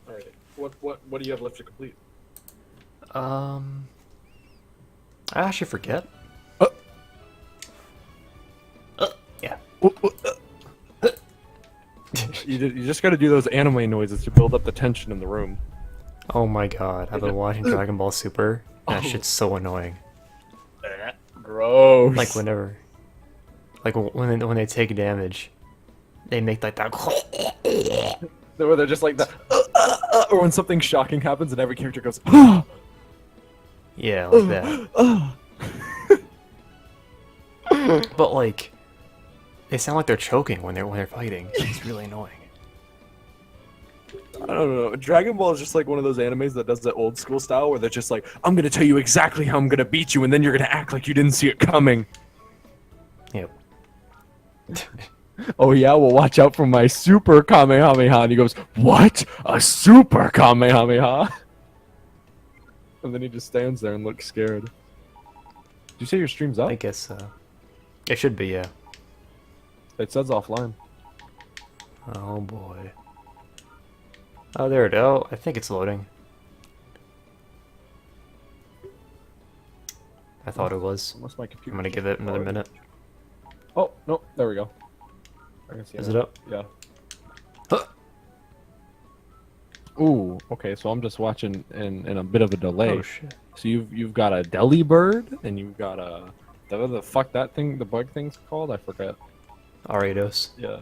All right. What do you have left to complete? I actually forget. Uh, Yeah. you just got to do those anime noises to build up the tension in the room. Oh my god, I've been watching Dragon Ball Super. That Oh, shit's so annoying. Like gross. whenever, like when they take damage, they make like that. Where they're just like the, or when something shocking happens and every character goes, Yeah, like that. But like, they sound like they're choking when they're fighting. It's really annoying. I don't know. Dragon Ball is just like one of those animes that does the old school style where they're just like, I'm gonna tell you exactly how I'm gonna beat you, and then you're gonna act like you didn't see it coming. Yep. Oh yeah, well watch out for my super Kamehameha. And he goes, what? A super Kamehameha? And then he just stands there and looks scared. Did you say your stream's I up? guess it should be, yeah. It says offline. Oh boy. Oh, there it is. Oh, I think it's loading. I thought it was. Unless my computer. I'm gonna give it another minute. Oh no, there we go. I can see Is it it up? Yeah. Ooh, okay, so I'm just watching in a bit of a delay. Oh shit. So you've got a deli bird and you've got a the fuck that thing, the bug thing's called? I forget. Aridos. Yeah.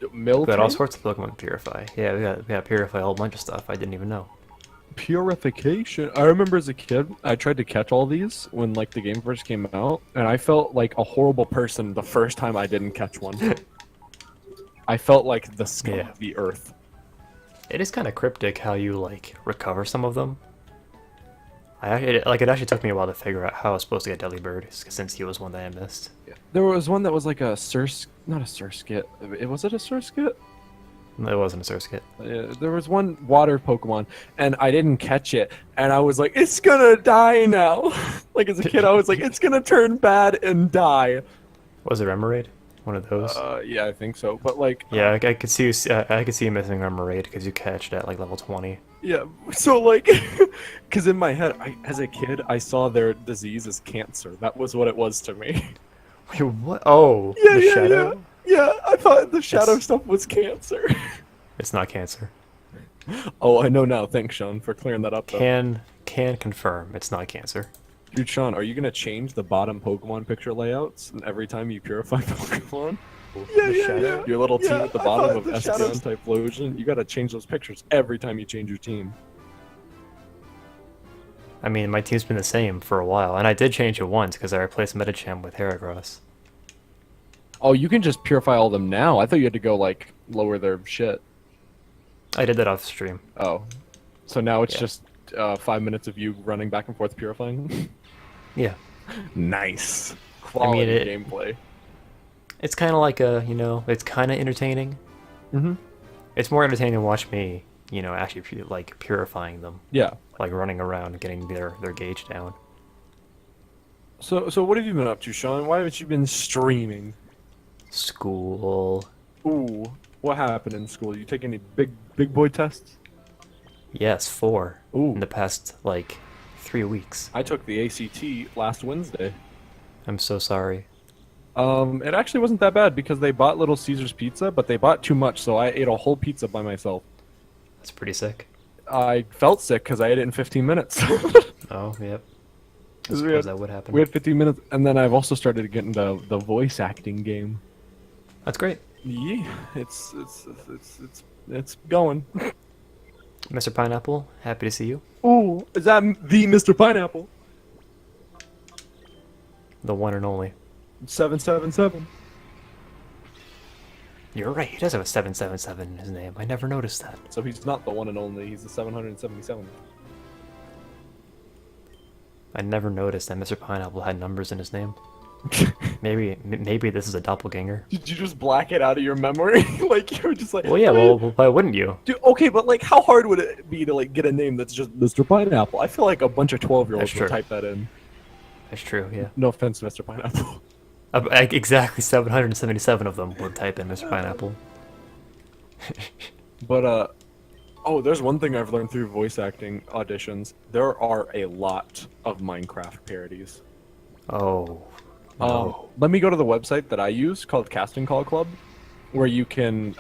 We got all Miltank? sorts of Pokemon Purify. Yeah, we got Purify a whole bunch of stuff I didn't even know. Purification. I remember as a kid, I tried to catch all these when like the game first came out, and I felt like a horrible person the first time I didn't catch one. I felt like the scum Yeah. of the earth. It is kind of cryptic how you like recover some of them. It actually took me a while to figure out how I was supposed to get Delibird since he was one that I missed. There was one that was like a not a Surskit. Was it a Surskit? It wasn't a Surskit. There was one water Pokemon, and I didn't catch it, and I was like, it's gonna die now. Like as a kid, I was like, it's gonna turn bad and die. Was it Remoraid? One of those? Yeah, I think so. But like, Yeah, I could see I could see you missing Remoraid because you catched at like level 20. yeah. So like, because in my head, as a kid, I saw their disease as cancer. That was what it was to me. Wait, what? Oh, Yeah, the yeah, shadow? yeah. I thought the shadow It's- stuff was cancer. It's not cancer. Oh, I know now. Thanks, Sean, for clearing that up. Though. Can confirm it's not cancer. Dude, Sean, are you gonna change the bottom Pokemon picture layouts every time you purify Pokemon? The shadow? Your little team at the I bottom thought of the Espeon shadows- Typhlosion, you gotta change those pictures every time you change your team. I mean, my team's been the same for a while, and I did change it once because I replaced Medicham with Heracross. Oh, you can just purify all of them now. I thought you had to go, like, lower their shit. I did that off stream. Oh. So now it's Yeah. just 5 minutes of you running back and forth purifying? Yeah. Nice. Quality gameplay. It's kind of like a, it's kind of entertaining. Mm-hmm. It's more entertaining to watch me, actually like purifying them, Yeah. like running around and getting their gauge down. So what have you been up to, Sean? Why haven't you been streaming? School. Ooh. What happened in school? You take any big boy tests? Yes, 4. Ooh. In the past, like, 3 weeks. I took the ACT last Wednesday. I'm so sorry. It actually wasn't that bad because they bought Little Caesar's pizza, but they bought too much, so I ate a whole pizza by myself. That's pretty sick. I felt sick because I ate it in 15 minutes. Oh, yep. I We suppose had- that would happen. We had 15 minutes, and then I've also started to get into the voice acting game. That's great. Yeah, it's going. Mr. Pineapple, happy to see you. Ooh, is that the Mr. Pineapple? The one and only. 777. You're right, he does have a 777 in his name. I never noticed that. So he's not the one and only. He's the 777. I never noticed that Mr. Pineapple had numbers in his name. Maybe this is a doppelganger. Did you just black it out of your memory? Like you were just like. Well, yeah. Well, why wouldn't you? Dude, okay, but like, how hard would it be to like get a name that's just Mr. Pineapple? I feel like a bunch of 12-year-olds That's would true. type that in. That's true. Yeah. No offense, Mr. Pineapple. Exactly 777 of them would type in Mr. Pineapple. But Oh, there's one thing I've learned through voice acting auditions. There are a lot of Minecraft parodies. Oh, no. Let me go to the website that I use called Casting Call Club, where you can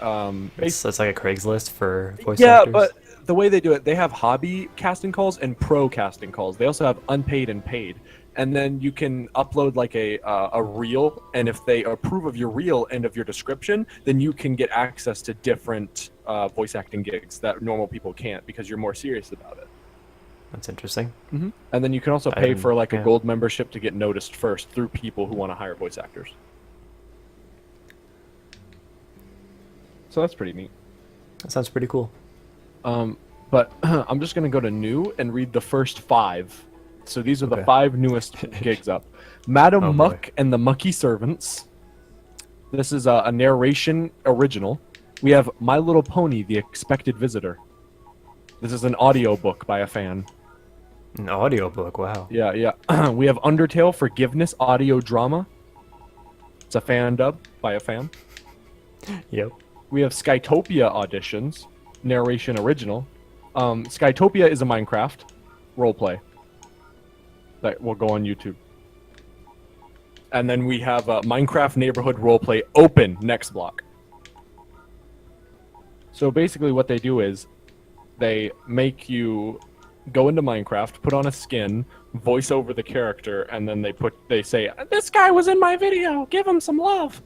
It's like a Craigslist for voice yeah, actors. but the way they do it, they have hobby casting calls and pro casting calls. They also have unpaid and paid, and then you can upload like a reel, and if they approve of your reel and of your description, then you can get access to different voice acting gigs that normal people can't because you're more serious about it. That's interesting. And then you can also I pay didn't- for like a yeah. gold membership to get noticed first through people who want to hire voice actors. So that's pretty neat. That sounds pretty cool. But I'm just gonna go to new and read the first 5. So these are the Okay. 5 newest gigs up. Madam Oh, boy. Muck and the Mucky Servants. This is a narration original. We have My Little Pony: The Expected Visitor. This is an audiobook by a fan. An audiobook, wow. Yeah, yeah. We have Undertale Forgiveness audio drama. It's a fan dub by a fan. Yep. We have Skytopia auditions, narration original. Skytopia is a Minecraft roleplay that will go on YouTube. And then we have Minecraft neighborhood roleplay open next block. So basically what they do is they make you go into Minecraft, put on a skin, voice over the character, and then they say, "This guy was in my video, give him some love."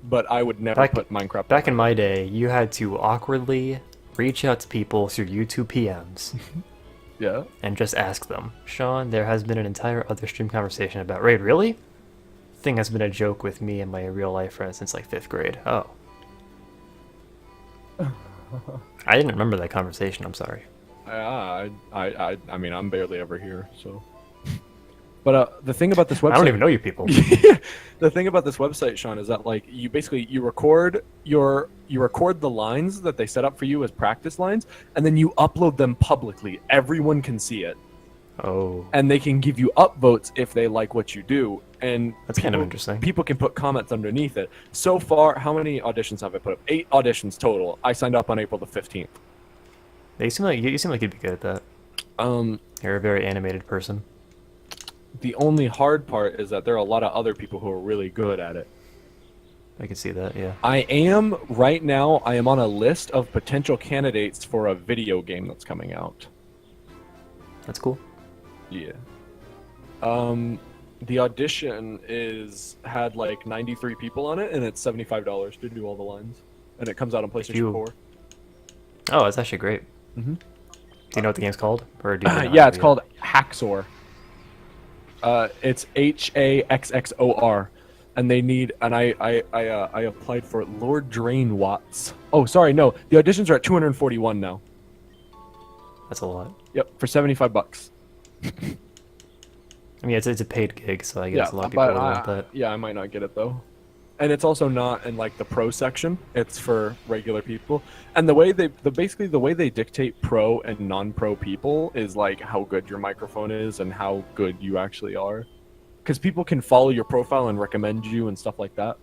But I would never put Minecraft. Back in my day, you had to awkwardly reach out to people through YouTube PMs Yeah. and just ask them, Sean, there has been an entire other stream conversation about Raid. Really? Thing has been a joke with me and my real life friends since like 5th grade. Oh. I didn't remember that conversation, I'm sorry. I mean, I'm barely ever here, so. But the thing about this website, I don't even know you people. the thing about this website, Sean, is that like you basically you record the lines that they set up for you as practice lines, and then you upload them publicly. Everyone can see it, Oh. and they can give you upvotes if they like what you do. And That's kind of interesting. People can put comments underneath it. So far, how many auditions have I put up? 8 auditions total. I signed up on April the 15th. You seem like you'd be good at that. You're a very animated person. The only hard part is that there are a lot of other people who are really good at it. I can see that, yeah. I am on a list of potential candidates for a video game that's coming out. That's cool. Yeah. The audition had like 93 people on it, and it's $75 to do all the lines, and it comes out on PlayStation 4. Oh, that's actually great. Mhm. Do you know what the game's called? Or do you know Yeah, how it's to- called Haxor. It's HAXXOR, and they need. And I applied for Lord Drain Watts. Oh, sorry, no. The auditions are at 241 now. That's a lot. Yep, for $75. I mean, it's a paid gig, so I guess Yeah, a lot of people but would want that. yeah, I might not get it though. And it's also not in like the pro section. It's for regular people. And the way they dictate pro and non-pro people is like how good your microphone is and how good you actually are. Because people can follow your profile and recommend you and stuff like that.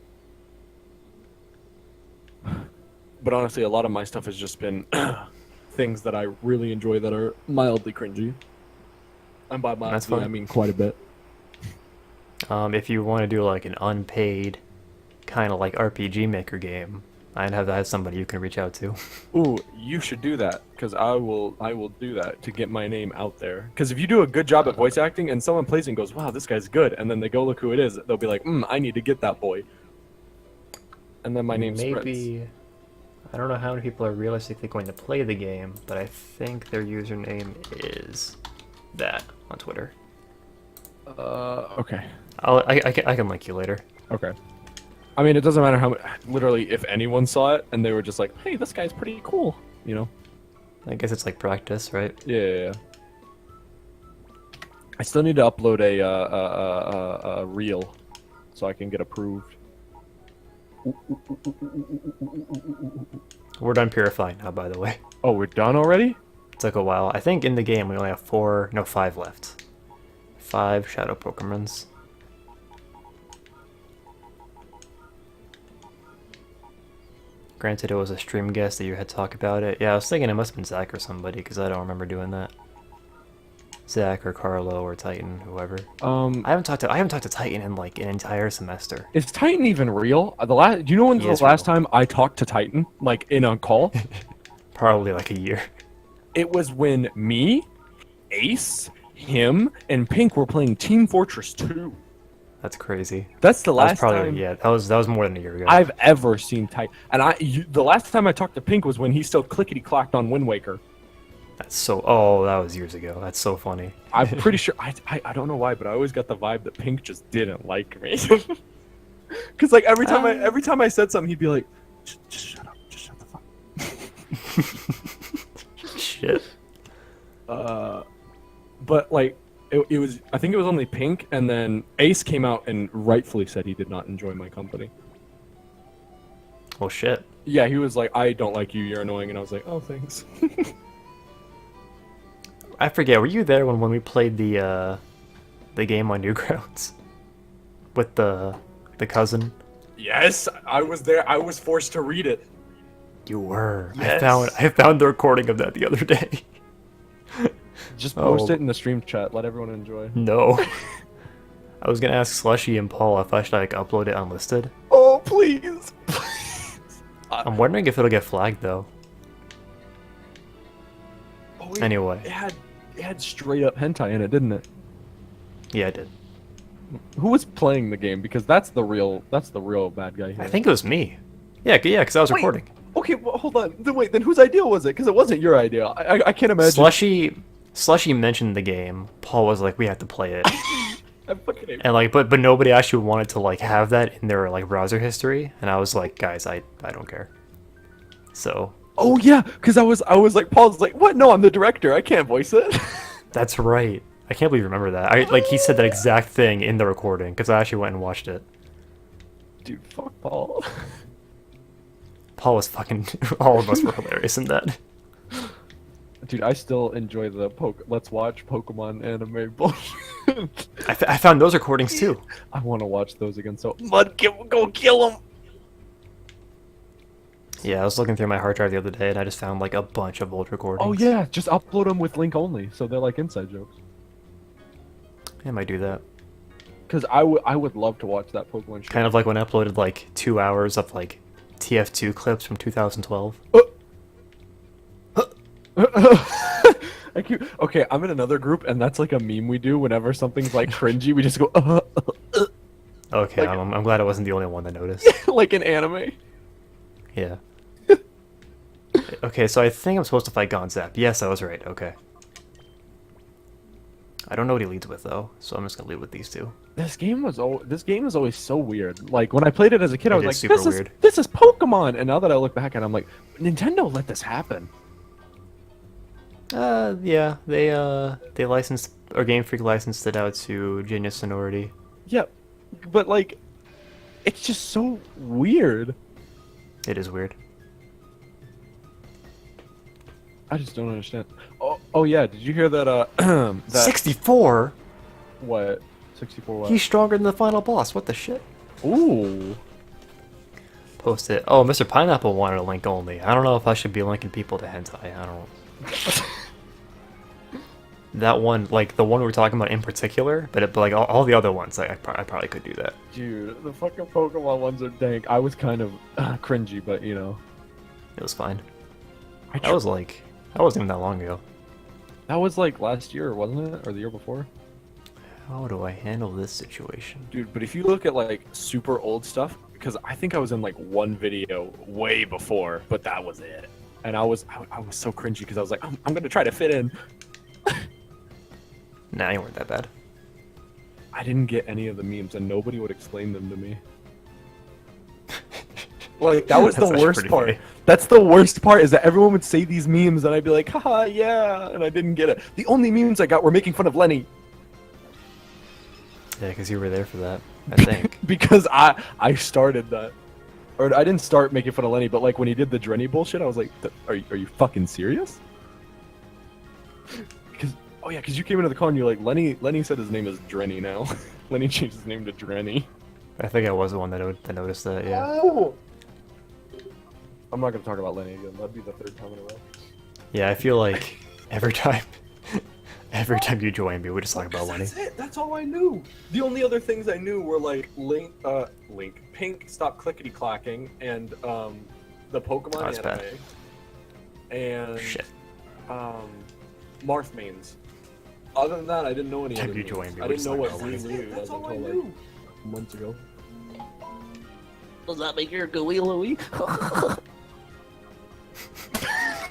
But honestly, a lot of my stuff has just been things that I really enjoy that are mildly cringy. And by That's mildly, fine. I mean quite a bit. If you want to do like an unpaid kind of like RPG Maker game, I'd have somebody you can reach out to. Ooh, you should do that, because I will do that to get my name out there. Because if you do a good job at voice acting and someone plays it and goes, wow, this guy's good, and then they go look who it is, they'll be like, I need to get that boy. And then my name spreads. Maybe. I don't know how many people are realistically going to play the game, but I think their username is that on Twitter. Okay. I can link you later. Okay. I mean, it doesn't matter how literally, if anyone saw it and they were just like, hey, this guy's pretty cool, you know? I guess it's like practice, right? Yeah. I still need to upload a reel so I can get approved. We're done purifying now, by the way. Oh, we're done already? It took a while. I think in the game we only have 5 left. 5 shadow Pokemons. Granted, it was a stream guest that you had talked about it. Yeah, I was thinking it must have been Zach or somebody, because I don't remember doing that. Zach or Carlo or Titan, whoever. I haven't talked to Titan in like an entire semester. Is Titan even real? Do you know when's He the is last real. time I talked to Titan, like in a call? Probably like a year. It was when me, Ace, him, and Pink were playing Team Fortress 2. That's crazy. That's the That was last probably time yeah. That was more than a year ago. I've ever seen Titan. And the last time I talked to Pink was when he still clickety clacked on Wind Waker. That's so. Oh, that was years ago. That's so funny. I'm pretty sure. I don't know why, but I always got the vibe that Pink just didn't like me. Because like every time I said something, he'd be like, just shut up, just shut the fuck. Shit. But like it was. I think it was only Pink, and then Ace came out and rightfully said he did not enjoy my company. Well, shit. Yeah, he was like, I don't like you, you're annoying, and I was like, oh, thanks. I forget. Were you there when we played the game on Newgrounds with the cousin? Yes, I was there. I was forced to read it. You were. Yes. I found the recording of that the other day. Just post Oh. it in the stream chat. Let everyone enjoy. No. I was gonna ask Slushy and Paul if I should like upload it unlisted. Oh, please. Please. I'm wondering if it'll get flagged though. Oh, Anyway. It had straight up hentai in it, didn't it? Yeah, I did. Who was playing the game? Because that's the real bad guy here. I think it was me. Yeah, because I was Wait. recording. Okay, well, hold on. Then whose idea was it? Because it wasn't your idea. I can't imagine. Slushy mentioned the game. Paul was like, we have to play it. I fucking hate And like, but nobody actually wanted to like have that in their like browser history, and I was like, guys, I don't care. So Oh yeah, because I was like, Paul's like, what? No, I'm the director. I can't voice it. that's right. I can't believe you remember that. He said that exact thing in the recording because I actually went and watched it. Dude, fuck Paul. Paul was fucking. All of us were hilarious in that. Dude, I still enjoy the let's watch Pokemon anime bullshit. I found those recordings too. I want to watch those again. So go kill him. Yeah, I was looking through my hard drive the other day and I just found like a bunch of old recordings. Oh yeah, just upload them with link only, so they're like inside jokes. I might do that. Because I would love to watch that Pokemon show. Kind of like when I uploaded like 2 hours of like TF2 clips from 2012. Okay, I'm in another group, and that's like a meme we do whenever something's like cringy. We just go Okay, like- I'm glad I wasn't the only one that noticed. like an anime. Yeah. Okay, so I think I'm supposed to fight Gonzap. Yes, I was right. Okay. I don't know what he leads with though, so I'm just gonna lead with these two. This game is always so weird. Like when I played it as a kid, I was It like, is super "This weird. this is Pokemon," and now that I look back at it, I'm like, Nintendo let this happen. Yeah, they licensed, or Game Freak licensed it out to Genius Sonority. Yeah, but like, it's just so weird. It is weird. I just don't understand. Oh yeah, did you hear that? That 64? what? 64 what? He's stronger than the final boss. What the shit? Ooh. Post it. Oh, Mr. Pineapple wanted a link only. I don't know if I should be linking people to hentai. I don't. That one, like the one we were talking about in particular, but like all the other ones, I probably could do that. Dude, the fucking Pokemon ones are dank. I was kind of cringy, but you know. It was fine. I That wasn't even that long ago. That was like last year, wasn't it? Or the year before? How do I handle this situation? Dude, but if you look at like super old stuff, because I think I was in like one video way before, but that was it. And I was so cringy because I was like, I'm gonna try to fit in. Nah, you weren't that bad. I didn't get any of the memes, and nobody would explain them to me. Like that was the That's actually worst pretty part. funny. That's the worst part is that everyone would say these memes, and I'd be like, haha, yeah, and I didn't get it. The only memes I got were making fun of Lenny. Yeah, because you were there for that, I think. Because I started that. Or I didn't start making fun of Lenny, but like when he did the Drenny bullshit, I was like, are you fucking serious? Because you came into the call and you're like, Lenny said his name is Drenny now. Lenny changed his name to Drenny. I think I was the one that noticed that, yeah. Oh! I'm not gonna talk about Lenny again. That'd be the third time in a row. Yeah, I feel like every time, every time you join me, we just talk about Lenny. That's it. That's all I knew. The only other things I knew were like Pink, Stop Clickety Clacking, and the Pokemon that's anime, bad. and Shit. Marth mains. Other than that, I didn't know any Have other you names. joined me? I We didn't just know what talked about Blue Lenny. was That's all I until knew. like months ago. Does that make you a gooey Louie?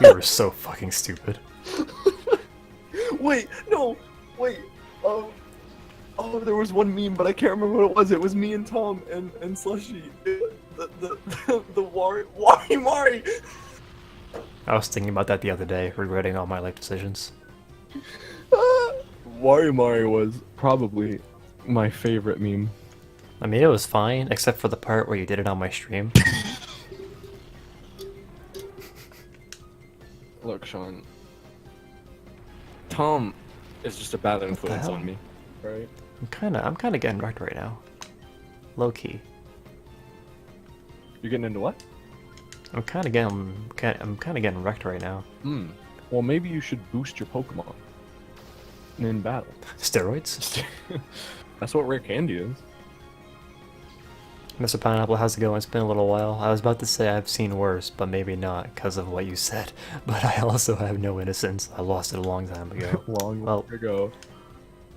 You were so fucking stupid. Wait, no, wait. Oh, there was one meme, but I can't remember what it was. It was me and Tom and Slushy. The Wari. I was thinking about that the other day, regretting all my life decisions. Wari was probably my favorite meme. I mean, it was fine, except for the part where you did it on my stream. Look, Sean. Tom is just a bad influence hell? on me, right? I'm kinda getting wrecked right now. Low key. You're getting into what? I'm kinda getting wrecked right now. Well, maybe you should boost your Pokemon in battle. Steroids? That's what rare candy is. Mr. Pineapple, how's it going? It's been a little while. I was about to say I've seen worse, but maybe not because of what you said. But I also have no innocence. I lost it a long time ago. Long Well, ago.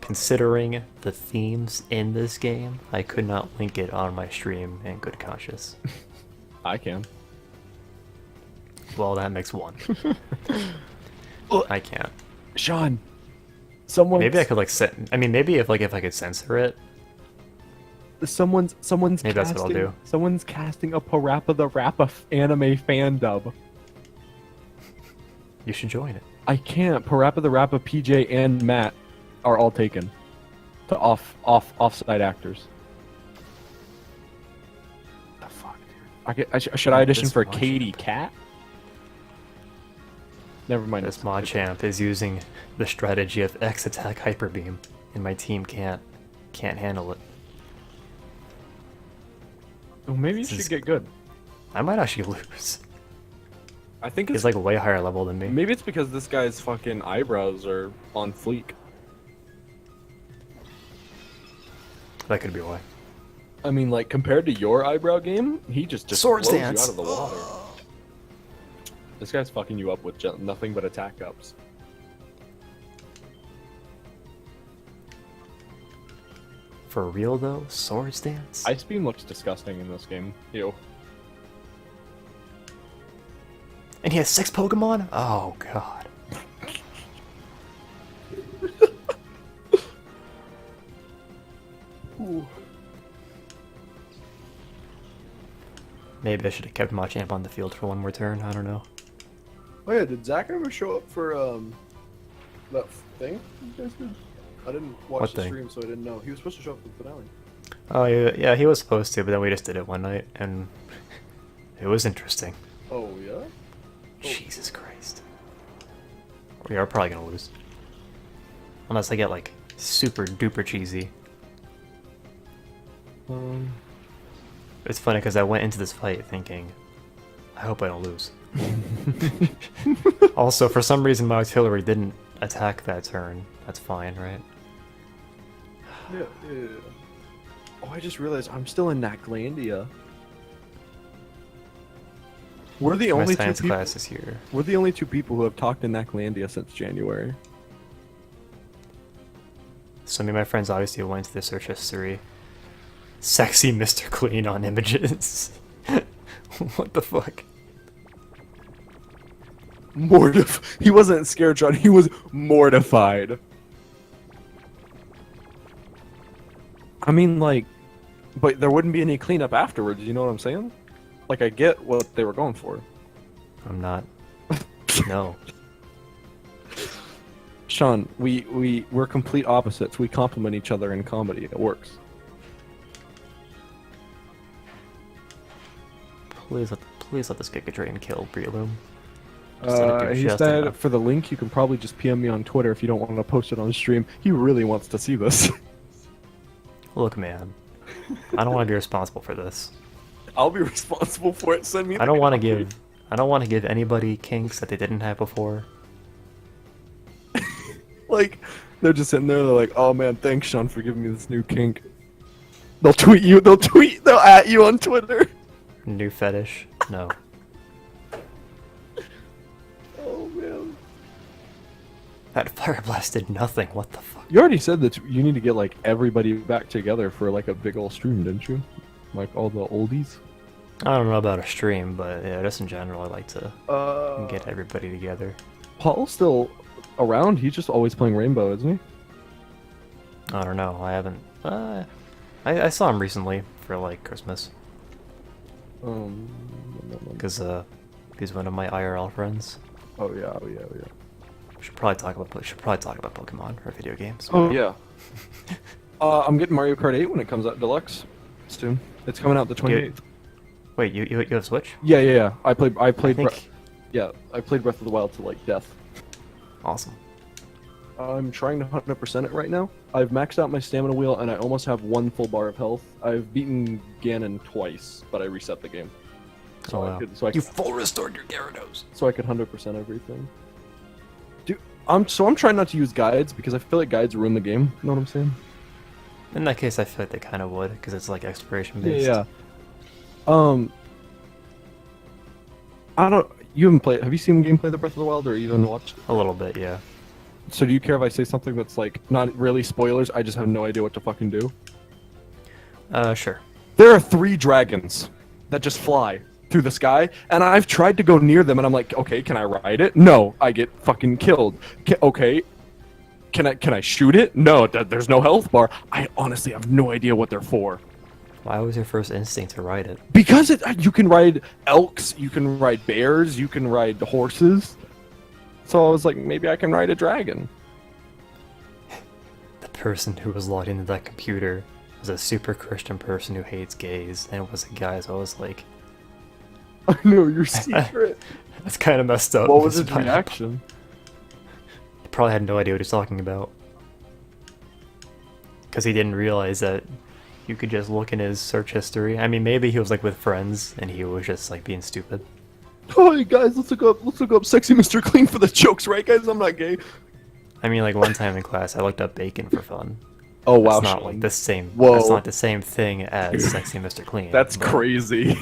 considering the themes in this game, I could not link it on my stream in good conscience. I can. Well, that makes one. I can't. Sean, someone. Maybe I could like set. I mean, maybe if I could censor it. Someone's Maybe that's what I'll do. Someone's casting a Parappa the Rappa anime fan dub. You should join it. I can't. Parappa the Rappa, PJ, and Matt are all taken to offsite actors. The fuck, dude. Should I audition This for mod Katie champ. Cat? Never mind. This mod champ is using the strategy of X attack hyper beam, and my team can't handle it. Oh, maybe you This should is- get good. I might actually lose. I think He's it's like way higher level than me. maybe it's because this guy's fucking eyebrows are on fleek. That could be why. I mean, like compared to your eyebrow game, he just Sword blows stance. you out of the water. This guy's fucking you up with nothing but attack ups. For real though, sword stance. Ice Beam looks disgusting in this game. Ew. And he has 6 Pokemon? Oh god. Ooh. Maybe I should have kept Machamp on the field for one more turn. I don't know. Oh yeah, did Zach ever show up for that thing you guys did? I didn't watch What the thing? stream, so I didn't know. He was supposed to show up for the finale. Oh yeah, he was supposed to, but then we just did it one night, and it was interesting. Oh yeah? Jesus Christ. We are probably gonna lose. Unless I get like super duper cheesy. It's funny because I went into this fight thinking, I hope I don't lose. Also, for some reason my artillery didn't attack that turn. That's fine, right? Yeah. Oh, I just realized I'm still in Naklandia. We're the My only two science people. class is here. We're the only two people who have talked in Naklandia since January. So me and my friends obviously went to the search history. Sexy Mr. Clean on images. What the fuck? He wasn't scared, John. He was mortified. I mean, like, but there wouldn't be any cleanup afterwards. You know what I'm saying? Like, I get what they were going for. I'm not. No. Sean, we're complete opposites. We complement each other in comedy. It works. Please let this Giga Drain kill Breloom. He said for the link, you can probably just PM me on Twitter if you don't want to post it on stream. He really wants to see this. Look, man. I don't want to be responsible for this. I'll be responsible for it. Send me. I don't want to give I don't want to give anybody kinks that they didn't have before. Like, they're just sitting there, they're like, oh man, thanks Sean for giving me this new kink. They'll tweet you, they'll at you on Twitter. New fetish? No. Oh man. That fire blast did nothing. What the fuck? You already said that you need to get like everybody back together for like a big old stream, didn't you? Like all the oldies. I don't know about a stream, but yeah, just in general, I like to get everybody together. Paul's still around. He's just always playing Rainbow, isn't he? I don't know. I haven't. I saw him recently for like Christmas. Because he's one of my IRL friends. Oh yeah, oh yeah, oh yeah. We should probably talk about Pokemon or video games. Oh yeah. I'm getting Mario Kart 8 when it comes out deluxe soon. It's coming out the 28th. Wait, you have Switch? Yeah. I played I think... I played Breath of the Wild to like death. Awesome. I'm trying to 100% it right now. I've maxed out my stamina wheel and I almost have 1 full bar of health. I've beaten Ganon twice, but I reset the game. So wow. You full restored your Gyarados. So I could 100% everything. Dude, I'm trying not to use guides because I feel like guides ruin the game. You know what I'm saying? In that case, I feel like they kind of would because it's like exploration based. Yeah. I don't. You haven't played. Have you seen gameplay of the Breath of the Wild or even watched? A little bit, yeah. So do you care if I say something that's like not really spoilers? I just have no idea what to fucking do. Sure. There are 3 dragons that just fly through the sky, and I've tried to go near them, and I'm like, okay, can I ride it? No, I get fucking killed. Okay, can I shoot it? No, there's no health bar. I honestly have no idea what they're for. Why was your first instinct to ride it? Because you can ride elks, you can ride bears, you can ride horses. So I was like, maybe I can ride a dragon. The person who was logged into that computer was a super Christian person who hates gays, and it was a guy, so I was like... I know, your secret. That's kind of messed up. What was his reaction? He probably had no idea what he was talking about. Because he didn't realize that you could just look in his search history. I mean, maybe he was like with friends, and he was just like being stupid. Oh, hey guys, let's look up sexy Mr. Clean for the jokes, right guys? I'm not gay. I mean, like one time in class, I looked up bacon for fun. Oh wow, That's not like the same. Whoa. That's not the same thing as sexy Mr. Clean. That's but crazy.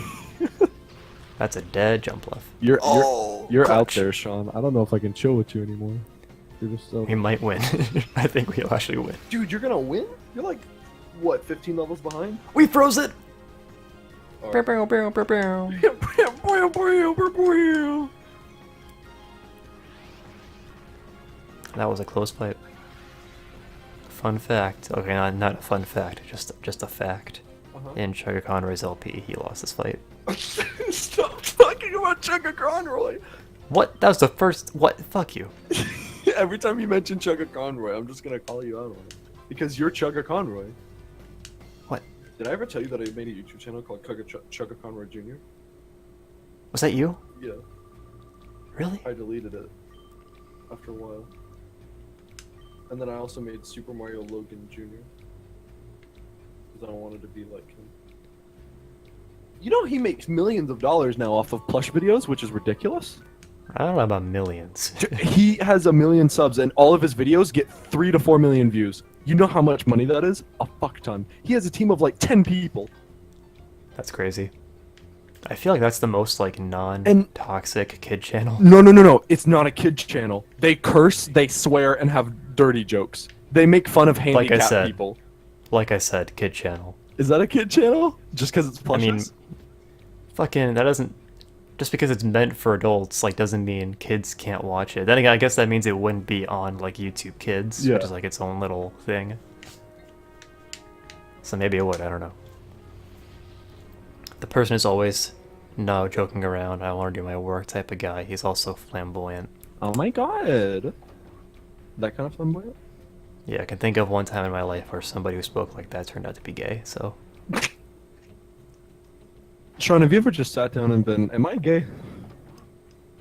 That's a dead jump left. You're out clutch. there, Sean. I don't know if I can chill with you anymore. You're just so... We might win. I think we'll actually win. Dude, you're gonna win? You're like, what, 15 levels behind? We froze it. Right. That was a close fight. Fun fact. Okay, not a fun fact. Just a fact. In Sugar Conroy's LP, he lost this fight. Stop talking about Chugga Conroy! What? That was the first. What? Fuck you. Every time you mention Chugga Conroy, I'm just gonna call you out on it. Because you're Chugga Conroy. What? Did I ever tell you that I made a YouTube channel called Chugga Conroy Jr.? Was that you? Yeah. Really? I deleted it after a while. And then I also made Super Mario Logan Jr. Because I wanted to be like him. You know he makes millions of dollars now off of plush videos, which is ridiculous. I don't know about millions. He has 1 million subs, and all of his videos get 3 to 4 million views. You know how much money that is? A fuck ton. He has a team of like 10 people. That's crazy. I feel like that's the most like non-toxic kid channel. No. It's not a kid channel. They curse, they swear, and have dirty jokes. They make fun of handicapped people. Like I said, kid channel. Is that a kid channel? Just because it's plushes? I mean, fucking, that doesn't... Just because it's meant for adults, like, doesn't mean kids can't watch it. Then again, I guess that means it wouldn't be on, like, YouTube Kids, which is, like, its own little thing. So maybe it would, I don't know. The person is always, no, joking around, I want to do my work type of guy. He's also flamboyant. Oh my god. That kind of flamboyant? Yeah, I can think of one time in my life where somebody who spoke like that turned out to be gay, so... Sean, have you ever just sat down and been, am I gay?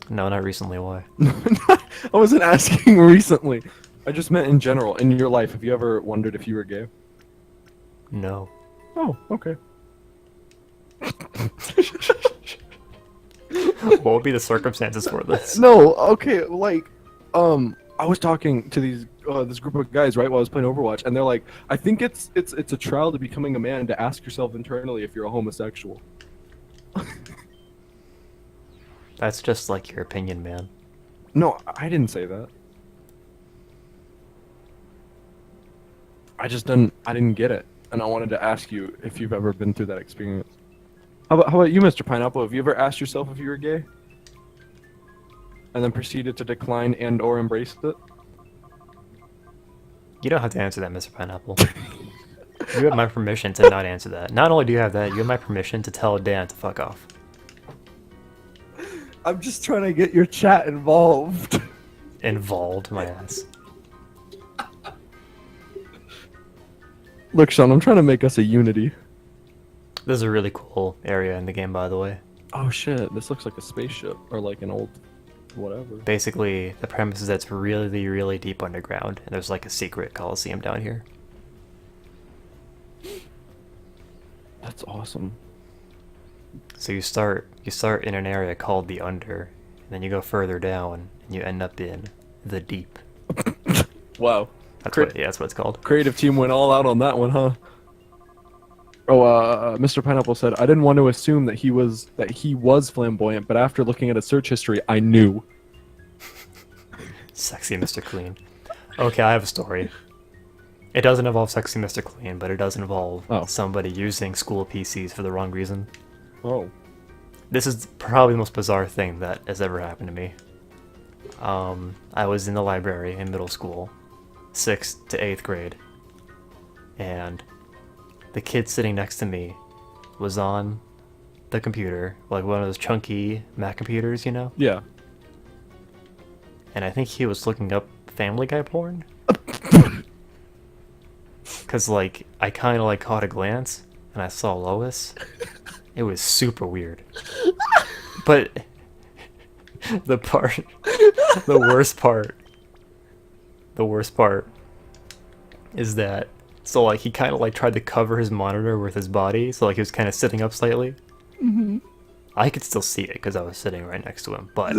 No, not recently, why? I wasn't asking recently. I just meant in general. In your life, have you ever wondered if you were gay? No. Oh, okay. What would be the circumstances for this? No, okay, like, I was talking to this group of guys right while I was playing Overwatch, and they're like, I think it's a trial to becoming a man to ask yourself internally if you're a homosexual. That's just like your opinion, man. No, I didn't say that. I didn't get it, and I wanted to ask you if you've ever been through that experience. How about you, Mr. Pineapple? Have you ever asked yourself if you were gay? And then proceeded to decline and or embrace it? You don't have to answer that, Mr. Pineapple. You have my permission to not answer that. Not only do you have that, you have my permission to tell Dan to fuck off. I'm just trying to get your chat involved. Involved, my ass. Look, Sean, I'm trying to make us a unity. This is a really cool area in the game, by the way. Oh shit, this looks like a spaceship, or like an old whatever. Basically, the premise is that it's really, really deep underground, and there's like a secret Colosseum down here. That's awesome. So you start in an area called the Under, and then you go further down, and you end up in the Deep. Wow. That's what it's called. Creative team went all out on that one, huh? Oh, Mr. Pineapple said, I didn't want to assume that he was flamboyant, but after looking at his search history, I knew. Sexy Mr. Clean. Okay, I have a story. It doesn't involve Sexy Mr. Clean, but it does involve somebody using school PCs for the wrong reason. Oh. This is probably the most bizarre thing that has ever happened to me. I was in the library in middle school, 6th to 8th grade, and the kid sitting next to me was on the computer, like one of those chunky Mac computers, you know? Yeah. And I think he was looking up Family Guy porn. Cause like, I kinda like caught a glance, and I saw Lois. It was super weird. But the worst part is that, so like he kind of like tried to cover his monitor with his body, so like he was kind of sitting up slightly. Mm-hmm. I could still see it because I was sitting right next to him, but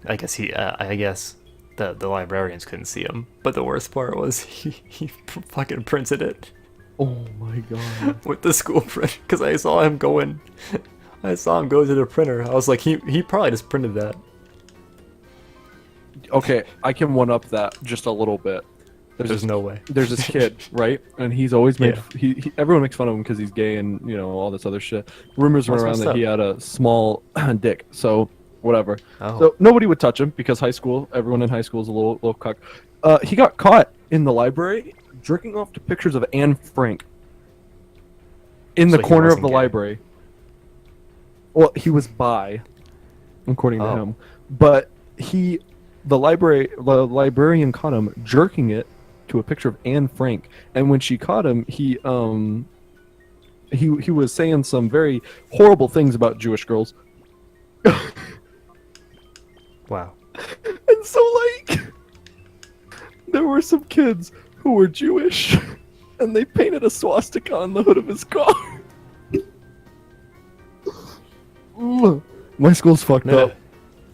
I guess the librarians couldn't see him. But the worst part was he fucking printed it. Oh my god. With the school print, because I saw him go to the printer. I was like, he probably just printed that. Okay, I can one up that just a little bit. There's no way. There's this kid, right? And he's always made everyone makes fun of him because he's gay and all this other shit. Rumors went around that he had a small dick, so whatever. Oh. So nobody would touch him because everyone in high school is a little cuck. He got caught in the library jerking off to pictures of Anne Frank in the corner of the library. Well, he was bi, according to him, but the librarian caught him jerking it to a picture of Anne Frank, and when she caught him, he was saying some very horrible things about Jewish girls. Wow. And so, like, there were some kids who were Jewish, and they painted a swastika on the hood of his car. My school's fucked up.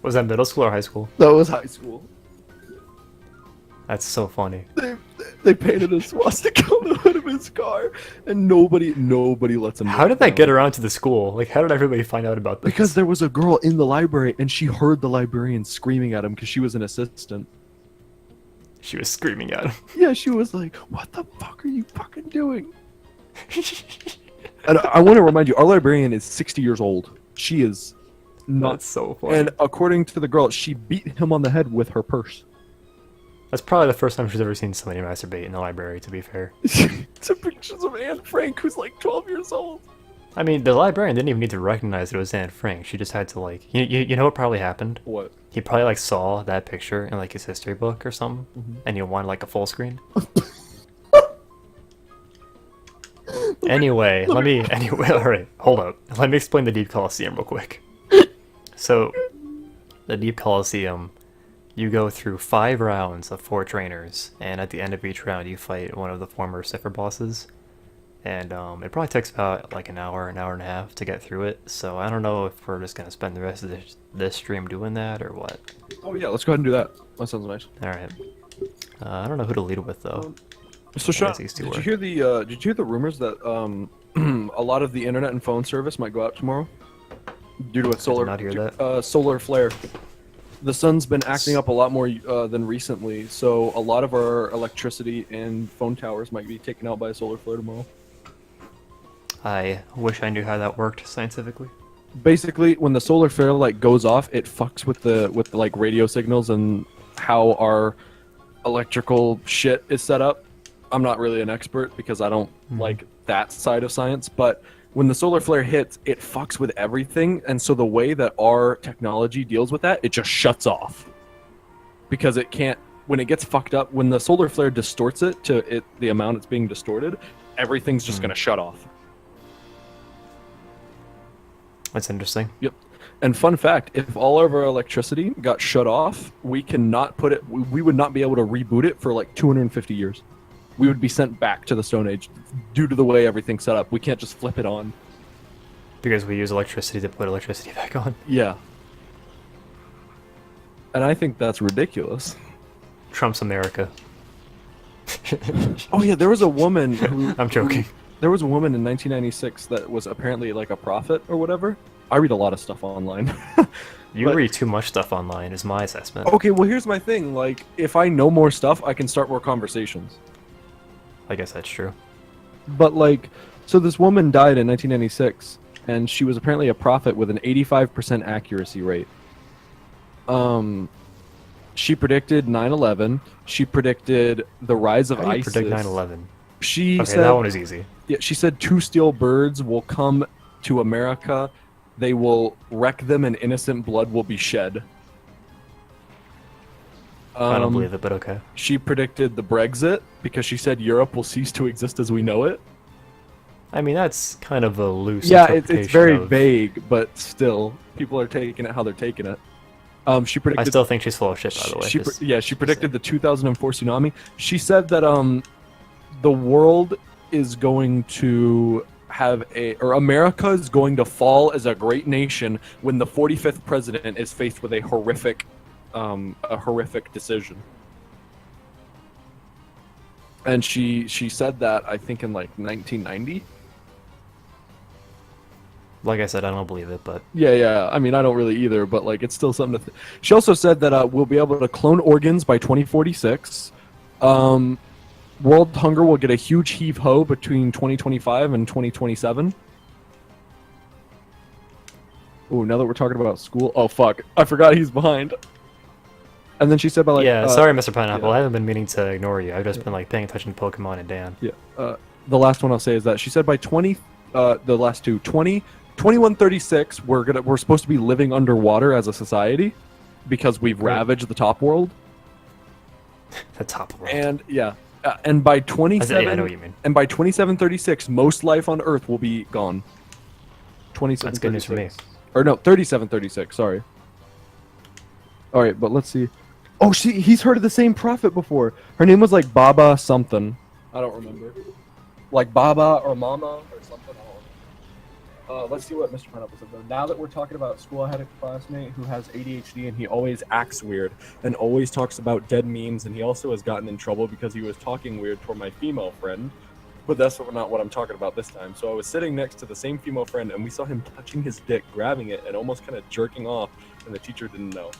Was that middle school or high school? That was high school. That's so funny. They painted a swastika on the hood of his car, and nobody lets him. How did that get around to the school? Like, how did everybody find out about this? Because there was a girl in the library, and she heard the librarian screaming at him because she was an assistant. She was screaming at him. Yeah, she was like, "What the fuck are you fucking doing?" And I want to remind you, our librarian is 60 years old. She is not. That's so funny. And according to the girl, she beat him on the head with her purse. That's probably the first time she's ever seen somebody masturbate in the library, to be fair. It's pictures of Anne Frank, who's like 12 years old. I mean, the librarian didn't even need to recognize it was Anne Frank. She just had to, like... You know what probably happened? What? He probably, like, saw that picture in, like, his history book or something, and he wanted, like, a full screen. Anyway, alright, hold up. Let me explain the Deep Colosseum real quick. So, the Deep Colosseum, you go through 5 rounds of 4 trainers, and at the end of each round you fight one of the former Cipher bosses. and it probably takes about like an hour and a half to get through it. So I don't know if we're just gonna spend the rest of this stream doing that or what. Oh yeah, let's go ahead and do that. That sounds nice. All right. I don't know who to lead with though. So Sean, did you hear the rumors that a lot of the internet and phone service might go out tomorrow due to a solar not hear that. Solar flare? The sun's been acting up a lot more than recently, so a lot of our electricity and phone towers might be taken out by a solar flare tomorrow. I wish I knew how that worked scientifically. Basically, when the solar flare like goes off, it fucks with the like radio signals and how our electrical shit is set up. I'm not really an expert because I don't like that side of science, but when the solar flare hits, it fucks with everything, and so the way that our technology deals with that, it just shuts off. Because it can't, when it gets fucked up, when the solar flare distorts it to the amount it's being distorted, everything's just gonna shut off. That's interesting. Yep. And fun fact, if all of our electricity got shut off, we cannot put it, we would not be able to reboot it for like 250 years. We would be sent back to the Stone Age due to the way everything's set up. We can't just flip it on. Because we use electricity to put electricity back on. Yeah. And I think that's ridiculous. Trump's America. Oh yeah, there was a woman who... I'm joking. There was a woman in 1996 that was apparently like a prophet or whatever. I read a lot of stuff online. You read too much stuff online, is my assessment. Okay, well here's my thing. Like, if I know more stuff, I can start more conversations. I guess that's true. But like, so this woman died in 1996, and she was apparently a prophet with an 85% accuracy rate. She predicted 9/11. She predicted the rise of How do you ISIS. predict 9/11? She Okay, said that one is easy. Yeah, she said 2 steel birds will come to America. They will wreck them, and innocent blood will be shed. I don't believe it, but okay. She predicted the Brexit because she said Europe will cease to exist as we know it. I mean, that's kind of a loose Yeah, interpretation it's very of... vague, but still, people are taking it how they're taking it. She predicted. I still think she's full of shit, by the way. She predicted the 2004 tsunami. She said that the world is going to have America is going to fall as a great nation when the 45th president is faced with a horrific decision. And she said that, I think, in like 1990. Like I said, I don't believe it, but... Yeah. I mean, I don't really either, but like, it's still something to... She also said that we'll be able to clone organs by 2046. World hunger will get a huge heave-ho between 2025 and 2027. Ooh, now that we're talking about school... Oh, fuck. I forgot he's behind. And then she said about like... Yeah, sorry, Mr. Pineapple. I haven't been meaning to ignore you. I've just been like paying attention to Pokemon and Dan. Yeah. The last one I'll say is that she said by 2136 we're supposed to be living underwater as a society because we've ravaged the top world. The top world. And yeah, and by 27 I know what you mean. And by 2736 most life on Earth will be gone. 2736. That's good news for me. Or no, 3736, sorry. All right, but let's see. Oh, he's heard of the same prophet before. Her name was like Baba something. I don't remember. Like Baba or Mama or something. Let's see what Mr. Pineapple said. Now that we're talking about school, I had a classmate who has ADHD and he always acts weird and always talks about dead memes, and he also has gotten in trouble because he was talking weird toward my female friend. But that's not what I'm talking about this time. So I was sitting next to the same female friend and we saw him touching his dick, grabbing it, and almost kind of jerking off, and the teacher didn't know.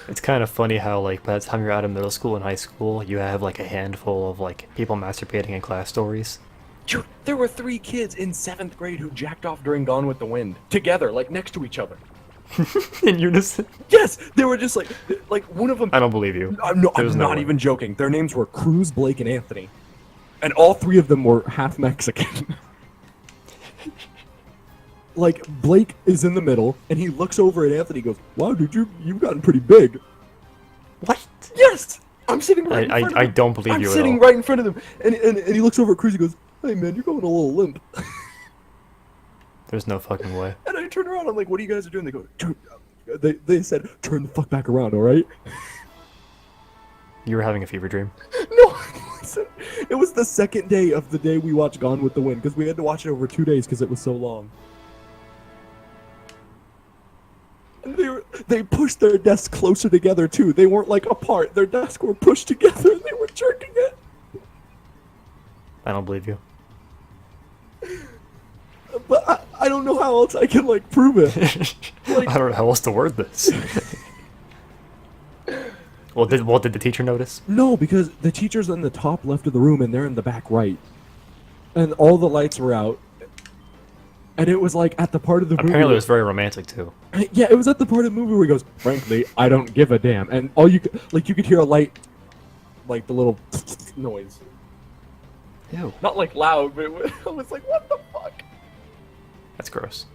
It's kind of funny how, like, by the time you're out of middle school and high school, you have, like, a handful of, like, people masturbating in class stories. Dude, there were 3 kids in 7th grade who jacked off during Gone with the Wind. Together, like, next to each other. In unison? Yes! They were just, like one of them... I don't believe you. I'm not even joking. Their names were Cruz, Blake, and Anthony. And all 3 of them were half Mexican. Like, Blake is in the middle, and he looks over at Anthony and goes, "Wow, dude, you've gotten pretty big." What? Yes! I'm sitting right in front of him. I don't believe you at all. I'm sitting right in front of him, and he looks over at Cruz and goes, "Hey, man, you're going a little limp." There's no fucking way. And I turn around, I'm like, "What are you guys doing?" They go, they said, "Turn the fuck back around, all right?" You were having a fever dream. No, I It was the second day of the day we watched Gone with the Wind because we had to watch it over 2 days because it was so long. And they pushed their desks closer together too. They weren't like apart. Their desks were pushed together and they were jerking it. I don't believe you. But I don't know how else I can like prove it. Like, I don't know how else to word this. Well, did the teacher notice? no, because the teacher's in the top left of the room and they're in the back right, and all the lights were out. And it was like at the part of the movie. Apparently, it was very romantic too. Yeah, it was at the part of the movie where he goes, "Frankly, I don't give a damn," and all you could hear a light, like the little noise. Ew, Not like loud, but I was like, "What the fuck?" that's gross.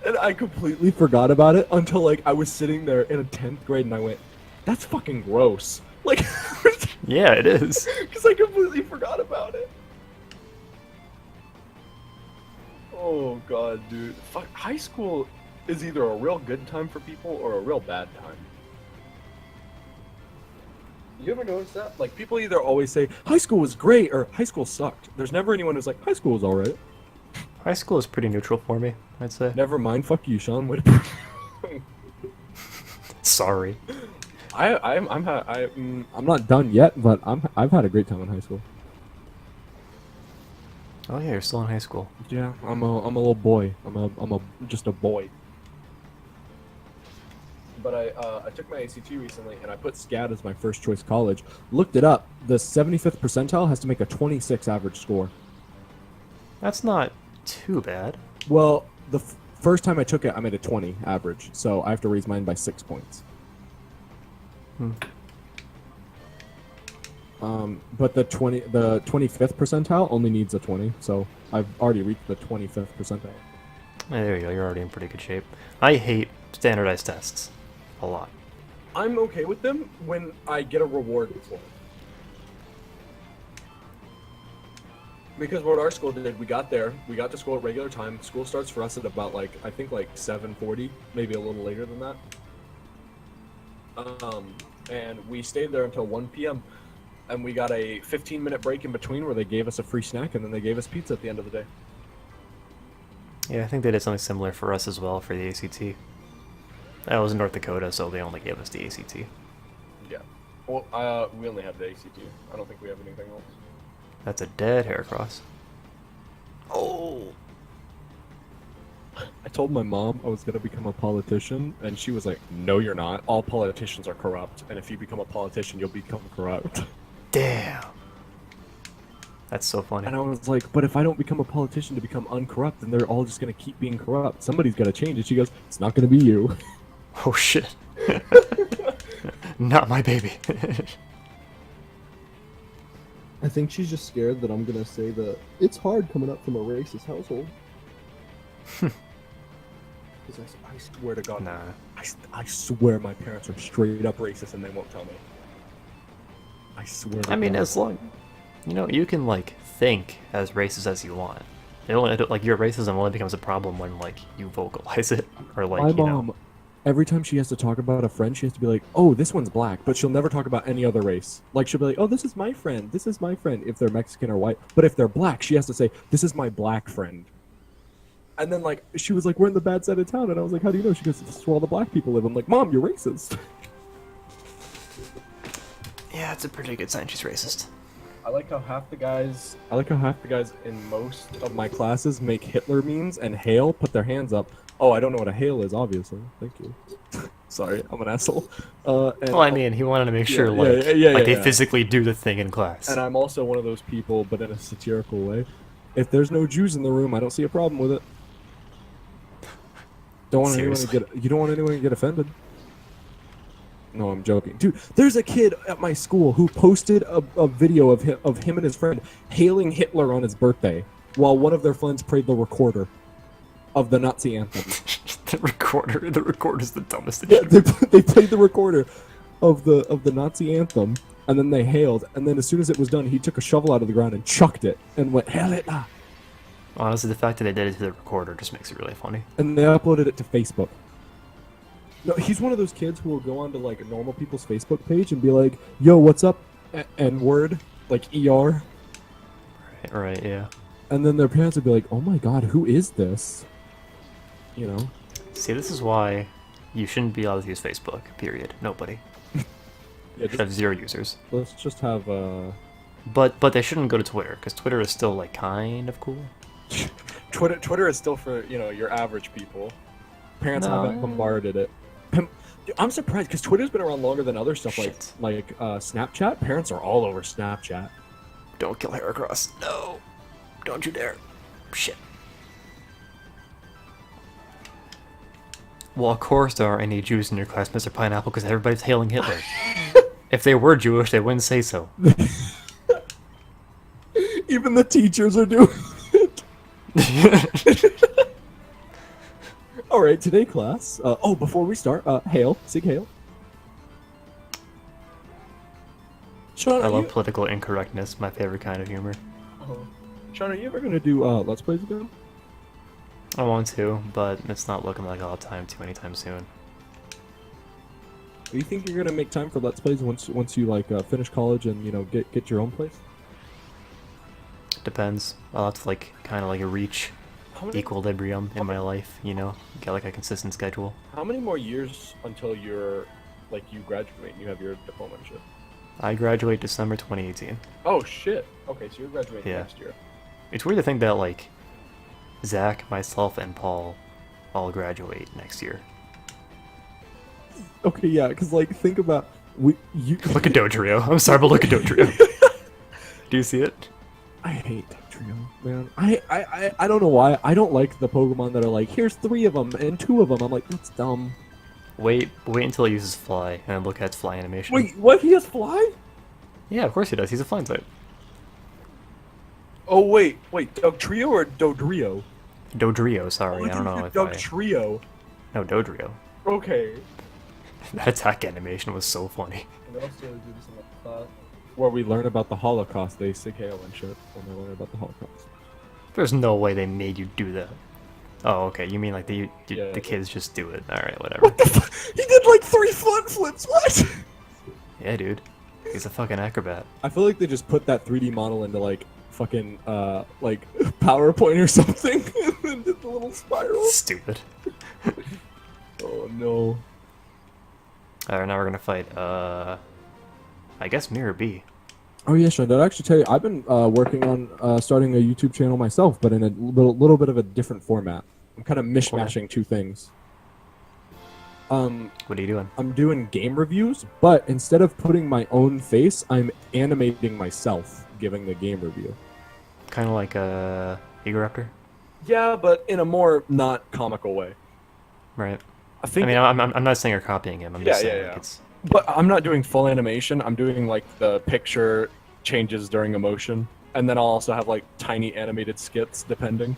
And I completely forgot about it until like I was sitting there in 10th grade, and I went, "That's fucking gross." Like, Yeah, it is. because I completely forgot about it. Oh god, dude. Fuck, high school is either a real good time for people or a real bad time. You ever notice that? Like, people either always say, high school was great, or high school sucked. There's never anyone who's like, high school was alright. High school is pretty neutral for me, I'd say. Never mind, fuck you, Sean. What? Sorry. I'm not done yet, but I've had a great time in high school. Oh yeah, you're still in high school. Yeah, I'm a little boy. Just a boy. But I took my ACT recently, and I put SCAD as my first choice college. Looked it up. The 75th percentile has to make a 26 average score. That's not too bad. Well, the first time I took it, I made a 20 average, so I have to raise mine by 6 points. But the 25th percentile only needs a 20, so I've already reached the 25th percentile. Hey, there you go, you're already in pretty good shape. I hate standardized tests. A lot. I'm okay with them when I get a reward for it. Because what our school did, we got to school at regular time. School starts for us at about I think 7:40, maybe a little later than that. And we stayed there until 1 p.m. And we got a 15-minute break in between where they gave us a free snack and then they gave us pizza at the end of the day. Yeah, I think they did something similar for us as well for the ACT. I was in North Dakota, so they only gave us the ACT. Yeah. Well, we only have the ACT. I don't think we have anything else. That's a dead Heracross. Oh! I told my mom I was going to become a politician, and she was like, "No, you're not. All politicians are corrupt, and if you become a politician, you'll become corrupt." Damn! That's so funny. And I was like, "But if I don't become a politician to become uncorrupt, then they're all just going to keep being corrupt. Somebody's got to change it." She goes, "It's not going to be you." Oh shit. Not my baby. I think she's just scared that I'm gonna say that it's hard coming up from a racist household. Because I swear to God, Nah. I swear my parents are straight up racist and they won't tell me. I swear to I mean, God. as long... you can, think as racist as you want. It only, your racism only becomes a problem when, you vocalize it. Or, my mom, every time she has to talk about a friend, she has to be like, "Oh, this one's black," but she'll never talk about any other race. Like, she'll be like, "Oh, this is my friend, if they're Mexican or white. But if they're black, she has to say, "This is my black friend." And then, she was like, "We're in the bad side of town," and I was like, "How do you know?" She goes, "This is where all the black people live." I'm like, "Mom, you're racist." Yeah, it's a pretty good sign she's racist. I like how half the guys in most of my classes make Hitler memes and hail, put their hands up. Oh, I don't know what a hail is, obviously. Thank you. Sorry, I'm an asshole. Well, I mean, he wanted to make sure, they physically do the thing in class. And I'm also one of those people, but in a satirical way. If there's no Jews in the room, I don't see a problem with it. You don't want anyone to get offended. No, I'm joking. Dude, there's a kid at my school who posted a video of him and his friend hailing Hitler on his birthday while one of their friends played the recorder of the Nazi anthem. The recorder's the dumbest thing. Yeah, they played the recorder of the Nazi anthem, and then they hailed, and then as soon as it was done, he took a shovel out of the ground and chucked it and went, "Hail Hitler!" Honestly, the fact that they did it to the recorder just makes it really funny. And they uploaded it to Facebook. No, he's one of those kids who will go onto normal people's Facebook page and be like, "Yo, what's up? N-word, like ER. Right, yeah. And then their parents would be like, "Oh my god, who is this?" You know? See, this is why you shouldn't be allowed to use Facebook, period. Nobody. Yeah, Should have 0 users. let's just have But they shouldn't go to Twitter, because Twitter is still, like, kind of cool. Twitter is still for, you know, your average people. Parents No. haven't bombarded it. Dude, I'm surprised because Twitter's been around longer than other stuff Shit. like Snapchat. Parents are all over Snapchat. Don't kill Heracross. No! Don't you dare. Shit. Well, of course there aren't any Jews in your class, Mr. Pineapple, because everybody's hailing Hitler. If they were Jewish, they wouldn't say so. Even the teachers are doing it. All right, today class. Before we start, hail, sig hail. Sean, I love political incorrectness, my favorite kind of humor. Sean, are you ever gonna do Let's Plays again? I want to, but it's not looking like I'll have time to anytime soon. Do you think you're gonna make time for Let's Plays once you like finish college and you know get your own place? Depends. I'll have to like kind of like reach equilibrium in my life, you know, get like a consistent schedule. How many more years until you're like you graduate and you have your diploma and shit? I graduate December 2018. Oh shit. Okay, so you're graduating Yeah. next year. It's weird to think that like Zach, myself, and Paul all graduate next year. Okay, yeah, because like think about you. Look at Dodrio. I'm sorry, but look at Dodrio. Do you see it? I hate Trio, man. I don't know why. I don't like the Pokemon that are like, here's 3 of them and 2 of them. I'm like, that's dumb. Wait until it uses Fly, and look at its Fly animation. Wait, what? He has Fly? Yeah, of course he does. He's a flying type. Oh wait, Dugtrio or Dodrio? Dodrio, sorry, I don't know if Dugtrio. No, Dodrio. Okay. That attack animation was so funny. Where we learn about the Holocaust, they sig hail and shit when they learn about the Holocaust. There's no way they made you do that. Oh, okay. You mean like the Yeah, kids just do it? All right, whatever. What the fuck? He did like 3 front flips. What? Yeah, dude. He's a fucking acrobat. I feel like they just put that 3D model into like fucking like PowerPoint or something and did the little spiral. Stupid. Oh no. All right, now we're gonna fight. I guess Mirror B. Oh yeah, Sean. Did I actually tell you I've been working on starting a YouTube channel myself, but in a little bit of a different format. I'm kind of mishmashing 2 things. What are you doing? I'm doing game reviews, but instead of putting my own face, I'm animating myself giving the game review. Kind of like Egoraptor, Yeah, but in a more not comical way. right? I think. I mean, I'm not saying you're copying him. I'm just Yeah, saying yeah, like yeah. it's. But I'm not doing full animation. I'm doing like the picture changes during emotion, and then I'll also have like tiny animated skits depending.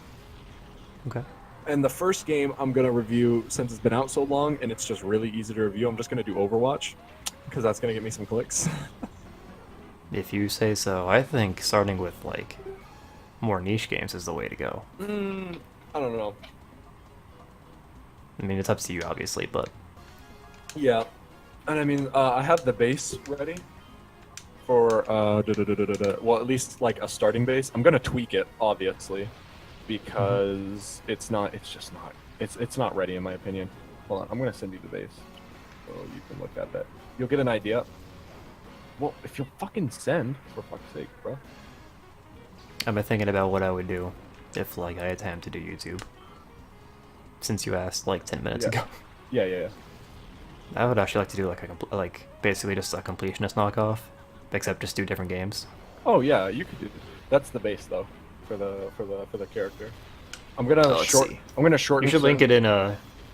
Okay. And the first game I'm gonna review, since it's been out so long and it's just really easy to review, I'm just gonna do Overwatch, because that's gonna get me some clicks. If you say so. I think starting with like more niche games is the way to go. I don't know. I mean, it's up to you, obviously, but Yeah, and I mean, I have the base ready for well, at least like a starting base. I'm gonna tweak it, obviously, because it's not ready in my opinion. Hold on, I'm gonna send you the base so you can look at that. You'll get an idea. Well, if you'll fucking send, for fuck's sake, bro. I've been thinking about what I would do if like I had time to do YouTube. Since you asked like 10 minutes ago. Yeah. I would actually like to do like basically just a completionist knockoff, except just do different games. Oh yeah, you could do. That's the base though, for the character. I'm gonna let's see. I'm gonna shorten. You should link it in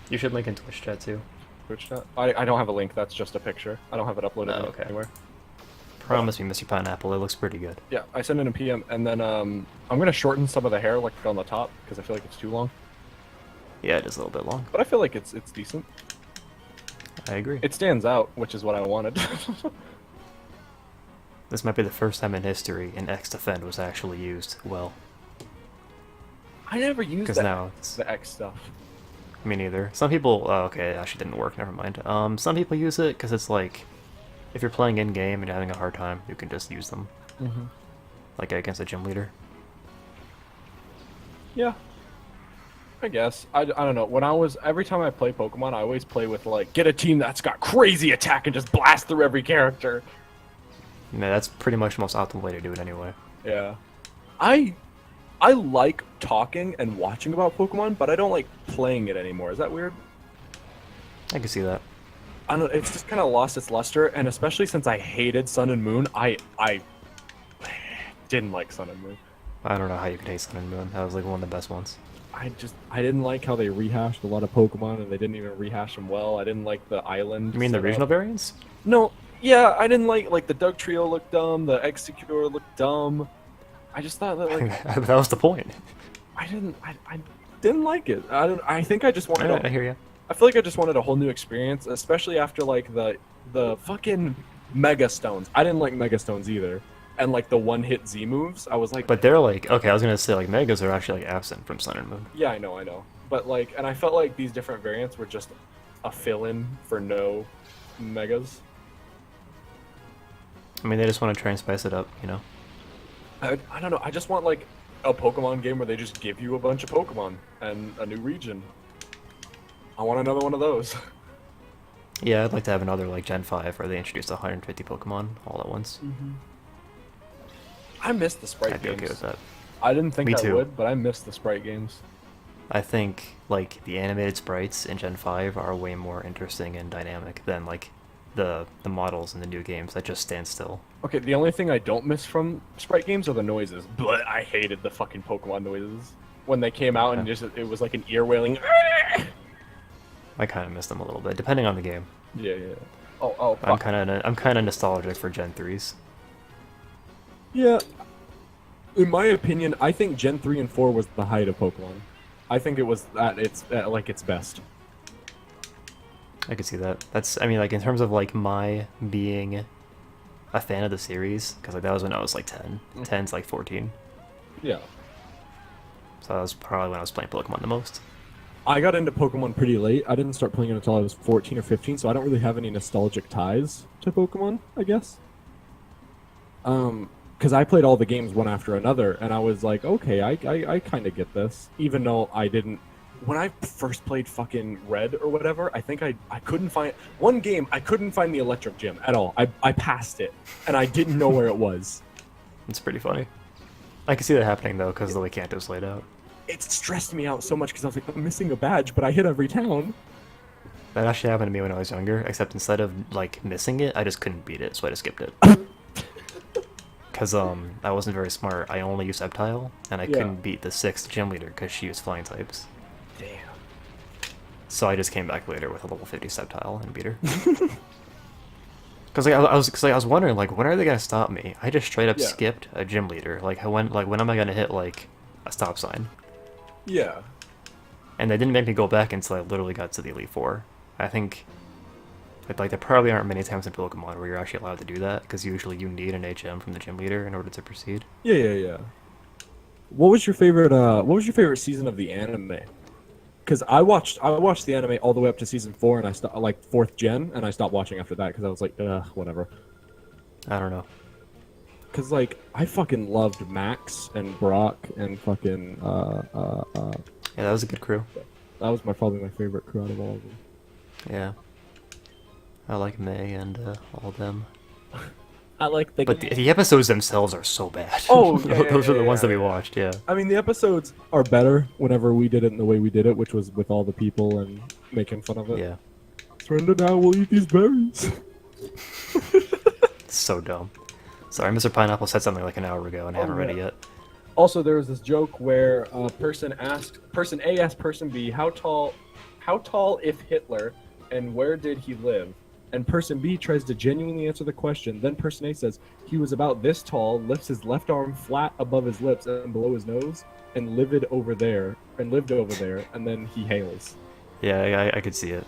you should link in Twitch chat too. Twitch chat? I don't have a link. That's just a picture. I don't have it uploaded Oh, okay. anywhere. Promise me, Mr. Pineapple, it looks pretty good. Yeah, I sent it in PM, and then I'm gonna shorten some of the hair like on the top because I feel like it's too long. Yeah, it is a little bit long. But I feel like it's decent. I agree. It stands out, which is what I wanted. This might be the first time in history an X defend was actually used well. I never used Because now it's the X stuff. me neither. Some people okay, it actually didn't work. Never mind. Some people use it because it's like If you're playing in game and having a hard time, you can just use them, like against a gym leader. Yeah. I guess. I don't know. Every time I play Pokemon, I always play with, like, get a team that's got crazy attack and just blast through every character. Yeah, that's pretty much the most optimal way to do it anyway. Yeah. I like talking and watching about Pokemon, but I don't like playing it anymore. Is that weird? I can see that. I don't. It's just kind of lost its luster, and especially since I hated Sun and Moon, I didn't like Sun and Moon. I don't know how you could hate Sun and Moon. That was like one of the best ones. I didn't like how they rehashed a lot of Pokemon, and they didn't even rehash them well. I didn't like the island. You mean the setup. regional variants? No, yeah, I didn't like the Doug Trio looked dumb, the Executor looked dumb. I just thought that like that was the point. I didn't like it. I think I just wanted. I hear you. I feel like I just wanted a whole new experience, especially after like the fucking Mega Stones. I didn't like Mega Stones either, and like the one-hit Z moves. I was like, But they're like, okay, I was gonna say like Megas are actually like absent from Sun and Moon. yeah, I know, but like, and I felt like these different variants were just a fill-in for no Megas. I mean, they just want to try and spice it up, you know. I don't know. I just want like a Pokemon game where they just give you a bunch of Pokemon and a new region. I want another one of those. Yeah, I'd like to have another like Gen 5 where they introduce 150 Pokemon all at once. I miss the sprite I'd be games. okay with that. I didn't think Me I too. would, but I miss the sprite games. I think like the animated sprites in Gen 5 are way more interesting and dynamic than like the models in the new games that just stand still. Okay, the only thing I don't miss from sprite games are the noises. But I hated the fucking Pokemon noises when they came out, and just it was like an ear wailing. I kind of miss them a little bit, depending on the game. Yeah. Oh. I'm Fuck. kind of nostalgic for Gen 3s. Yeah. In my opinion, I think Gen 3 and 4 was the height of Pokemon. I think it was at its best. I could see that. That's, I mean, like in terms of like my being a fan of the series, because like that was when I was like 10. 10's like 14. Yeah. So that was probably when I was playing Pokemon the most. I got into Pokemon pretty late. I didn't start playing it until I was 14 or 15, so I don't really have any nostalgic ties to Pokemon, I guess. Because I played all the games one after another, and I was like, okay, I kind of get this. Even though I didn't... When I first played fucking Red or whatever, I think I couldn't find... One game, I couldn't find the Electric Gym at all. I passed it, and I didn't know where it was. It's pretty funny. I can see that happening though, because the way Kanto's laid out. It stressed me out so much because I was like, I'm missing a badge, but I hit every town. That actually happened to me when I was younger, except instead of like missing it, I just couldn't beat it, so I just skipped it. Because I wasn't very smart. I only used Sceptile, and I couldn't beat the 6th gym leader because she used flying types. Damn. So I just came back later with a level 50 Sceptile and beat her. Because I was wondering, like, when are they gonna stop me? I just straight up skipped a gym leader. Like when am I gonna hit like a stop sign? Yeah. And they didn't make me go back until I literally got to the Elite Four. I think, like there probably aren't many times in Pokemon where you're actually allowed to do that, because usually you need an HM from the gym leader in order to proceed. Yeah. What was your favorite season of the anime? Because I watched the anime all the way up to season 4, and I stopped like 4th gen, and I stopped watching after that because I was like, whatever. I don't know. Because like I fucking loved Max and Brock and fucking Yeah, that was a good crew. that was probably my favorite crew out of all of them. Yeah. I like May and all of them. I like But the episodes themselves are so bad. Oh, those are the ones that we yeah. watched, yeah. I mean, the episodes are better whenever we did it in the way we did it, which was with all the people and making fun of it. Yeah. Surrender now, we'll eat these berries. It's so dumb. Sorry, Mr. Pineapple said something like an hour ago and I haven't read it yet. Also, there was this joke where person A asked person B, how tall if Hitler, and where did he live? And person B tries to genuinely answer the question. Then person A says, he was about this tall, lifts his left arm flat above his lips and below his nose, and lived over there, and then he hails. Yeah, I could see it.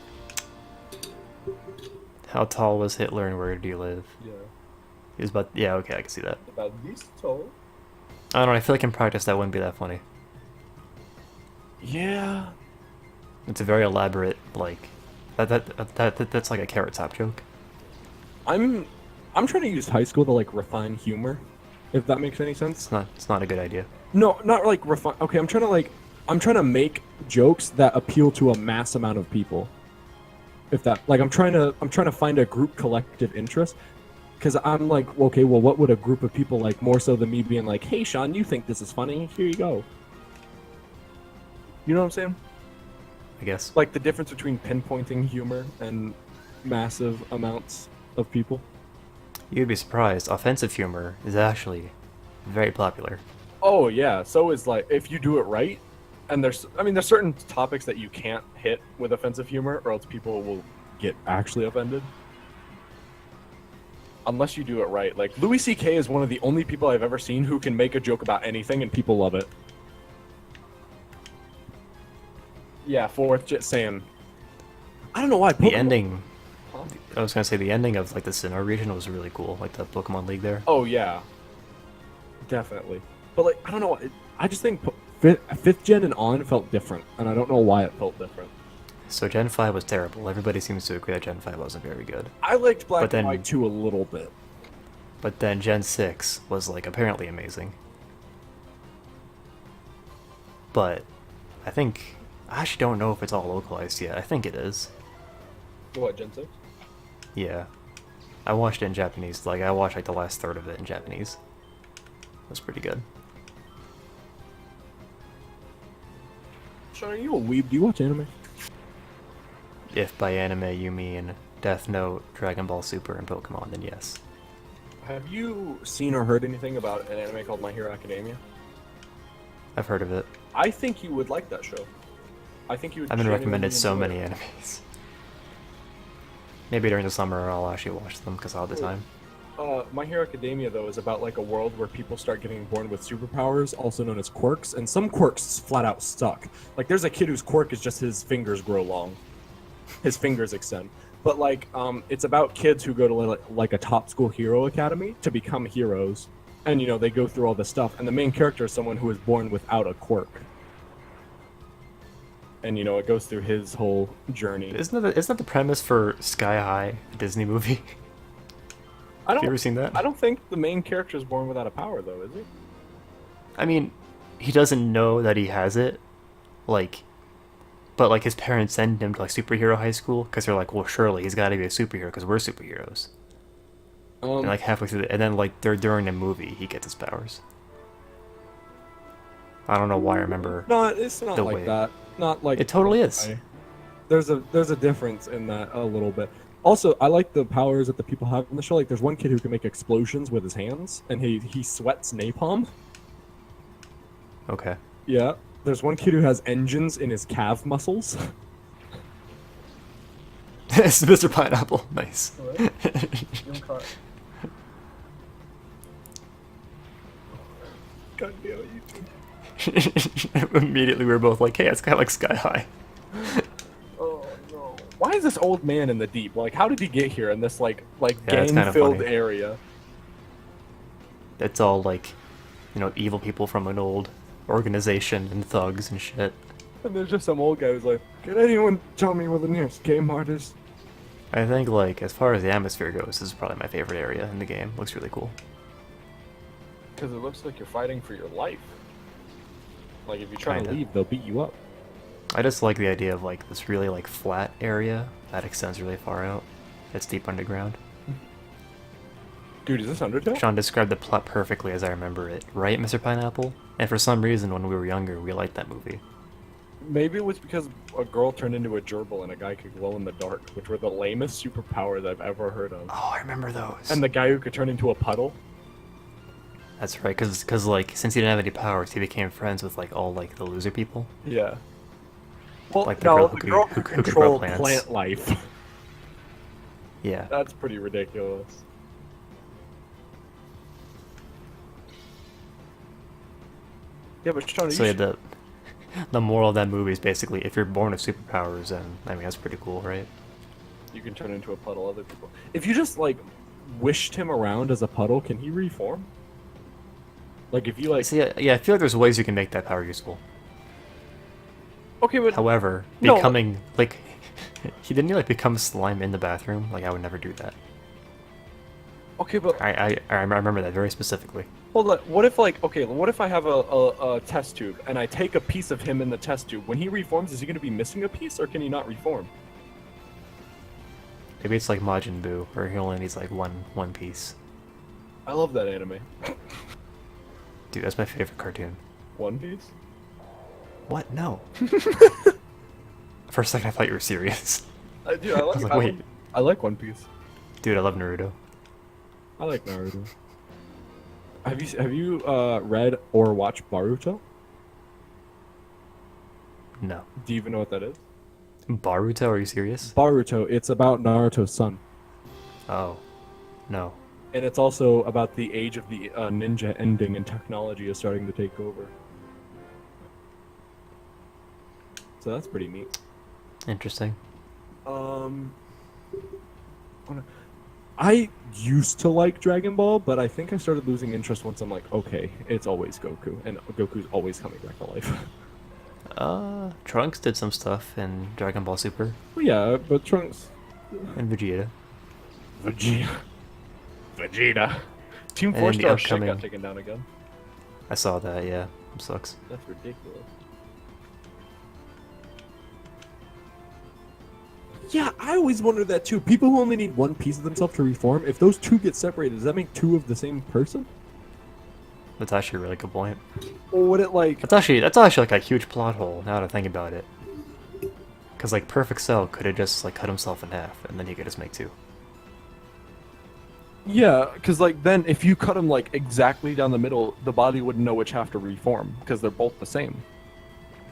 How tall was Hitler and where did he live? Yeah. He was about, yeah, okay, I can see that. About this tall? I don't know, I feel like in practice that wouldn't be that funny. Yeah. It's a very elaborate, like, that's like a Carrot Top joke. I'm I'm trying to use high school to like refine humor, if that makes any sense. It's not a good idea. No, not like refine. Okay, I'm trying to make jokes that appeal to a mass amount of people. If that, like, I'm trying to find a group collective interest, because I'm like, okay, well, what would a group of people like more so than me being like, hey, Sean, you think this is funny? Here you go. You know what I'm saying? I guess. Like the difference between pinpointing humor and massive amounts of people. You'd be surprised. Offensive humor is actually very popular. Oh yeah, so is like if you do it right, and there's certain topics that you can't hit with offensive humor, or else people will get actually offended. Unless you do it right. Like Louis C.K. is one of the only people I've ever seen who can make a joke about anything and people love it. Yeah, just saying. I don't know why. The ending. I was gonna say the ending of like the Sinnoh region was really cool, like the Pokemon League there. Oh yeah, definitely. But like, I don't know. I just think fifth gen and on felt different, and I don't know why it felt different. So Gen 5 was terrible. Everybody seems to agree that Gen 5 wasn't very good. I liked Black But then- and White 2 a little bit. But then Gen 6 was like apparently amazing. But I actually don't know if it's all localized yet. I think it is. What, Gen 6? Yeah. I watched it in Japanese. Like I watched like the last third of it in Japanese. It was pretty good. Sean, are you a weeb? Do you watch anime? If by anime you mean Death Note, Dragon Ball Super, and Pokemon, then yes. Have you seen or heard anything about an anime called My Hero Academia? I've heard of it. I think you would like that show. I think you would. I've been recommended so genuinely many enjoy it. animes. Maybe during the summer I'll actually watch them because I'll have the time. My Hero Academia, though, is about like a world where people start getting born with superpowers, also known as quirks, and some quirks flat out suck. Like, there's a kid whose quirk is just his fingers grow long. His fingers extend. But, like, it's about kids who go to, like, a top school hero academy to become heroes. And, you know, they go through all this stuff. And the main character is someone who is born without a quirk. And, you know, it goes through his whole journey. Isn't that the premise for Sky High, a Disney movie? Have you ever seen that? I don't think the main character is born without a power, though, is he? I mean, he doesn't know that he has it, like, but like his parents send him to like superhero high school because they're like, well, surely he's got to be a superhero because we're superheroes. And like halfway through, and then like during the movie, he gets his powers. I don't know why I remember. No, it's not the like way. that. Not like It totally is. There's a difference in that a little bit. Also, I like the powers that the people have in the show. Like, there's one kid who can make explosions with his hands, and he sweats napalm. Okay. Yeah. There's one kid who has engines in his calf muscles. It's Mr. Pineapple. Nice. God damn it, Immediately, we were both like, "Hey, it's kind of like Sky High." Oh no! Why is this old man in the deep? Like, how did he get here in this like Yeah, it's kinda gang-filled funny. area? It's all like, you know, evil people from an old organization and thugs and shit. And there's just some old guy who's like, "Can anyone tell me where the nearest game mart is?" I think, like, as far as the atmosphere goes, this is probably my favorite area in the game. Looks really cool. Because it looks like you're fighting for your life. Like, if you try to Kinda. leave, they'll beat you up. I just like the idea of, like, this really, like, flat area that extends really far out. It's deep underground. Dude, is this Undertale? Sean described the plot perfectly as I remember it. Right, Mr. Pineapple? And for some reason, when we were younger, we liked that movie. Maybe it was because a girl turned into a gerbil and a guy could glow in the dark, which were the lamest superpowers I've ever heard of. Oh, I remember those. And the guy who could turn into a puddle. That's right, because, like, since he didn't have any powers, he became friends with, like, all, like, the loser people. Yeah. Well, Like the no, girl the who girl could- could who could grow control plants. plant life. Yeah. That's pretty ridiculous. Yeah, but Sean, So yeah, the moral of that movie is basically if you're born with superpowers, then I mean that's pretty cool, right? you can turn into a puddle other people. If you just, like, wished him around as a puddle, can he reform? Like, if you, like... So yeah, I feel like there's ways you can make that power useful. Okay, but... However, No. becoming like he didn't like become slime in the bathroom. Like I would never do that. Okay, but I remember that very specifically. hold on. What if like okay? What if I have a test tube and I take a piece of him in the test tube? When he reforms, is he going to be missing a piece, or can he not reform? Maybe it's like Majin Buu, where he only needs like one piece. I love that anime. Dude, that's my favorite cartoon. One Piece. What? No. For a second, I thought you were serious. Dude, I I was like. like, wait. I like One Piece. Dude, I love Naruto. I like Naruto. Have you read or watched Boruto? No. Do you even know what that is? Baruto? Are you serious? Boruto. It's about Naruto's son, Oh. No. and it's also about the age of the ninja ending and technology is starting to take over. So that's pretty neat. Interesting. I used to like Dragon Ball, but I think I started losing interest once I'm like, okay, it's always Goku, and Goku's always coming back to life. Trunks did some stuff in Dragon Ball Super. Well, yeah, but Trunks, And Vegeta. Vegeta, Team And 4 the Star shit upcoming- got taken down again. I saw that, yeah. It sucks. That's ridiculous. Yeah, I always wonder that too. People who only need one piece of themselves to reform, if those two get separated, does that make two of the same person? That's actually a really good point. Or would it like... That's actually like a huge plot hole, now that I think about it. Because like Perfect Cell could have just like cut himself in half, and then he could just make two. Yeah, because like then if you cut them like exactly down the middle, the body wouldn't know which half to reform, because they're both the same.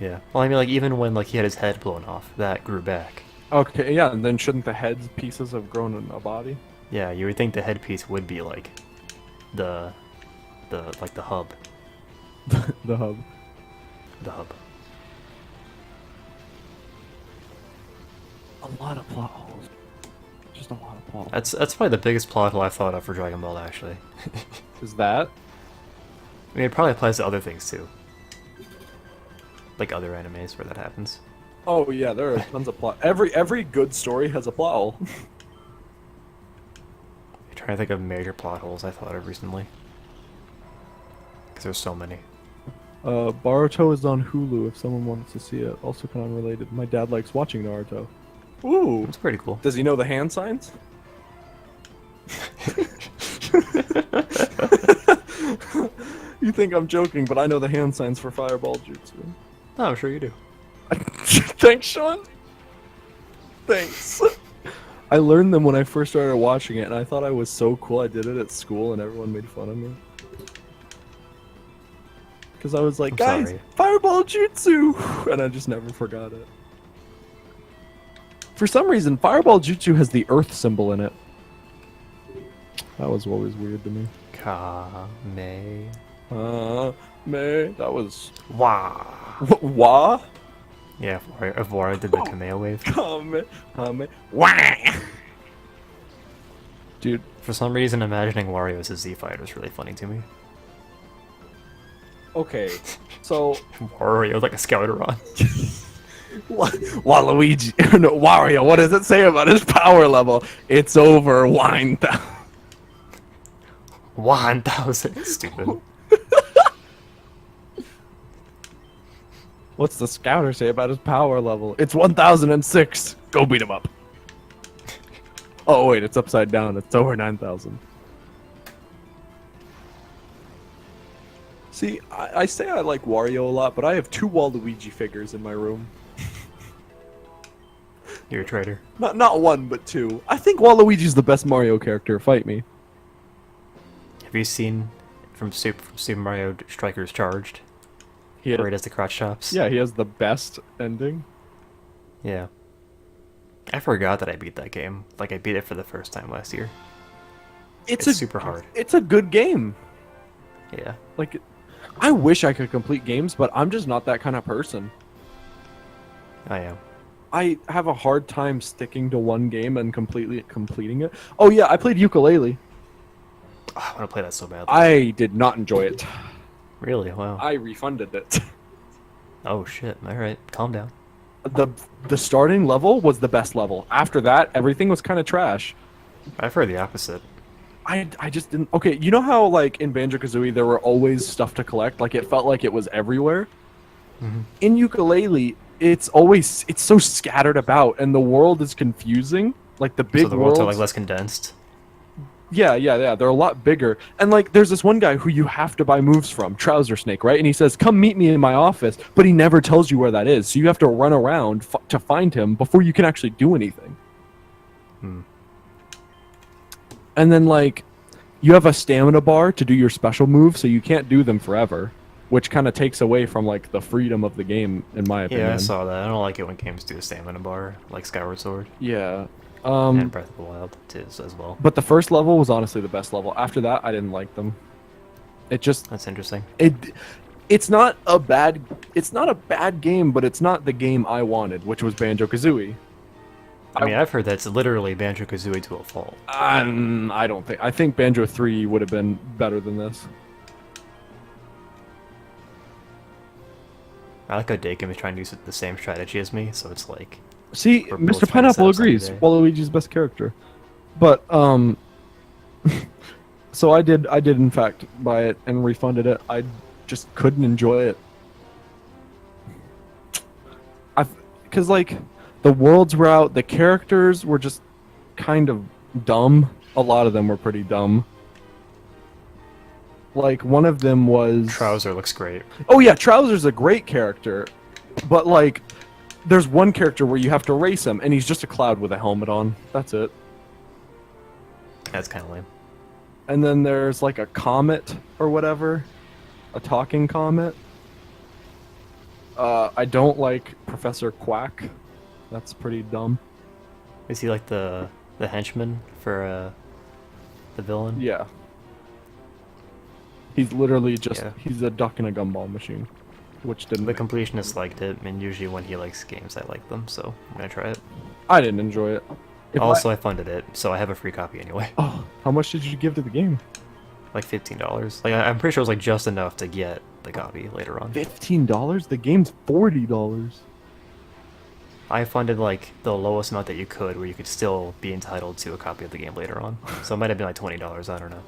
Yeah. Well, I mean, like even when like he had his head blown off, that grew back. Okay, yeah, and then shouldn't the head pieces have grown in a body? Yeah, you would think the headpiece would be like the hub. The hub. The hub. A lot of plot holes. Just a lot of plot. That's probably the biggest plot hole I've thought of for Dragon Ball, actually. Is that? I mean, it probably applies to other things too. Like other animes where that happens. Oh yeah, there are tons of plot. Every good story has a plot hole. I'm trying to think of major plot holes I thought of recently. Because there's so many. Boruto is on Hulu if someone wants to see it. Also kind of unrelated. My dad likes watching Naruto. Ooh. It's pretty cool. Does he know the hand signs? You think I'm joking, but I know the hand signs for Fireball Jutsu. Oh, I'm sure you do. Thanks, Sean. Thanks. I learned them when I first started watching it, and I thought I was so cool. I did it at school, and everyone made fun of me. Because I was like, I'm guys, sorry. Fireball Jutsu! And I just never forgot it. For some reason, Fireball Jutsu has the Earth symbol in it. That was always weird to me. Kame. That was... Wah. Wah? Yeah, if Wario did the Kamea wave. Wah! Dude, For some reason, imagining Wario as a Z-Fighter was really funny to me. okay, so... Wario like a Scouter-on. Waluigi, no, Wario, what does it say about his power level? It's over 1,000. 1,000. Stupid. What's the scouter say about his power level? It's 1006. Go beat him up. Oh wait, it's upside down. It's over 9,000. See, I say I like Wario a lot, but I have 2 Waluigi figures in my room. You're a traitor. Not 1, but 2. I think Waluigi's the best Mario character. Fight me. Have you seen from Super Mario Strikers Charged? He Where he does the crotch chops? yeah, he has the best ending. Yeah. I forgot that I beat that game. Like, I beat it for the first time last year. It's super hard. It's a good game. Yeah. Like, I wish I could complete games, but I'm just not that kind of person. I am. I have a hard time sticking to one game and completely completing it. Oh yeah, I played ukulele. Oh, I want to play that so badly. I did not enjoy it. Really? Wow. I refunded it. Oh shit. Alright, calm down. The starting level was the best level. After that, everything was kind of trash. I've heard the opposite. I just didn't. Okay, you know how like in Banjo-Kazooie there were always stuff to collect? Like it felt like it was everywhere. In Ukulele, it's so scattered about, and the world is confusing. Like the big So the worlds are like worlds. less condensed. Yeah. They're a lot bigger. And like there's this one guy who you have to buy moves from, Trouser Snake, right? And he says, "Come meet me in my office," but he never tells you where that is. So you have to run around to find him before you can actually do anything. And then like you have a stamina bar to do your special moves, so you can't do them forever, which kind of takes away from like the freedom of the game, in my opinion. Yeah, I saw that. I don't like it when games do a stamina bar, like Skyward Sword Yeah. and Breath of the Wild too, as well. But the first level was honestly the best level. After that, I didn't like them. It just That's interesting. it's not a bad game, but it's not the game I wanted, which was Banjo-Kazooie. I mean, I've heard that's literally Banjo-Kazooie to a fault. I don't think. I think Banjo 3 would have been better than this. I like how Dakin is trying to use the same strategy as me, so it's like... See, We're both Mr. trying to Pineapple set up something agrees. today. Waluigi's best character. But so I did in fact buy it and refunded it. I just couldn't enjoy it. Cuz like the worlds were out, the characters were just kind of dumb. A lot of them were pretty dumb. Like one of them was Trouser looks great. Oh yeah, Trouser's a great character, but like, there's one character where you have to race him, and he's just a cloud with a helmet on. That's it. That's kind of lame. And then there's like a comet or whatever, a talking comet. I don't like Professor Quack. That's pretty dumb. Is he like the henchman for the villain? Yeah. He's literally just Yeah. he's a duck in a gumball machine, which didn't. The completionist liked it, and usually when he likes games, I like them, so I'm gonna try it. I didn't enjoy it. If Also, I funded it, so I have a free copy anyway. Oh, how much did you give to the game? Like $15. Like I'm pretty sure it was like just enough to get the copy later on. $15? The game's $40. I funded like the lowest amount that you could, where you could still be entitled to a copy of the game later on. So it might have been like $20. I don't know.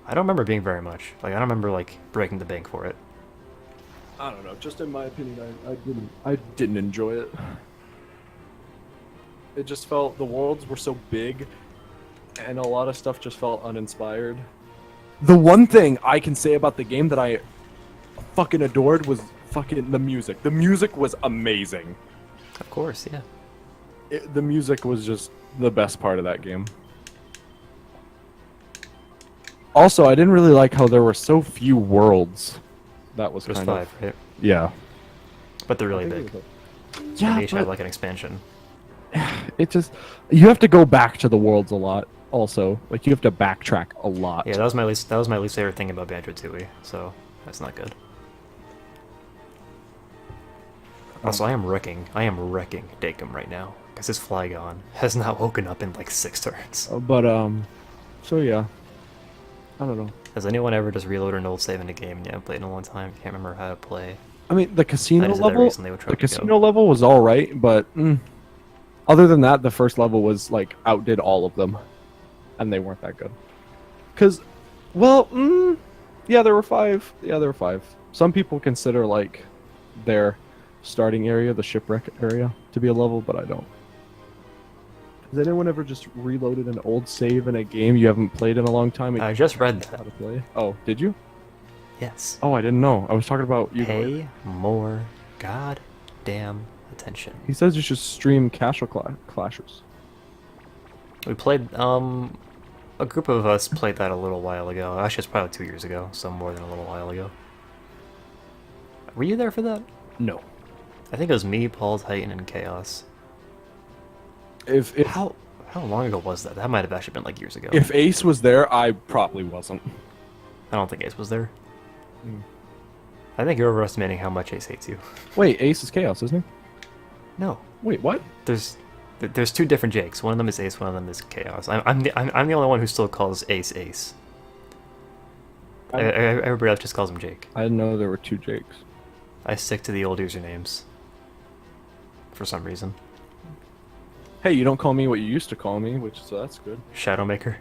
I don't remember being very much. Like I don't remember like breaking the bank for it. I don't know. Just in my opinion, I didn't enjoy it. It just felt the worlds were so big, and a lot of stuff just felt uninspired. The one thing I can say about the game that I fucking adored was fucking the music. The music was amazing. Of course, yeah. The music was just the best part of that game. Also, I didn't really like how there were so few worlds. That was There's kind 5, of right? yeah. But they're I really think big. it was And Yeah, they each have but like an expansion. it just you have to go back to the worlds a lot. Also, like you have to backtrack a lot. Yeah, that was my least favorite thing about Banjo-Tooie, so that's not good. Also, I am wrecking Dakum right now, because his Flygon has not woken up in like 6 turns. But so yeah, I don't know. Has anyone ever just reloaded an old save in a game and you haven't played in a long time? Can't remember how to play. I mean, the I casino just did that level, recently with the Trophy casino Go. level was all right, but other than that, the first level was like outdid all of them, and they weren't that good. Cause, well, yeah, there were 5. Yeah, there were 5. Some people consider like their starting area, the shipwreck area, to be a level, but I don't. Has anyone ever just reloaded an old save in a game you haven't played in a long time? And I just read how that. to play? Oh, did you? Yes. Oh, I didn't know. I was talking about you. Pay more goddamn attention. He says you should stream casual clashes. We played, a group of us played that a little while ago. Actually, it's probably 2 years ago, so more than a little while ago. Were you there for that? No. I think it was me, Paul, Titan, and Chaos. If How long ago was that? That might have actually been like years ago. if Ace was there, I probably wasn't. I don't think Ace was there. I think you're overestimating how much Ace hates you. Wait, Ace is Chaos, isn't he? No, Wait, what? there's 2 different Jakes. One of them is Ace. One of them is Chaos. I'm the only one who still calls Ace Ace. Everybody else just calls him Jake. I didn't know there were 2 Jakes. I stick to the old usernames. For some reason. Hey, you don't call me what you used to call me, which so that's good. Shadowmaker.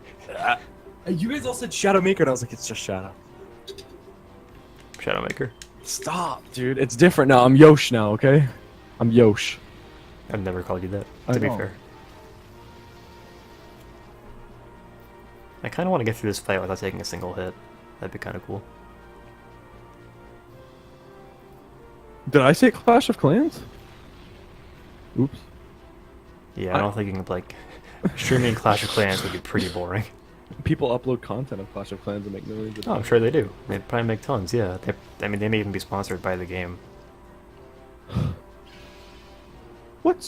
You guys all said Shadowmaker, and I was like, it's just Shadow. Shadowmaker. Stop, dude. It's different now. I'm Yosh now, okay? I'm Yosh. I've never called you that, I to be know. fair. I kind of want to get through this fight without taking a single hit. That'd be kind of cool. Did I say Clash of Clans? Oops. Yeah, I don't think you can, like... Streaming Clash of Clans would be pretty boring. People upload content of Clash of Clans and make millions of Oh, I'm dollars. sure they do. They probably make tons, yeah. I mean, they may even be sponsored by the game. What's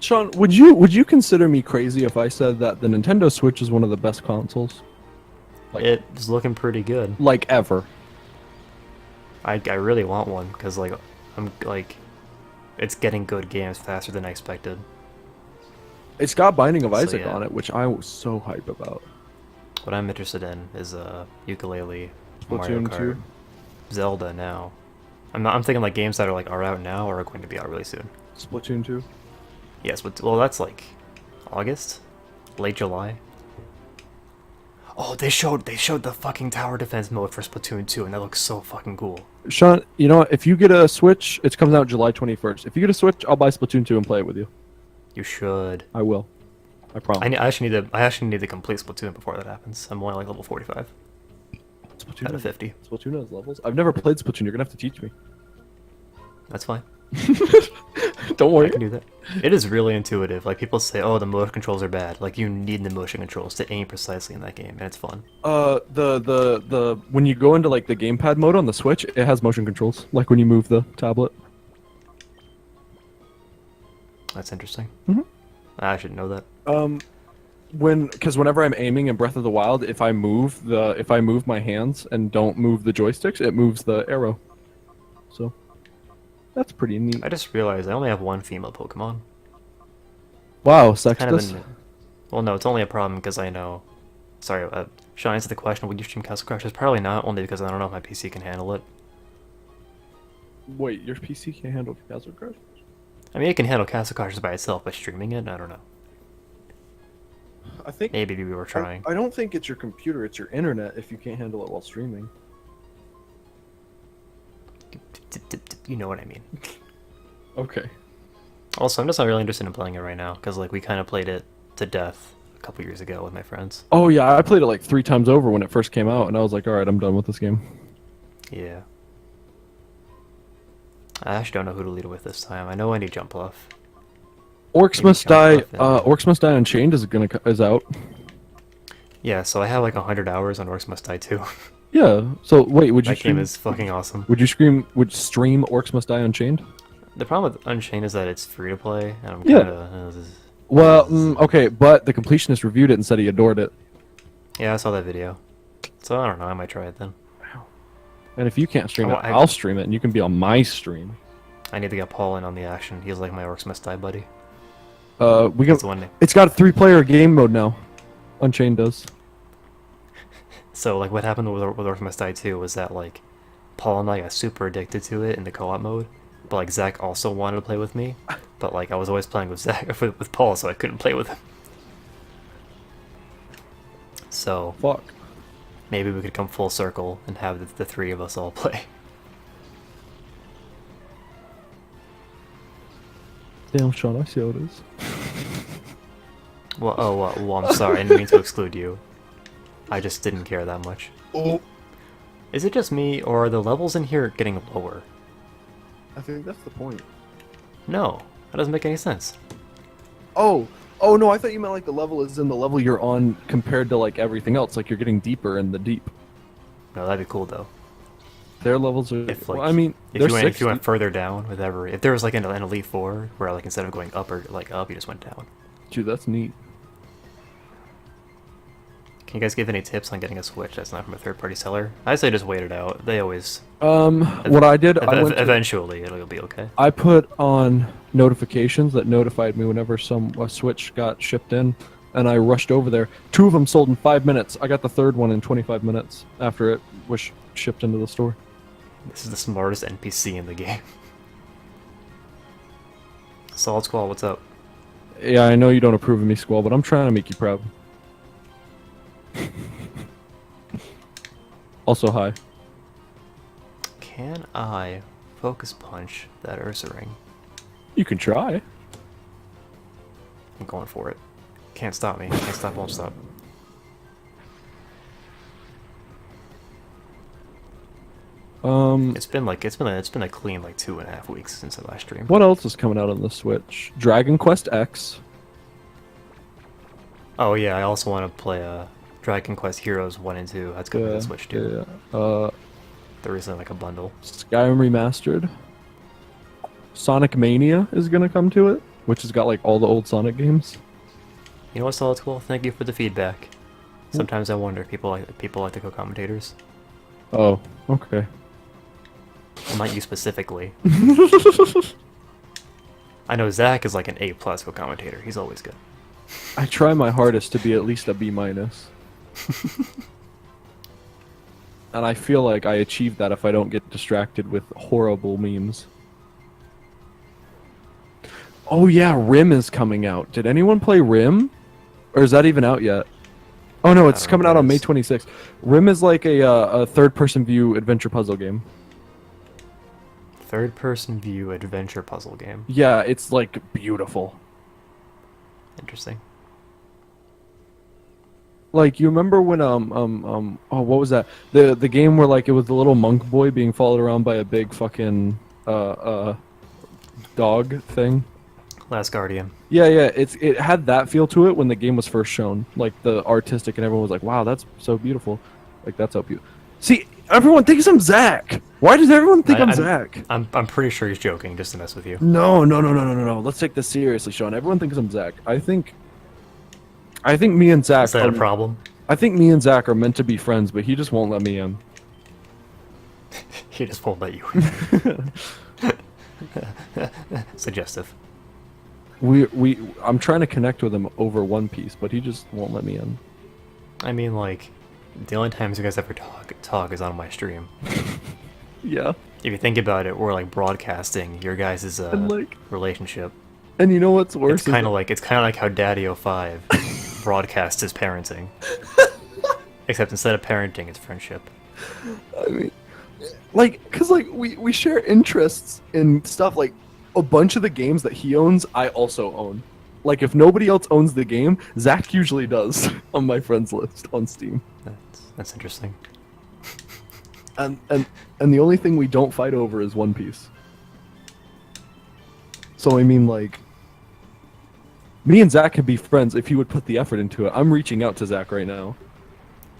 Sean, would you consider me crazy if I said that the Nintendo Switch is one of the best consoles? Like- It's looking pretty good. Like ever. I really want one, because, like, I'm, like... It's getting good games faster than I expected. It's got Binding of So, Isaac yeah. on it, which I was so hype about. What I'm interested in is ukulele, Mario Splatoon Kart, 2. Zelda now. I'm thinking like games that are out now or are going to be out really soon. Splatoon 2. Yes, but well that's like August, late July. Oh, they showed the fucking tower defense mode for Splatoon 2, and that looks so fucking cool. Sean, you know what? If you get a Switch, it comes out July 21st. If you get a Switch, I'll buy Splatoon 2 and play it with you. You should. I will. I promise. I actually need to complete Splatoon before that happens. I'm only like level 45 Splatoon out of has- 50. Splatoon has levels? I've never played Splatoon. You're gonna have to teach me. That's fine. Don't I worry. can do that. It is really intuitive. Like people say, oh, the motion controls are bad. Like you need the motion controls to aim precisely in that game, and it's fun. The when you go into like the gamepad mode on the Switch, it has motion controls. Like when you move the tablet. That's interesting. Mhm. I should know that. Because whenever I'm aiming in Breath of the Wild, if I move my hands and don't move the joysticks, it moves the arrow. So that's pretty neat. I just realized I only have one female Pokemon. Wow, Kind of sexist. well, no, it's only a problem because I know. Sorry, should I answer the question? Would you stream Castle Crashers? Probably not, only because I don't know if my PC can handle it. Wait, your PC can't handle Castle Crush? I mean, it can handle Castle Crashers by itself, but streaming it, I don't know. I think Maybe we were trying. I don't think it's your computer, it's your internet if you can't handle it while streaming. You know what I mean. Okay. Also, I'm just not really interested in playing it right now because like we kind of played it to death a couple years ago with my friends. Oh yeah, I played it like 3 times over when it first came out, and I was like, all right, I'm done with this game. Yeah. I actually don't know who to lead with this time. I know I need Jump Off. Orcs Maybe Must Jump Die. Off, yeah. Orcs Must Die Unchained is out. Yeah, so I have like 100 hours on Orcs Must Die 2. Yeah. So wait, would you That game stream? is fucking awesome. Would you stream Orcs Must Die Unchained? The problem with Unchained is that it's free to play, and I'm Yeah. kinda... Well, okay, but the completionist reviewed it and said he adored it. Yeah, I saw that video. So I don't know, I might try it then. And if you can't stream Oh, it, I'll stream it, and you can be on my stream. I need to get Paul in on the action. He's like my Orcs Must Die buddy. We He's can. the one. It's got a 3-player game mode now. Unchained does. So like what happened with Orcs Must Die 2 was that like Paul and I got super addicted to it in the co-op mode, but like Zach also wanted to play with me, but like I was always playing with Zach with Paul, so I couldn't play with him. So Fuck. maybe we could come full circle and have the three of us all play. Damn, Sean, I see how it is. Well, I'm sorry, I didn't mean to exclude you. I just didn't care that much. Oh. Is it just me, or are the levels in here getting lower? I think that's the point. No, that doesn't make any sense. Oh no, I thought you meant like the level is in the level you're on compared to like everything else. Like you're getting deeper in the deep. No, that'd be cool though. Their levels are. If like, well, I mean, if they're you went 60. further down with if there was like an Elite Four where like instead of going up or like up, you just went down. Dude, that's neat. Can you guys give any tips on getting a Switch that's not from a third-party seller? I say just wait it out. They always. What I did, I went to, eventually it'll be okay. I put on notifications that notified me whenever a Switch got shipped in, and I rushed over there. 2 of them sold in 5 minutes. I got the 3rd one in 25 minutes after it was shipped into the store. This is the smartest NPC in the game. Solid Squall, what's up? Yeah, I know you don't approve of me, Squall, but I'm trying to make you proud. Also, hi. Can I focus punch that Ursaring? You can try. I'm going for it. Can't stop me. Can't stop, won't stop. It's been a clean like 2.5 weeks since I last streamed. What else is coming out on the Switch? Dragon Quest X. Oh yeah, I also want to play Dragon Quest Heroes 1 and 2. That's coming to the Switch too. Yeah. There isn't like a bundle. Skyrim Remastered. Sonic Mania is gonna come to it, which has got like all the old Sonic games. You know what's Solid Cool? Thank you for the feedback. Sometimes I wonder if people like the co-commentators. Oh, okay. Well, not you specifically. I know Zach is like an A+ co-commentator. He's always good. I try my hardest to be at least a B-. And I feel like I achieve that if I don't get distracted with horrible memes. Oh yeah, Rim is coming out. Did anyone play Rim? Or is that even out yet? Oh no, it's coming out on May 26th. Rim is like a third-person view adventure puzzle game. Third-person view adventure puzzle game. Yeah, it's like beautiful. Interesting. Like, you remember when oh, what was that? The game where like it was the little monk boy being followed around by a big fucking dog thing? Last Guardian. Yeah, it had that feel to it when the game was first shown. Like the artistic, and everyone was like, "Wow, that's so beautiful." Like that's so beautiful. See, everyone thinks I'm Zach. Why does everyone think I'm Zach? I'm pretty sure he's joking just to mess with you. No. Let's take this seriously, Sean. Everyone thinks I'm Zach. I think me and Zach. Is that a problem? I think me and Zach are meant to be friends, but he just won't let me in. He just won't let you in. Suggestive. I'm trying to connect with him over One Piece, but he just won't let me in. I mean, like, the only times you guys ever talk is on my stream. Yeah. If you think about it, we're like broadcasting your guys' like, relationship. And you know what's worse? It's kind of like how Daddy05 broadcasts his parenting. Except instead of parenting, it's friendship. I mean, like, cause like we share interests in stuff. Like a bunch of the games that he owns, I also own. Like if nobody else owns the game, Zach usually does on my friends list on Steam. That's interesting. And the only thing we don't fight over is One Piece. So I mean, like, me and Zach could be friends if he would put the effort into it. I'm reaching out to Zach right now.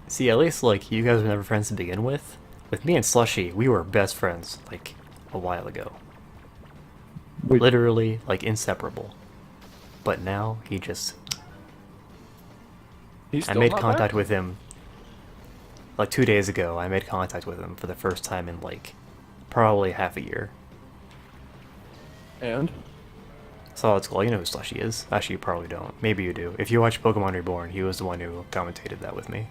See, at least like you guys were never friends to begin with. With me and Slushy, we were best friends like a while ago. Wait. Literally, like inseparable. But now he just. I made contact with him. Like 2 days ago, I made contact with him for the first time in like probably half a year. And? Solid Skull, you know who Slushy is. Actually, you probably don't. Maybe you do. If you watch Pokemon Reborn, he was the one who commentated that with me.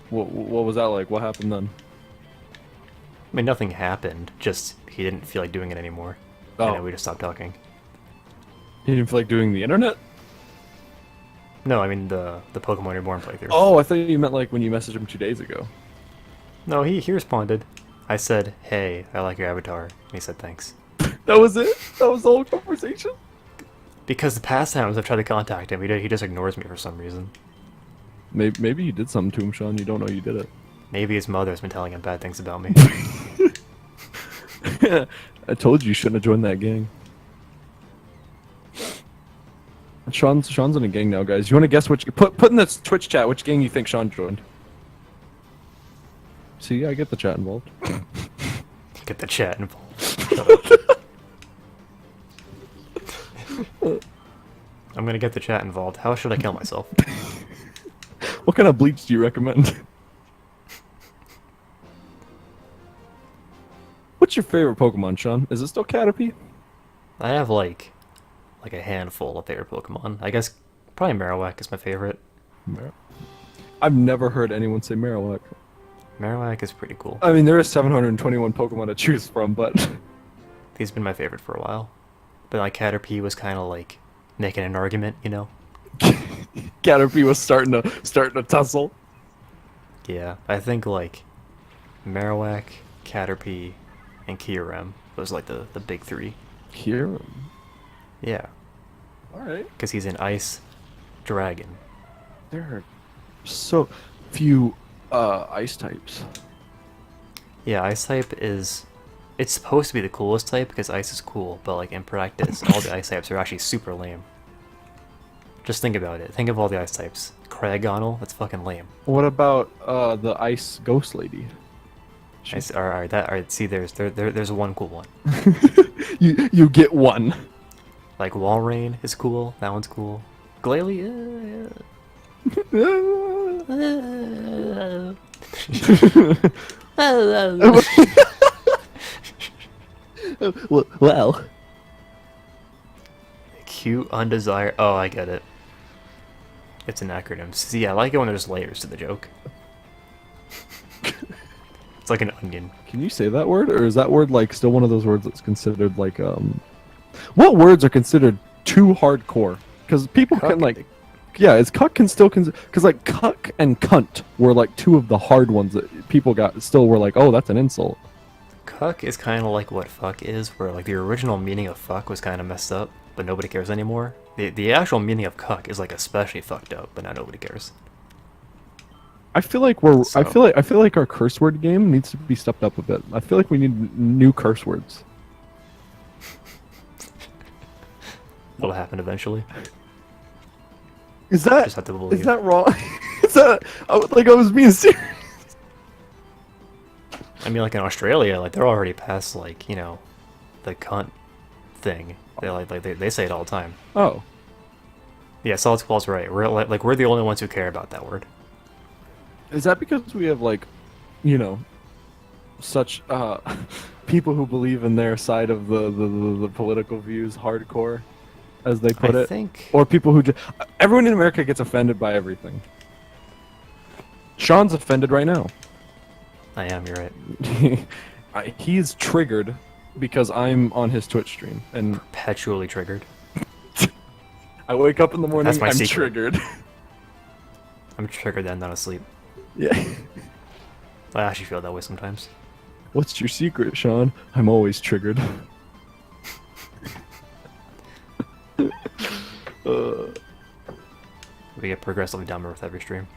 What was that like? What happened then? I mean, nothing happened. Just he didn't feel like doing it anymore. Oh. And then we just stopped talking. He didn't feel like doing the internet? No, I mean the Pokemon Reborn playthrough. Oh, I thought you meant like when you messaged him 2 days ago. No, he responded. I said, "Hey, I like your avatar." And he said, "Thanks." That was it? That was the whole conversation? Because the past times I've tried to contact him, he just ignores me for some reason. Maybe you did something to him, Sean. You don't know you did it. Maybe his mother's been telling him bad things about me. I told you shouldn't have joined that gang. Sean's in a gang now, guys. You want to guess which? Put in the Twitch chat which gang you think Sean joined. See, I get the chat involved. Get the chat involved. I'm gonna get the chat involved. How should I kill myself? What kind of bleach do you recommend? What's your favorite Pokemon, Sean? Is it still Caterpie? I have like a handful of favorite Pokemon. I guess probably Marowak is my favorite. I've never heard anyone say Marowak. Marowak is pretty cool. I mean, there are 721 Pokemon to choose from, but... He's been my favorite for a while. but like Caterpie was kind of like making an argument, you know? Caterpie was starting to tussle. Yeah, I think like Marowak, Caterpie, and Kyurem. Those are like the big three. Here. Yeah, All right. because he's an ice dragon. There are so few ice types. Yeah, ice type is... It's supposed to be the coolest type because ice is cool, but like in practice, all the ice types are actually super lame. Just think about it. Think of all the ice types. Craigonal, that's fucking lame. What about the ice ghost lady? Alright, see, there's one cool one. You get one. Like Walrein is cool, that one's cool. Glalie, Well, Cute, undesired. Oh, I get it. It's an acronym. See, I like it when there's layers to the joke. It's like an onion. Can you say that word, or is that word like still one of those words that's considered like What words are considered too hardcore? Because people can Cuck. like, yeah, is cuck can still because like cuck and cunt were like two of the hard ones that people got still were like, oh, that's an insult. Cuck is kind of like what fuck is, where like the original meaning of fuck was kind of messed up, but nobody cares anymore. The actual meaning of cuck is like especially fucked up, but now nobody cares. I feel like I So- feel like our curse word game needs to be stepped up a bit. I feel like we need new curse words. It'll happen eventually. Is that Just have to believe. is that wrong? Is that like I was being serious? I mean, like in Australia, like they're already past like, you know, the cunt thing. They say it all the time. Oh, Yeah, Solid Squall's right. We're the only ones who care about that word. is that because we have like, you know, such people who believe in their side of the political views hardcore, as they put I it, think. or people who everyone in America gets offended by everything. Sean's offended right now. I am. You're right. He's triggered because I'm on his Twitch stream, and Perpetually triggered. I wake up in the morning. That's my I'm secret. triggered. I'm triggered then, not asleep. Yeah. I actually feel that way sometimes. What's your secret, Sean? I'm always triggered. We get progressively dumber with every stream.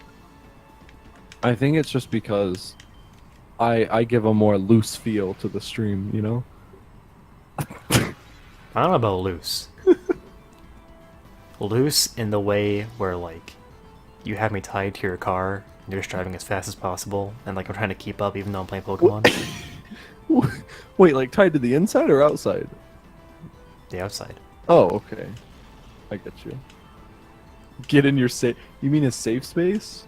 I think it's just because I give a more loose feel to the stream, you know? I don't know about loose. Loose in the way where, like, you have me tied to your car, and you're just driving as fast as possible, and, like, I'm trying to keep up even though I'm playing Pokemon. Wait, like tied to the inside or outside? The outside. Oh, okay. I get you. Get in your safe. You mean a safe space?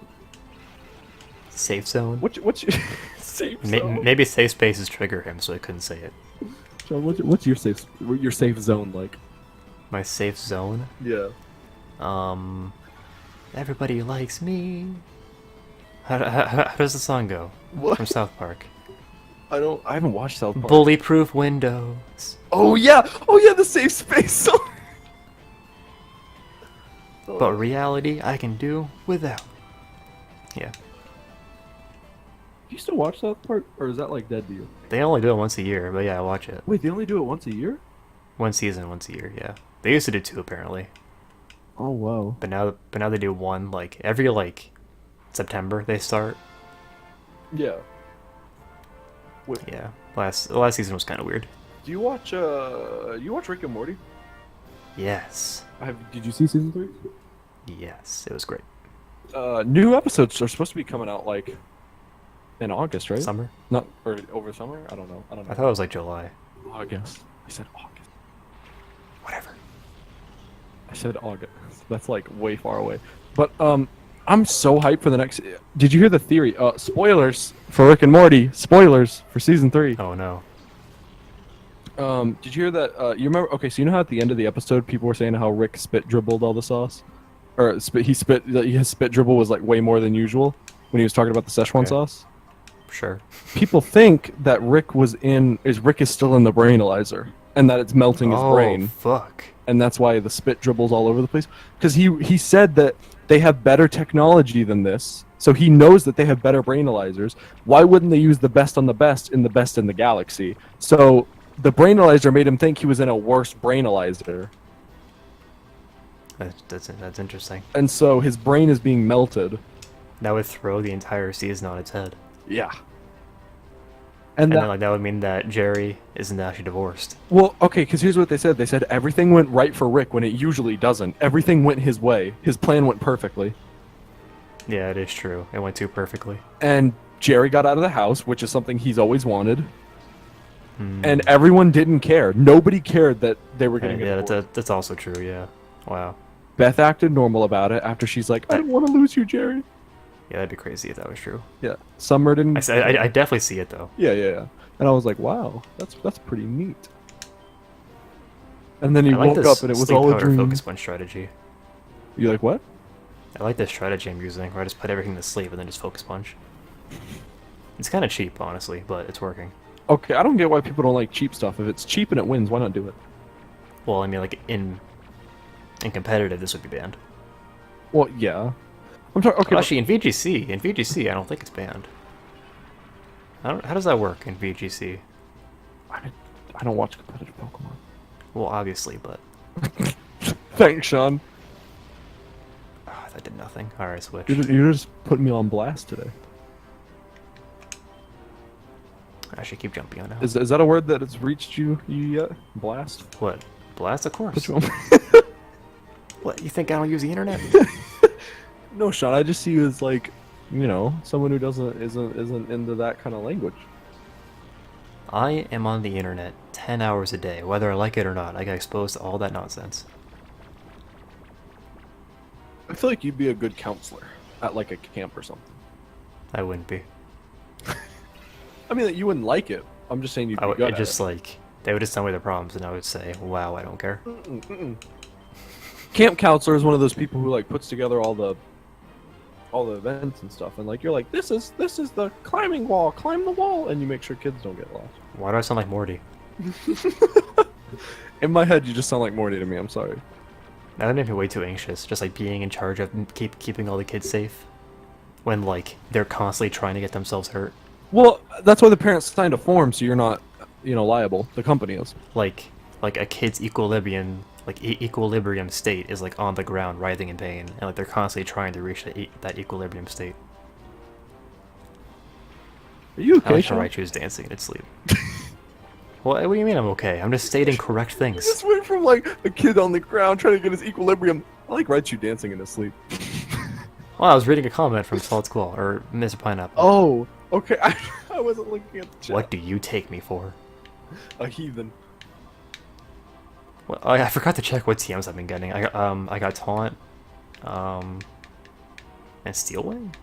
Safe zone? What's your safe zone? Maybe safe spaces trigger him, so I couldn't say it. Sean, what's your safe zone like? My safe zone? Yeah. Everybody likes me. How does the song go? What? From South Park. I haven't watched South Park. Bully-proof windows. Oh yeah, the safe space song. But reality I can do without. Yeah. Do you still watch South Park, or is that like dead to you? They only do it once a year, but yeah, I watch it. Wait, they only do it once a year? One season, once a year, yeah. They used to do two, apparently. Oh wow. But now they do one, like, every, like, September they start. Yeah. Yeah. The last season was kind of weird. Do you watch Rick and Morty? Yes. Did you see season 3? Yes, it was great. New episodes are supposed to be coming out like in August, right? Summer? Not or over summer? I don't know. I thought it was, like, July. August. I said August. Whatever. I said August. That's like way far away. But I'm so hyped for the next. Did you hear the theory? Spoilers for Rick and Morty. Spoilers for season 3. Oh, no. Did you hear that? You remember? Okay, so you know how at the end of the episode people were saying how Rick spit dribbled all the sauce, or his spit dribble was like way more than usual when he was talking about the Szechuan Okay. sauce. Sure. People think that Rick is still in the brain analyzer, and that it's melting his Oh, brain, fuck. and that's why the spit dribbles all over the place. Because he said that they have better technology than this, so he knows that they have better brain analyzers. Why wouldn't they use the best on the best in the galaxy? So the brain analyzer made him think he was in a worse brain analyzer, That's interesting. and so his brain is being melted. That would throw the entire season on its head. Yeah. And that, then, like, that would mean that Jerry isn't actually divorced. well, okay, because here's what they said. They said everything went right for Rick when it usually doesn't. Everything went his way. His plan went perfectly. Yeah, it is true. It went too perfectly. And Jerry got out of the house, which is something he's always wanted. Hmm. And everyone didn't care. Nobody cared that they were getting Yeah, a divorce. that's also true, yeah. Wow. Beth acted normal about it after she's like, I don't want to lose you, Jerry. Yeah, that'd be crazy if that was true. Yeah. Summer didn't. I definitely see it, though. Yeah. And I was like, wow, that's pretty neat. And then he I like woke this up and it was sleep all a powder dream. focus punch strategy. You like what? I like this strategy I'm using, where I just put everything to sleep and then just focus punch. It's kind of cheap, honestly, but it's working. Okay, I don't get why people don't like cheap stuff. If it's cheap and it wins, why not do it? Well, I mean, like, in competitive, this would be banned. Well, yeah. I'm talking. Okay, Well, actually, in VGC, I don't think it's banned. How does that work in VGC? I don't watch competitive Pokemon. Well, obviously, but Thanks, Sean. that did nothing. All right, switch. You're just putting me on blast today. I should keep jumping on now. Is that a word that has reached you yet? Blast? What? Blast, of course. Put you on. What? You think I don't use the internet? No, Sean. I just see you as like, someone who isn't into that kind of language. I am on the internet 10 hours a day, whether I like it or not. I get exposed to all that nonsense. I feel like you'd be a good counselor at like a camp or something. I wouldn't be. I mean, you wouldn't like it. I'm just saying you'd be good It at just it. like they would just tell me their problems, and I would say, "Wow, I don't care." Camp counselor is one of those people who like puts together all the events and stuff, and like you're like, this is the climbing wall, climb the wall, and you make sure kids don't get lost. Why do I sound like Morty? In my head, you just sound like Morty to me. I'm sorry. That made me way too anxious, just like being in charge of keeping all the kids safe, when like they're constantly trying to get themselves hurt. Well, that's why the parents signed a form, so you're not, liable. The company is. Like a kid's equilibrium state is like on the ground, writhing in pain, and like they're constantly trying to reach that equilibrium state. Are you I okay, like Sean? how I choose dancing and sleep. What do you mean I'm okay? I'm just stating correct things. Just went from like a kid on the ground trying to get his equilibrium. I like Raichu dancing in his sleep. Well, I was reading a comment from Solid Squall, or Mr. Pineapple. Oh, okay. I wasn't looking at the chat. What do you take me for? A heathen. Well, I forgot to check what TMs I've been getting. I got Taunt, and Steel Wing?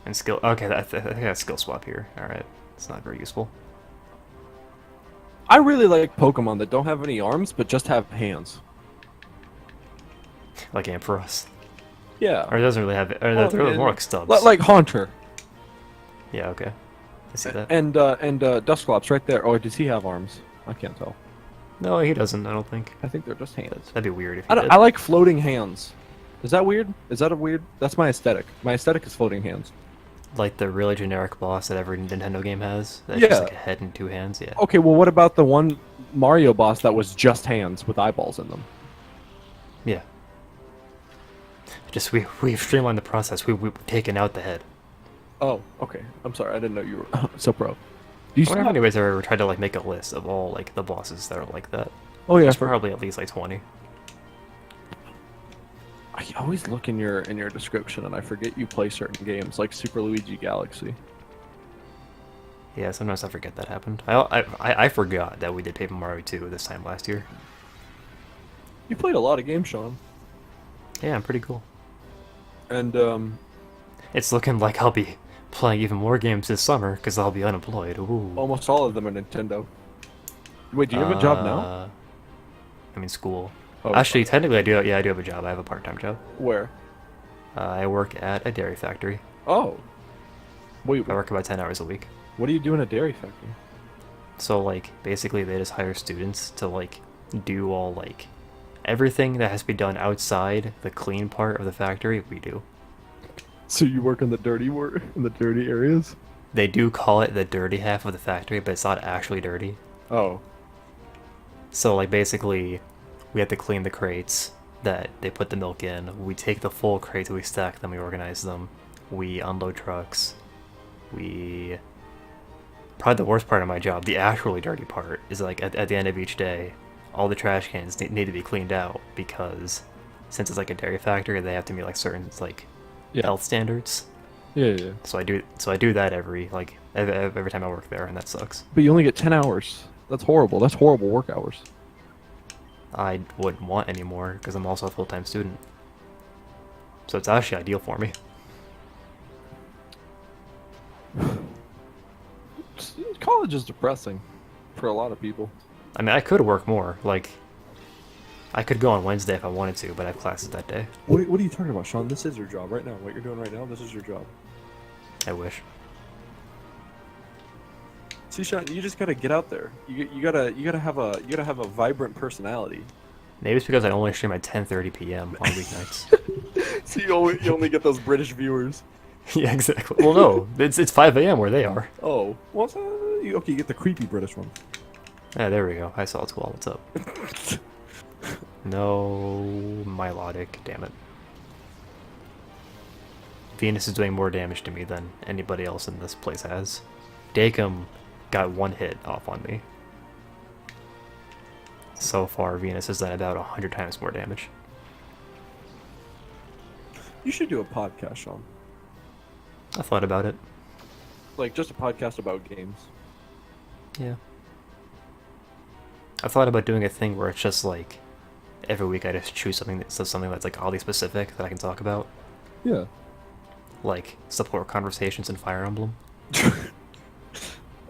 And Skill... Okay, I think I got Skill Swap here. Alright, it's not very useful. I really like Pokemon that don't have any arms, but just have hands. Like Ampharos. Yeah. Or it doesn't really have... Or they're more like Stubs. Like Haunter. Yeah, okay. I see that. And Dusclops right there. Or does he have arms? I can't tell. No, he doesn't, I don't think. I think they're just hands. That'd be weird if he did. I like floating hands. Is that weird? Is that a weird? That's my aesthetic. My aesthetic is floating hands. Like the really generic boss that every Nintendo game has. That's Yeah. just like a head and two hands, yeah. Okay, well, what about the one Mario boss that was just hands with eyeballs in them? Yeah. Just we've streamlined the process. We've taken out the head. Oh, okay. I'm sorry. I didn't know you were so pro. Do you I still wonder how have... many ways I ever tried to like make a list of all like the bosses that are like that. Oh yeah, There's probably at least like 20. I always look in your description and I forget you play certain games like Super Luigi Galaxy. Yeah, sometimes I forget that happened. I forgot that we did Paper Mario 2 this time last year. You played a lot of games, Sean. Yeah, I'm pretty cool. And It's looking like I'll be playing even more games this summer because I'll be unemployed. Ooh. almost all of them are Nintendo. Wait, do you have a job now? I mean, school. Oh, Actually, technically, I do. Yeah, I do have a job. I have a part-time job. where? I work at a dairy factory. Oh. Wait, I work about 10 hours a week. what do you do in a dairy factory? So like basically they just hire students to like do all like everything that has to be done outside the clean part of the factory we do. So you work in the dirty work in the dirty areas? They do call it the dirty half of the factory, but it's not actually dirty. Oh. So like basically we have to clean the crates that they put the milk in. We take the full crates, we stack them, we organize them, we unload trucks. Probably the worst part of my job, the actually dirty part, is like at the end of each day, all the trash cans need to be cleaned out because since it's like a dairy factory, they have to meet like certain like health standards. Yeah. So I do that every time I work there, and that sucks. But you only get 10 hours. That's horrible. That's horrible work hours. I wouldn't want any more because I'm also a full-time student. So it's actually ideal for me. College is depressing for a lot of people. I mean, I could work more. Like, I could go on Wednesday if I wanted to, but I have classes that day. What are you talking about, Sean? This is your job right now. What you're doing right now, this is your job. I wish. See, Sean, you just gotta get out there. You gotta have a vibrant personality. Maybe it's because I only stream at 10:30 p.m. on weeknights. So you only get those British viewers. Yeah, exactly. Well, no, it's 5 a.m. where they are. Oh, well, okay, you get the creepy British one. Yeah, there we go. Hi, Solid Squall. What's up? No, Milotic. Damn it. Venus is doing more damage to me than anybody else in this place has. Dakum got one hit off on me. So far, Venus has done about 100 times more damage. You should do a podcast, Sean. I thought about it. Like, just a podcast about games. Yeah. I thought about doing a thing where it's just like every week I just choose something that's like oddly specific that I can talk about. Yeah. Like support conversations in Fire Emblem.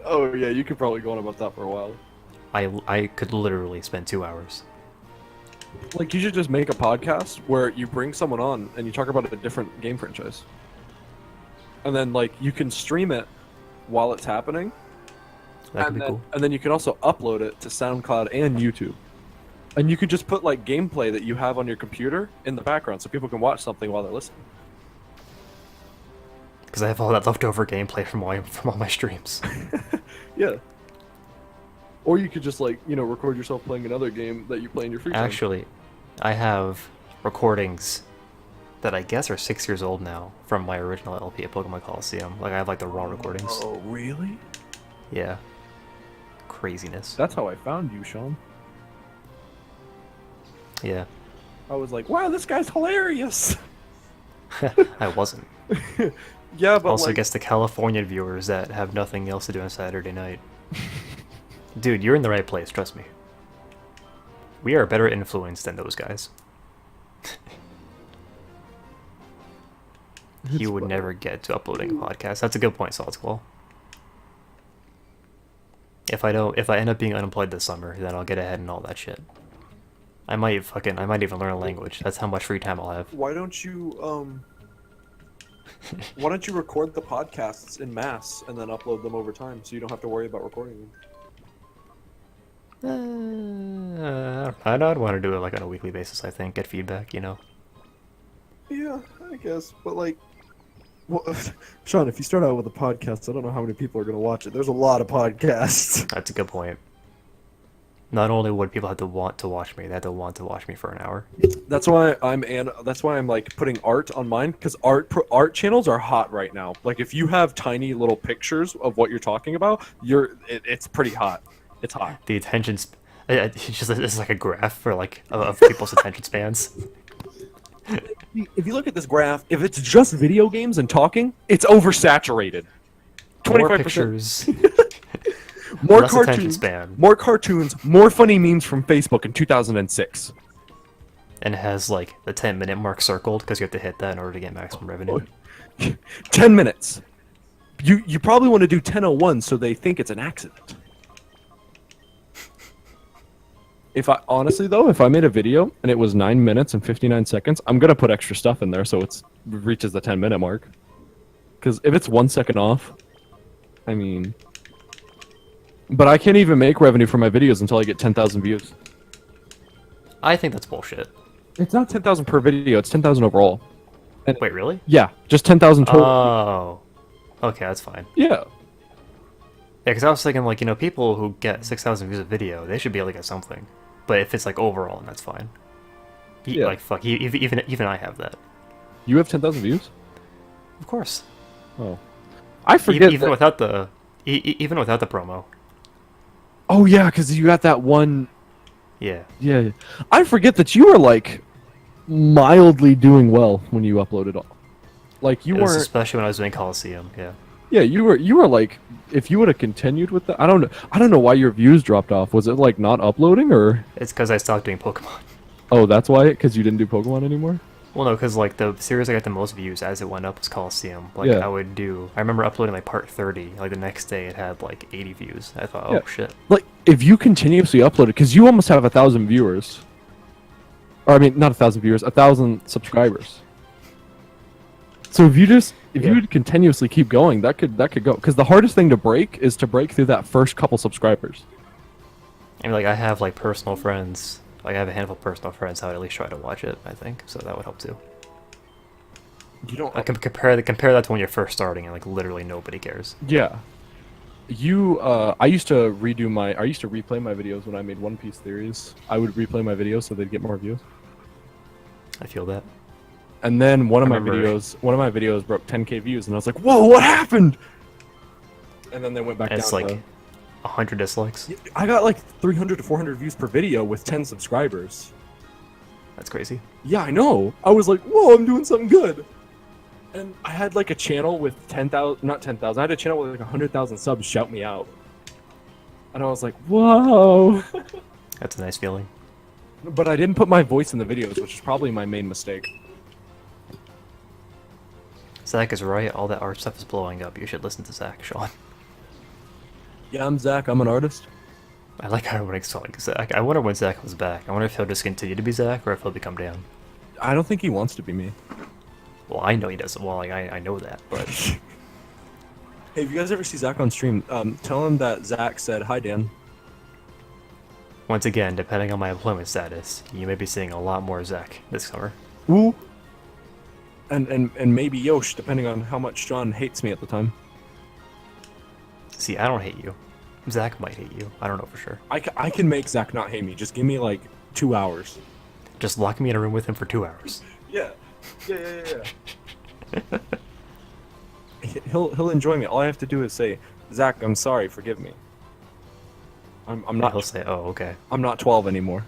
Oh yeah, you could probably go on about that for a while. I could literally spend 2 hours. Like, you should just make a podcast where you bring someone on and you talk about a different game franchise. And then, like, you can stream it while it's happening. That could be cool. And then you can also upload it to SoundCloud and YouTube. And you could just put, like, gameplay that you have on your computer in the background so people can watch something while they're listening. Because I have all that leftover gameplay from all my streams. Yeah. Or you could just, like, you know, record yourself playing another game that you play in your free time. Actually, I have recordings that I guess are 6 years old now from my original LP at Pokemon Colosseum. Like, I have, like, the raw recordings. Oh, really? Yeah. Craziness. That's how I found you, Sean. Yeah. I was like, wow, this guy's hilarious! I wasn't. Yeah, but Also like... gets the California viewers that have nothing else to do on Saturday night. Dude, you're in the right place, trust me. We are a better influence than those guys. You would never get to uploading a podcast. That's a good point, Solid Squall. If I end up being unemployed this summer, then I'll get ahead and all that shit. I might even learn a language. That's how much free time I'll have. Why don't you record the podcasts in mass and then upload them over time so you don't have to worry about recording them? I'd want to do it like on a weekly basis, I think. Get feedback, you know. Yeah, I guess, but like, well, Sean, if you start out with a podcast, I don't know how many people are going to watch it. There's a lot of podcasts. That's a good point. Not only would people have to want to watch me, they have to want to watch me for an hour. That's why I'm like putting art on mine, because art channels are hot right now. Like, if you have tiny little pictures of what you're talking about, it's pretty hot. It's hot. The attention it's like a graph for like of people's attention spans. If you look at this graph, if it's just video games and talking, it's oversaturated. 25%. More pictures. More less attention cartoons, span. more cartoons, more funny memes from Facebook in 2006. And it has like the 10-minute mark circled because you have to hit that in order to get maximum revenue. 10 minutes. You probably want to do 10:01 so they think it's an accident. If I made a video and it was 9 minutes and 59 seconds, I'm gonna put extra stuff in there so it reaches the 10-minute mark. Because if it's 1 second off, I mean, But I can't even make revenue from my videos until I get 10,000 views. I think that's bullshit. It's not 10,000 per video. It's 10,000 overall. And Wait, really? yeah, just 10,000 total. Oh. Okay, that's fine. Yeah. Yeah, because I was thinking, like, you know, people who get 6,000 views a video, they should be able to get something. But if it's, like, overall, then that's fine. Yeah. Like, fuck, even I have that. You have 10,000 views? Of course. Oh. I forget Even that- without the... even without the promo. Oh yeah, because you got that one... Yeah. Yeah. I forget that you were, like, mildly doing well when you uploaded all. Like, you It was weren't... especially when I was doing Colosseum, yeah. Yeah, you were like, if you would have continued with that, I don't know why your views dropped off. Was it like not uploading or? It's because I stopped doing Pokemon. Oh, that's why, because you didn't do Pokemon anymore. Well, no, because, like, the series I got the most views as it went up was Colosseum. Like, Yeah. I remember uploading, like, part 30. Like, the next day it had, like, 80 views. I thought, oh, Yeah. shit. Like, if you continuously uploaded, because you almost have 1,000 viewers. Or I mean, not 1,000 viewers, 1,000 subscribers. So if you Yeah. would continuously keep going, that could go. Because the hardest thing to break is to break through that first couple subscribers. I mean, like, I have, like, personal friends. Like, I have a handful of personal friends. I would at least try to watch it, I think. So that would help, too. You don't. I can compare that to when you're first starting and, like, literally nobody cares. Yeah. I used to replay my videos when I made One Piece theories. I would replay my videos so they'd get more views. I feel that. And then one of my videos broke 10K views, and I was like, "Whoa, what happened?" And then they went back And down. it's, like, to, 100 dislikes. I got like 300 to 400 views per video with 10 subscribers. That's crazy. Yeah, I know. I was like, "Whoa, I'm doing something good." And I had like a channel with 10,000, not 10,000. I had a channel with like 100,000 subs shout me out. And I was like, "Whoa." That's a nice feeling. But I didn't put my voice in the videos, which is probably my main mistake. Zach is right. All that art stuff is blowing up. You should listen to Zach, Sean. Yeah, I'm Zach. I'm an artist. I like how everyone's calling Zach. I wonder when Zach comes back. I wonder if he'll just continue to be Zach or if he'll become Dan. I don't think he wants to be me. Well, I know he doesn't. Well, like, I know that, but Hey, if you guys ever see Zach on stream, tell him that Zach said, "Hi, Dan." once again, depending on my employment status, you may be seeing a lot more Zach this summer. Ooh. And maybe Yosh, depending on how much John hates me at the time. See, I don't hate you. Zach might hate you. I don't know for sure. I can make Zach not hate me. Just give me like 2 hours. Just lock me in a room with him for 2 hours. Yeah. Yeah. He'll enjoy me. All I have to do is say, "Zach, I'm sorry. Forgive me. I'm And not. he'll say, oh, okay. I'm not 12 anymore."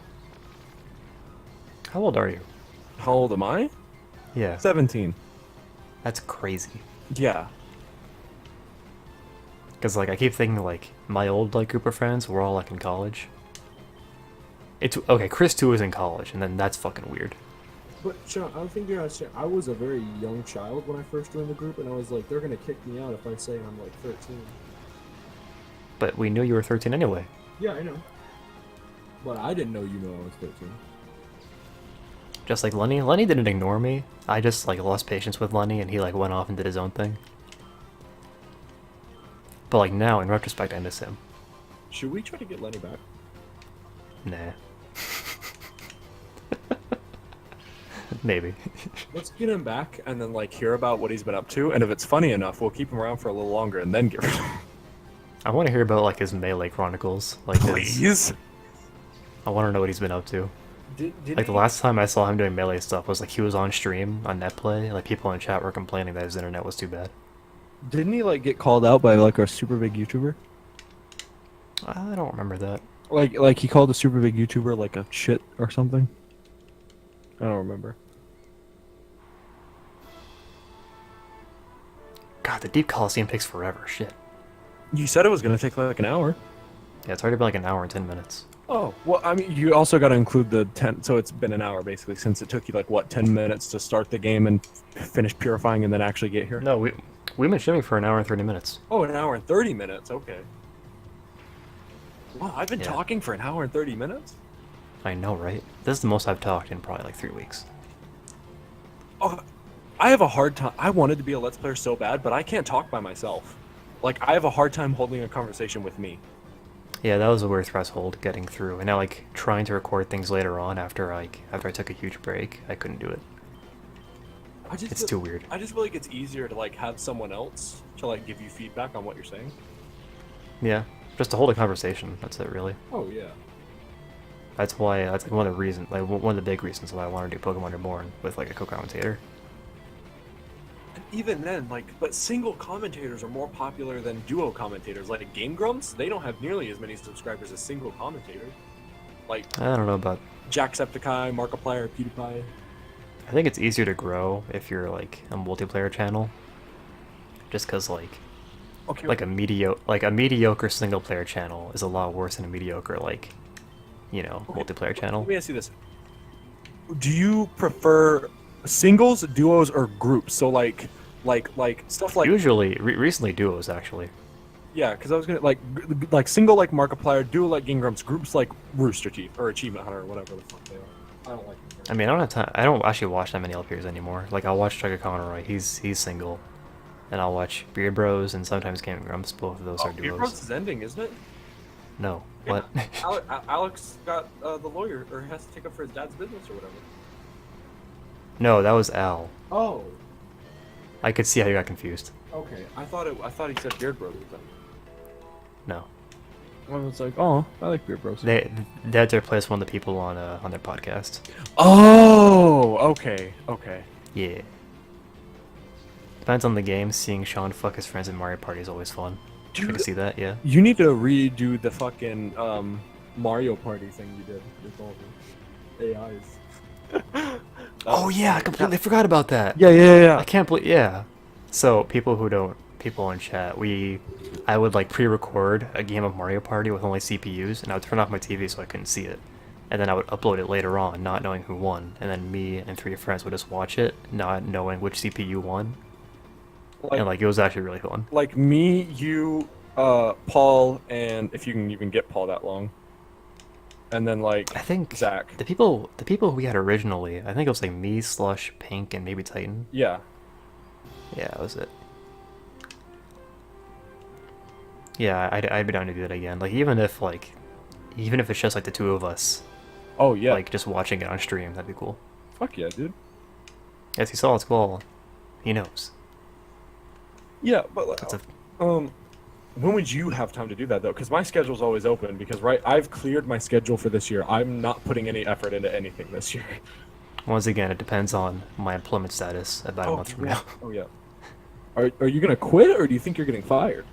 How old are you? How old am I? Yeah, 17. that's crazy. Yeah. Because, like, I keep thinking, like, my old, like, group of friends were all, like, in college. It's, okay, Chris, too, is in college, and then that's fucking weird. But Sean, I don't think you're understanding. I was a very young child when I first joined the group, and I was like, they're gonna kick me out if I say I'm like 13. But we knew you were 13 anyway. Yeah, I know. But I didn't know you know I was 13. Just like Lenny. Lenny didn't ignore me. I just, like, lost patience with Lenny, and he, like, went off and did his own thing. But, like, now, in retrospect, I miss him. Should we try to get Lenny back? Nah. Maybe. Let's get him back and then like hear about what he's been up to, and if it's funny enough, we'll keep him around for a little longer and then get rid of him. I want to hear about, like, his Melee Chronicles. Like, Please. I want to know what he's been up to. Did Like, the last time I saw him doing Melee stuff was, like, he was on stream on Netplay. Like, people in chat were complaining that his internet was too bad. Didn't he like get called out by like a super big YouTuber? I don't remember that. Like he called a super big YouTuber like a shit or something? I don't remember. God, the Deep Colosseum takes forever. Shit. You said it was gonna take like an hour. Yeah, it's already been like an hour and 10 minutes. Oh, well, I mean, you also got to include the 10, so it's been an hour basically since it took you like what 10 minutes to start the game and finish purifying and then actually get here. No, we've been streaming for an hour and 30 minutes. Oh, an hour and 30 minutes. Okay. Wow, I've been Yeah. talking for an hour and 30 minutes. I know, right? This is the most I've talked in probably like 3 weeks. Oh, I have a hard time. I wanted to be a Let's Player so bad, but I can't talk by myself. Like, I have a hard time holding a conversation with me. Yeah, that was a weird threshold getting through, and now like trying to record things later on after I took a huge break, I couldn't do it. It's too weird. I just feel like it's easier to like have someone else to like give you feedback on what you're saying. Yeah, just to hold a conversation. That's it, really. Oh yeah. That's why. That's like one of the reasons, like one of the big reasons why I wanted to do Pokemon Reborn with like a co-commentator. And even then, like, but single commentators are more popular than duo commentators. Like Game Grumps, they don't have nearly as many subscribers as single commentators. Like I don't know about. Jacksepticeye, Markiplier, PewDiePie. I think it's easier to grow if you're like a multiplayer channel. Just cause like Okay. a mediocre single player channel is a lot worse than a mediocre multiplayer channel. Let me ask you this: do you prefer singles, duos, or groups? So like stuff like Usually, recently duos actually. yeah, because I was gonna like single like Markiplier, duo like Game Grumps, groups like Rooster Teeth or Achievement Hunter or whatever the fuck they are. I don't like them. I mean, I don't have time. I don't actually watch that many LPers anymore. Like I'll watch Trigger Conroy, he's single, and I'll watch Beard Bros and sometimes Game Grumps. Both of those are duos. Beard Bros is ending, isn't it? No, Yeah. what? Alex got the lawyer, or has to take up for his dad's business or whatever. No, that was Al. Oh, I could see how you got confused. Okay, I thought he said Beard Bros was ending. No, I was like, oh, I like Beard Bros. they had to replace one of the people on their podcast. Oh, okay. Yeah. Depends on the game. Seeing Sean fuck his friends in Mario Party is always fun. I Dude, can see that. Yeah. you need to redo the fucking Mario Party thing you did with all the AIs. Oh yeah, I completely forgot about that. Yeah. I can't believe. Yeah. So people in chat, I would like pre-record a game of Mario Party with only CPUs, and I would turn off my TV so I couldn't see it, and then I would upload it later on, not knowing who won, and then me and 3 friends would just watch it, not knowing which CPU won, and like it was actually really fun. Like me, you, Paul, and if you can even get Paul that long, and then like I think Zach. the people we had originally, I think it was like me, Slush, Pink, and maybe Titan. Yeah. Yeah, that was it. Yeah, I'd be down to do that again. Like even if it's just like the 2 of us, Oh yeah. like just watching it on stream, that'd be cool. Fuck yeah, dude. Yes, he saw it's cool. He knows. Yeah, but like, That's a when would you have time to do that though? Because my schedule's always open. Because I've cleared my schedule for this year. I'm not putting any effort into anything this year. Once again, it depends on my employment status about a month from now. Oh yeah. Are you gonna quit or do you think you're getting fired?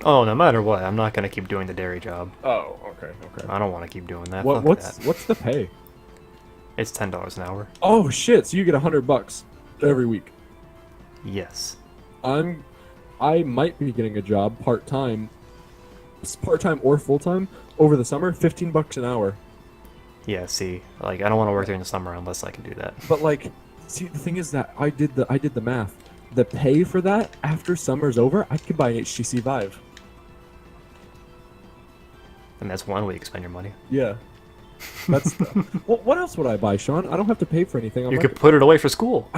Oh, no matter what, I'm not gonna keep doing the dairy job. Oh, okay. I don't want to keep doing that. Fuck What's that. the pay? It's $10 an hour. Oh shit! So you get $100 every week. Yes. I might be getting a job part-time or full-time over the summer, $15 an hour. Yeah. See, like I don't want to work during the summer unless I can do that. But like, see, the thing is that I did the math. The pay for that after summer's over, I could buy HTC Vive. And that's one way you can spend your money. Yeah. That's well, what else would I buy, Sean? I don't have to pay for anything. You could put it away for school.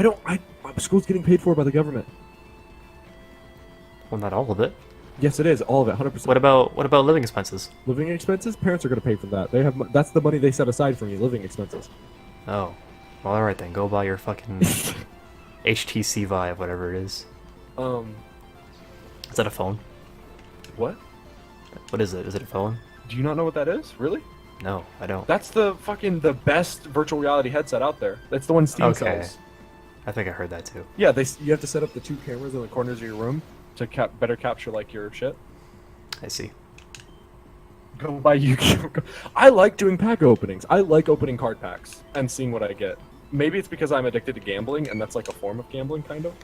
School's getting paid for by the government. Well, not all of it. Yes, it is. All of it, 100%. What about living expenses? Living expenses? Parents are going to pay for that. That's the money they set aside for me, living expenses. Oh. Well, alright then. Go buy your fucking HTC Vive, whatever it is. Is that a phone? What? What is it? Is it a phone? Do you not know what that is? Really? No, I don't. That's the best virtual reality headset out there. That's the one Steam sells. I think I heard that too. Yeah, you have to set up the 2 cameras in the corners of your room to better capture like your shit. I see. Go buy Yu-Gi-Oh! I like doing pack openings. I like opening card packs and seeing what I get. Maybe it's because I'm addicted to gambling, and that's like a form of gambling, kind of.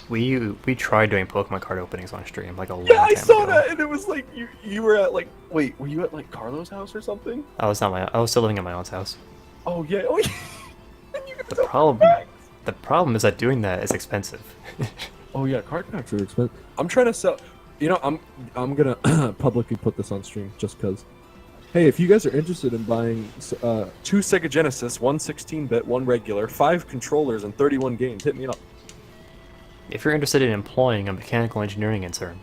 We tried doing Pokemon card openings on stream like a long Yeah, I time saw ago. that, and it was like you were at like wait, were you at like Carlo's house or something? I was still living at my aunt's house. Oh yeah, And you got The so problem packs. the problem is that doing that is expensive. Oh yeah, card packs are expensive. I'm trying to sell. You know, I'm gonna publicly put this on stream just cause. Hey, if you guys are interested in buying 2 Sega Genesis, 1 16-bit, 1 regular, 5 controllers, and 31 games, hit me up. If you're interested in employing a mechanical engineering intern,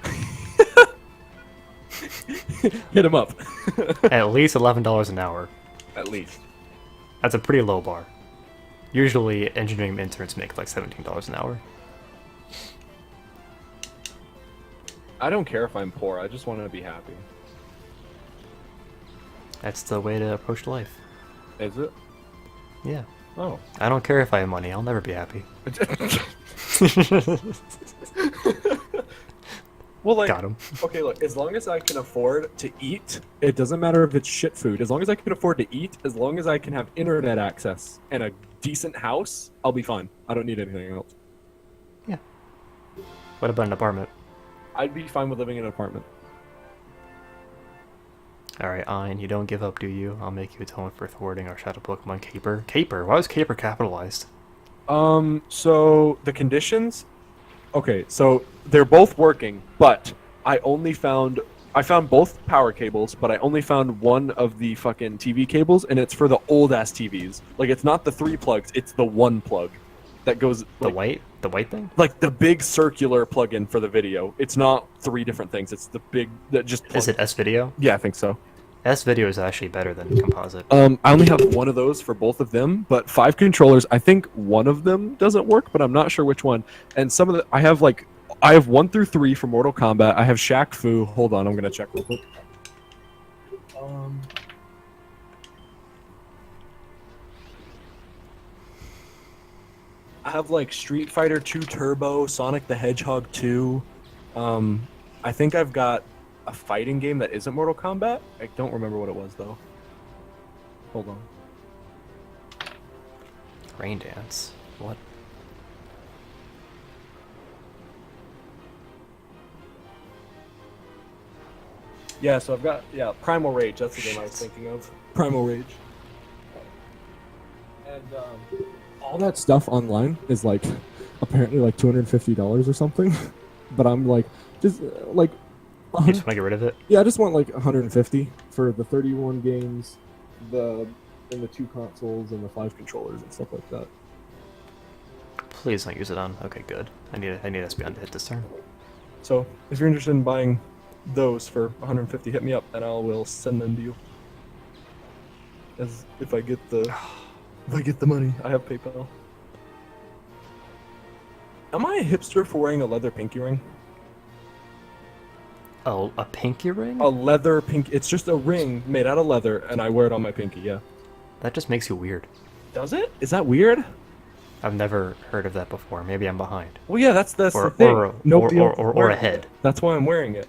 Hit him up. At least $11 an hour. At least. That's a pretty low bar. Usually, engineering interns make like $17 an hour. I don't care if I'm poor. I just want to be happy. That's the way to approach life. Is it? Yeah. Oh. I don't care if I have money. I'll never be happy. Well, like, Got him. okay, look, as long as I can afford to eat, it doesn't matter if it's shit food. As long as I can afford to eat, as long as I can have internet access and a decent house, I'll be fine. I don't need anything else. Yeah. What about an apartment? I'd be fine with living in an apartment. Alright, Ein, you don't give up, do you? I'll make you atone for thwarting our shadow Pokemon Caper. Caper? Why was Caper capitalized? So the conditions, okay, so they're both working, but I found both power cables, but I only found one of the fucking TV cables, and it's for the old ass TVs. Like, it's not the 3 plugs, it's the 1 plug that goes like, The white thing? like the big circular plug-in for the video. It's not 3 different things. It's the big that just Is it S-Video? Yeah, I think so. S-Video is actually better than composite. I only have one of those for both of them, but 5 controllers. I think one of them doesn't work, but I'm not sure which one. And some of the I have 1 through 3 for Mortal Kombat. I have Shaq Fu. Hold on, I'm gonna check real quick. I have like Street Fighter 2 Turbo, Sonic the Hedgehog 2. I think I've got a fighting game that isn't Mortal Kombat. I don't remember what it was though. Hold on. Rain Dance. What? Yeah, so I've got Primal Rage. That's the game I was thinking of. Primal Rage. And all that stuff online is like apparently like $250 or something. But I'm like just like You just want to get rid of it? yeah, I just want like 150 for the 31 games, the 2 consoles and the 5 controllers and stuff like that. Please don't use it on. Okay, good. I need SBN to hit this turn. So if you're interested in buying those for 150, hit me up and I will send them to you. As if I get the money, I have PayPal. Am I a hipster for wearing a leather pinky ring? Oh, a pinky ring? A leather pinky. It's just a ring made out of leather, and I wear it on my pinky. Yeah. That just makes you weird. Does it? Is that weird? I've never heard of that before. Maybe I'm behind. Well, yeah, that's the Or thing. Nobody else is or wearing ahead. it. That's why I'm wearing it.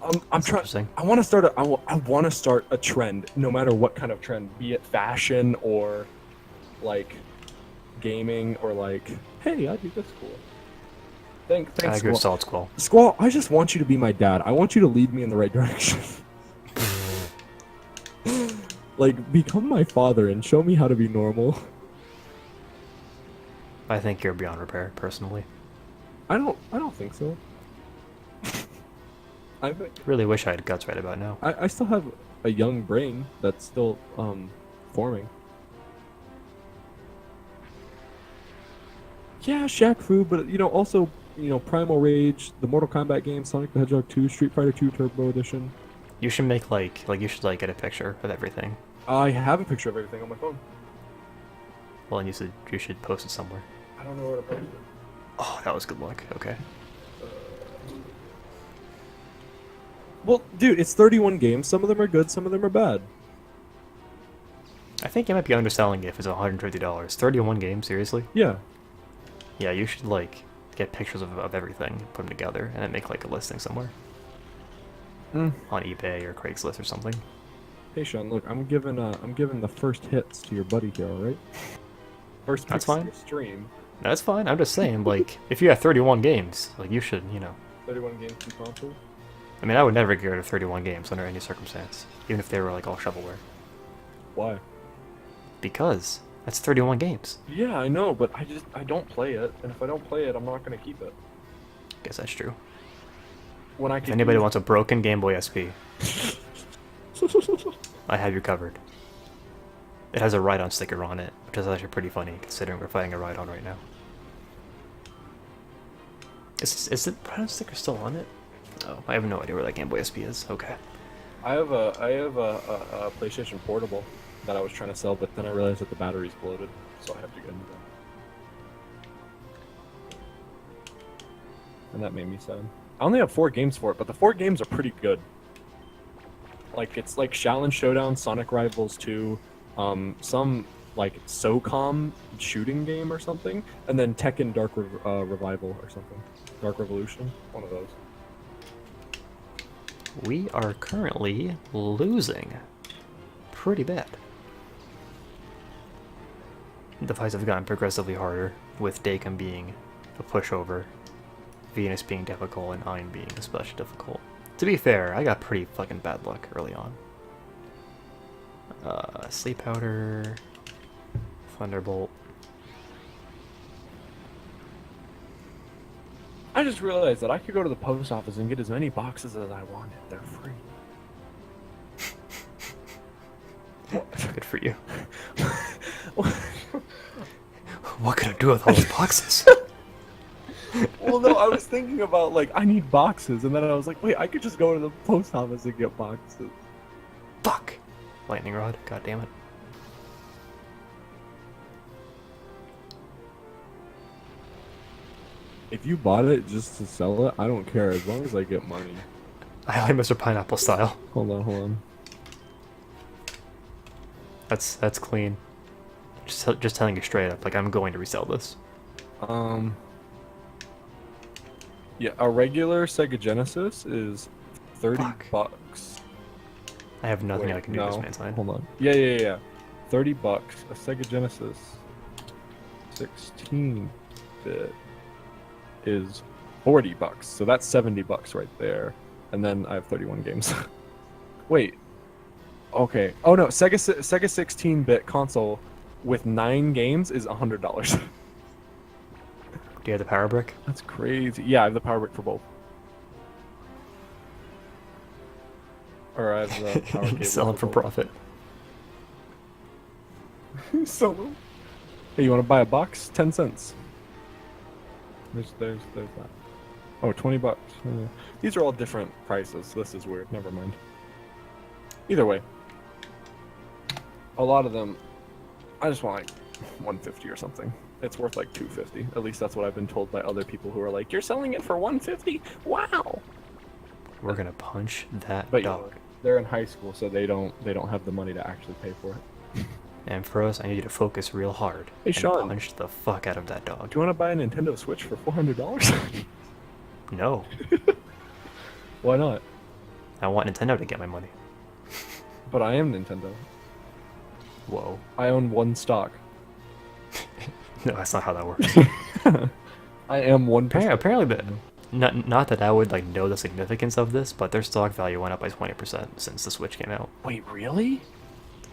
I'm That's trying. interesting. I want to start a. I want to start a trend, no matter what kind of trend, be it fashion or, like, gaming or like, hey, I do this cool. Thanks, I agree with Squall. Solid Squall. Squall, I just want you to be my dad. I want you to lead me in the right direction. Like, become my father and show me how to be normal. I think you're beyond repair, personally. I don't think so. I think Really wish I had guts right about now. I still have a young brain that's still forming. Yeah, Shaq Fu, but also Primal Rage, the Mortal Kombat game, Sonic the Hedgehog 2, Street Fighter 2 Turbo Edition. You should make you should get a picture of everything. I have a picture of everything on my phone. Well, and you should post it somewhere. I don't know where to post it. Oh, that was good luck. Okay. Well, dude, it's 31 games. Some of them are good, some of them are bad. I think you might be underselling it if it's $150. 31 games, seriously? Yeah. Yeah, you should get pictures of everything, put them together, and then make a listing somewhere on eBay or Craigslist or something. Hey Sean, look, I'm giving the first hits to your buddy here, all right? First That's picks to fine. your stream. That's fine. I'm just saying, if you have 31 games, you should, 31 games, 2 consoles. I mean, I would never get rid of 31 games under any circumstance, even if they were all shovelware. Why? Because that's 31 games. Yeah, I know, but I don't play it, and if I don't play it, I'm not gonna keep it. Guess that's true. When I If can anybody wants a broken Game Boy SP, I have you covered. It has a ride-on sticker on it, which is actually pretty funny considering we're fighting a ride-on right now. Is the ride-on sticker still on it? Oh, I have no idea where that Game Boy SP is. Okay. I have a PlayStation Portable that I was trying to sell, but then I realized that the battery's bloated, so I have to get into that. And that made me sad. I only have 4 games for it, but the 4 games are pretty good. Like, it's like Shaolin Showdown, Sonic Rivals 2, some like SOCOM shooting game or something, and then Tekken Dark Revival or something. Dark Revolution, one of those. We are currently losing pretty bad. The fights have gotten progressively harder, with Dakum being a pushover, Venus being difficult, and Ein being especially difficult. To be fair, I got pretty fucking bad luck early on. Sleep Powder, Thunderbolt. I just realized that I could go to the post office and get as many boxes as I wanted. They're free. Good for you. What could I do with all those boxes? Well, no, I was thinking about, like, I need boxes, and then I was like, wait, I could just go to the post office and get boxes. Fuck! Lightning Rod, god damn it. If you bought it just to sell it, I don't care, as long as I get money. I like Mr. Pineapple style. Hold on. That's clean. Just telling you straight up, like, I'm going to resell this. Yeah, a regular Sega Genesis is 30 bucks. I have nothing Wait, I can do this man's line. Hold on. Yeah. 30 bucks. A Sega Genesis 16-bit is 40 bucks. So that's 70 bucks right there. And then I have 31 games. Wait. Okay. Oh no, Sega 16-bit console with 9 games is $100. Do you have the power brick? That's crazy. Yeah, I have the power brick for both. Or I have the power cable. Sell them for profit. Sell them. Hey, you want to buy a box? 10 cents. There's that. Oh, 20 bucks. These are all different prices. This is weird. Never mind. Either way, a lot of them, I just want like 150 or something. It's worth like 250. At least that's what I've been told by other people who are like, "You're selling it for 150? Wow!" We're gonna punch that But dog. they're in high school, so they don't have the money to actually pay for it. And for us, I need you to focus real hard. Hey, and Sean. punch the fuck out of that dog. Do you want to buy a Nintendo Switch for $400? No. Why not? I want Nintendo to get my money. But I am Nintendo. Whoa. I own 1 stock. No, that's not how that works. I am 1%. Apparently, not that I would like know the significance of this, but their stock value went up by 20% since the Switch came out. Wait, really?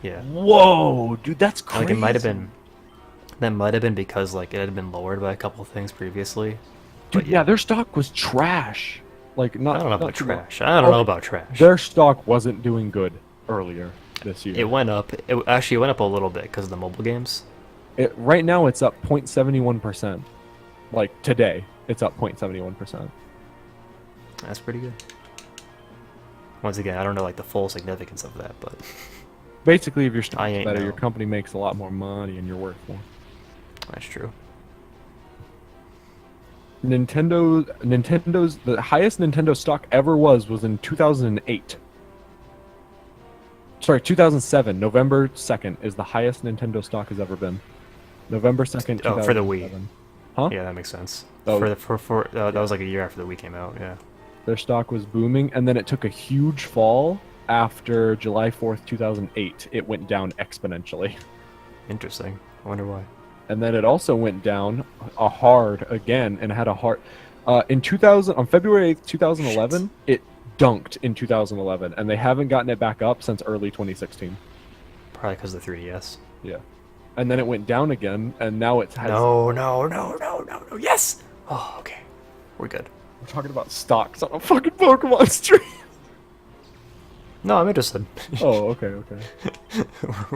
Yeah. Whoa, dude, that's crazy. Like it might have been. That might have been because like it had been lowered by a couple of things previously. Dude, But yeah, their stock was trash. Like, not. I don't know not about too much. trash. I don't know about trash. Their stock wasn't doing good earlier this year. It went up. It actually went up a little bit because of the mobile games. Right now, it's up 0.71%. Like today, it's up 0.71%. That's pretty good. Once again, I don't know like the full significance of that, but Basically, if your stock's I ain't better, know. your company makes a lot more money and you're worth more. that's true. Nintendo's the highest Nintendo stock ever was in 2008. Sorry, 2007. November 2nd is the highest Nintendo stock has ever been. November 2nd, 2007. Oh, for the Wii. Huh? Yeah, that makes sense. Oh. That was like a year after the Wii came out. Yeah. Their stock was booming, and then it took a huge fall after July 4th, 2008. It went down exponentially. Interesting. I wonder why. And then it also went down a hard again and had a hard in 2000 on February 8th, 2011. It dunked in 2011, and they haven't gotten it back up since early 2016. Probably because of the 3DS. Yeah. And then it went down again, and now it has No. Yes. Oh, okay. We're good. We're talking about stocks on a fucking Pokemon stream. No, I'm interested. Oh, okay.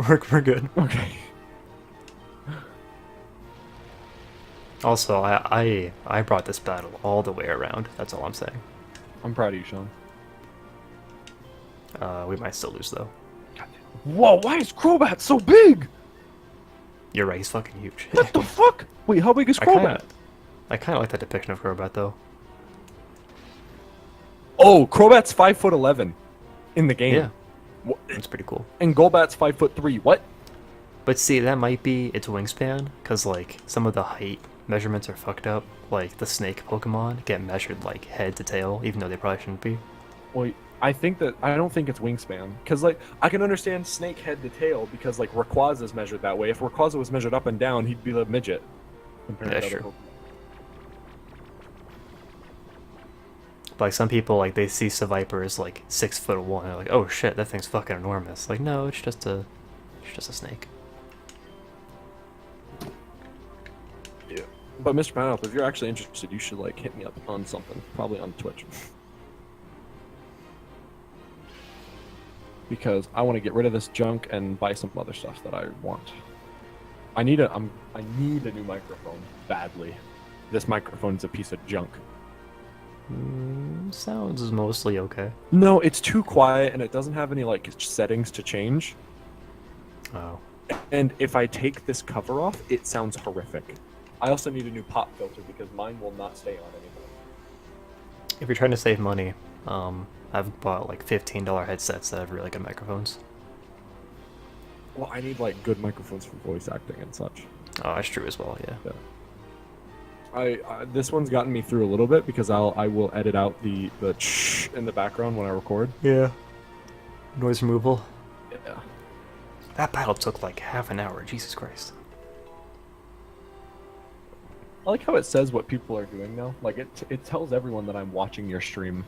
we're good. Okay. Also, I brought this battle all the way around. That's all I'm saying. I'm proud of you, Sean. We might still lose though. Whoa, why is Crobat so big? You're right, he's fucking huge. What the fuck? Wait, how big is Crobat? I kind of like that depiction of Crobat though. Oh, Crobat's 5'11" in the game. Yeah, it's pretty cool. And Golbat's 5'3". What? But see, that might be its wingspan, because like some of the height measurements are fucked up. Like the snake Pokemon get measured like head to tail, even though they probably shouldn't be. Well, I don't think it's wingspan, because like I can understand snake head to tail because like Rayquaza's measured that way. If Rayquaza was measured up and down, he'd be a midget. Yeah, that's true. But like some people, like they see Seviper as like 6'1", they're like, oh shit, that thing's fucking enormous. Like no, it's just a snake. Yeah. But Mr. Pineapple, if you're actually interested, you should like hit me up on something, probably on Twitch. Because I want to get rid of this junk and buy some other stuff that I want. I need a new microphone badly. This microphone's a piece of junk. Sounds mostly okay. No, it's too quiet and it doesn't have any like settings to change. Oh. And if I take this cover off, it sounds horrific. I also need a new pop filter because mine will not stay on anymore. If you're trying to save money, I've bought like $15 headsets that have really good microphones. Well, I need like good microphones for voice acting and such. Oh, that's true as well, yeah. This one's gotten me through a little bit because I will edit out the shh in the background when I record. Yeah. Noise removal. Yeah. That battle took like half an hour, Jesus Christ. I like how it says what people are doing now. Like it tells everyone that I'm watching your stream.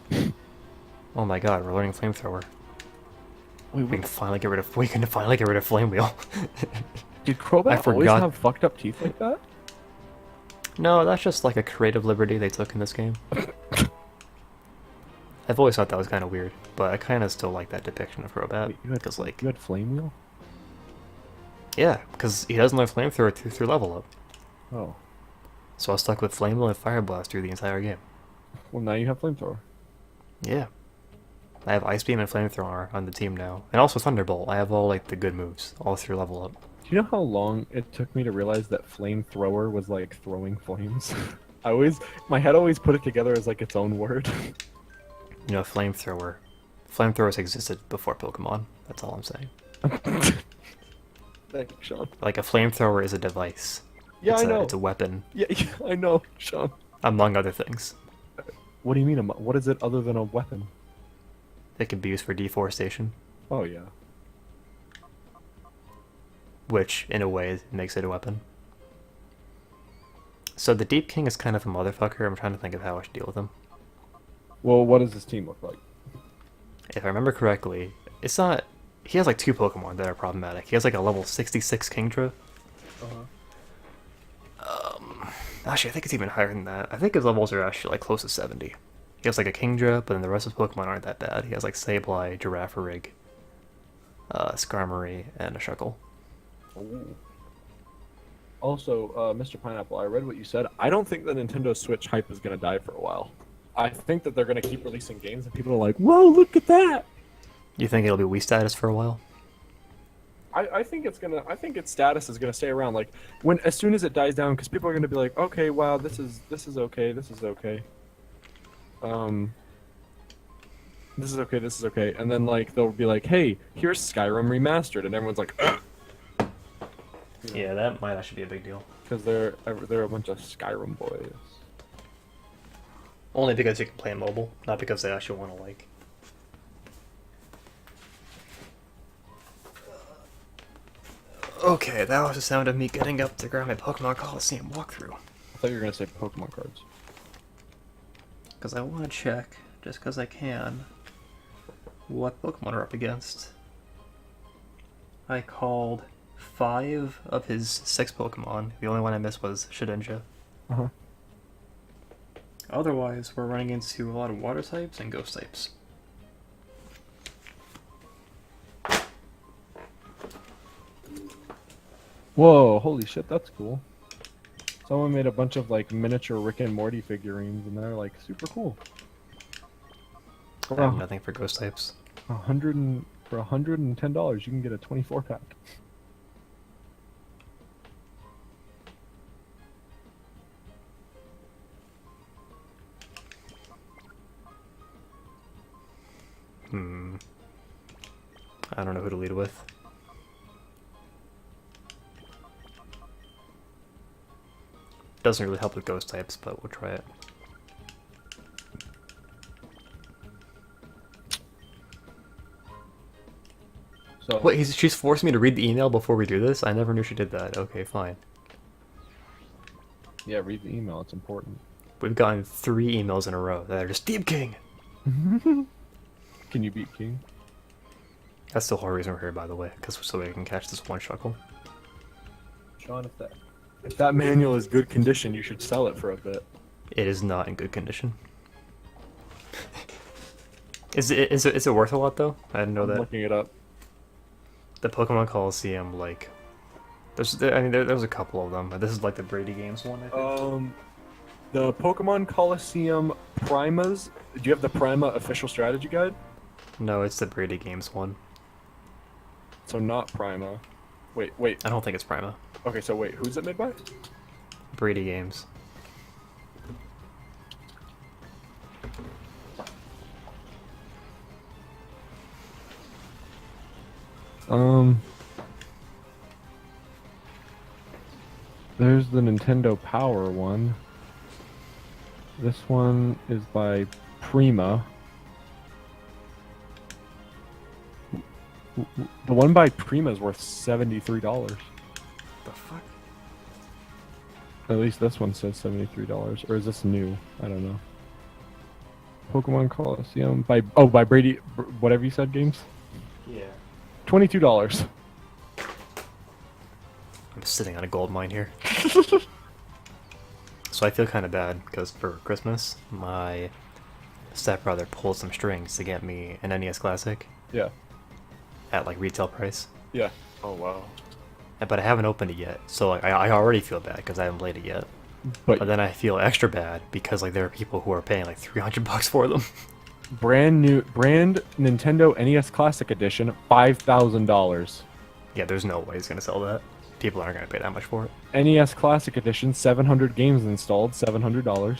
Oh my god, we're learning flamethrower. Wait, We can finally get rid of flame wheel. Did Crobat I always forgot. have fucked up teeth like that? No, that's just like a creative liberty they took in this game. I've always thought that was kind of weird, but I kind of still like that depiction of Crobat. Wait, you had flame wheel? Yeah, because he doesn't learn flamethrower through level up. Oh. So I was stuck with Flame Wheel and Fire Blast through the entire game. Well, now you have flamethrower. Yeah. I have Ice Beam and Flamethrower on the team now. And also Thunderbolt. I have all like the good moves, all through level up. Do you know how long it took me to realize that flamethrower was like throwing flames? My head always put it together as like its own word. You know, Flamethrower. Flamethrowers existed before Pokemon. That's all I'm saying. Thanks, Sean. Like a flamethrower is a device. Yeah, I know. It's a weapon. Yeah, I know, Sean. Among other things. What do you mean? What is it other than a weapon? It can be used for deforestation. Oh yeah. Which, in a way, makes it a weapon. So the Deep King is kind of a motherfucker. I'm trying to think of how I should deal with him. Well, what does this team look like? If I remember correctly, it's not... He has like 2 Pokemon that are problematic. He has like a level 66 Kingdra. Actually, I think it's even higher than that. I think his levels are actually like close to 70. He has like a Kingdra, but then the rest of his Pokemon aren't that bad. He has like Sableye, Girafarig, Skarmory, and a Shuckle. Ooh. Also, Mr. Pineapple, I read what you said. I don't think the Nintendo Switch hype is going to die for a while. I think that they're going to keep releasing games and people are like, whoa, look at that! You think it'll be Wii status for a while? I think its status is gonna stay around. Like as soon as it dies down, because people are gonna be like, okay, wow, this is okay, this is okay. This is okay, this is okay, and then like they'll be like, hey, here's Skyrim remastered, and everyone's like, ugh! You know, Yeah, that might actually be a big deal. because they're a bunch of Skyrim boys. Only because you can play mobile, not because they actually want to like. Okay, that was the sound of me getting up to grab my Pokemon Colosseum walkthrough. I thought you were gonna say Pokemon cards. Because I want to check, just because I can, what Pokemon are up against. I called 5 of his 6 Pokemon. The only one I missed was Shedinja. Uh-huh. Otherwise, we're running into a lot of water types and ghost types. Whoa, holy shit, that's cool. Someone made a bunch of like miniature Rick and Morty figurines and they're like super cool. For I have nothing for ghost types. for $110, you can get a 24 pack. I don't know who to lead with. Doesn't really help with ghost types, but we'll try it. So Wait, she's forced me to read the email before we do this? I never knew she did that. Okay, fine. yeah, read the email. It's important. We've gotten 3 emails in a row that are just Deep King! Can you beat King? That's the whole reason we're here, by the way, because so we can catch this one shuckle. Sean, if that manual is good condition, you should sell it for a bit. It is not in good condition. Is it worth a lot though? I didn't know I'm that. looking it up. The Pokemon Colosseum, like, there's a couple of them, but this is like the Brady Games one, I think. The Pokemon Colosseum Primas. Do you have the Prima official strategy guide? No, it's the Brady Games one. So not Prima. Wait. I don't think it's Prima. Okay, so wait, who's it made by? Brady Games. There's the Nintendo Power one. This one is by Prima. The one by Prima is worth $73. The fuck? At least this one says $73. Or is this new? I don't know. Pokemon Colosseum by by Brady whatever you said games? Yeah. $22. I'm sitting on a gold mine here. So I feel kind of bad because for Christmas, my stepbrother pulled some strings to get me an NES Classic Yeah. at like retail price. Yeah. Oh wow. But I haven't opened it yet, so like I already feel bad because I haven't played it yet. But But then I feel extra bad because like there are people who are paying like $300 for them. brand Nintendo NES Classic Edition, $5,000. Yeah, there's no way he's gonna sell that. People aren't gonna pay that much for it. NES Classic Edition, 700 games installed, $700.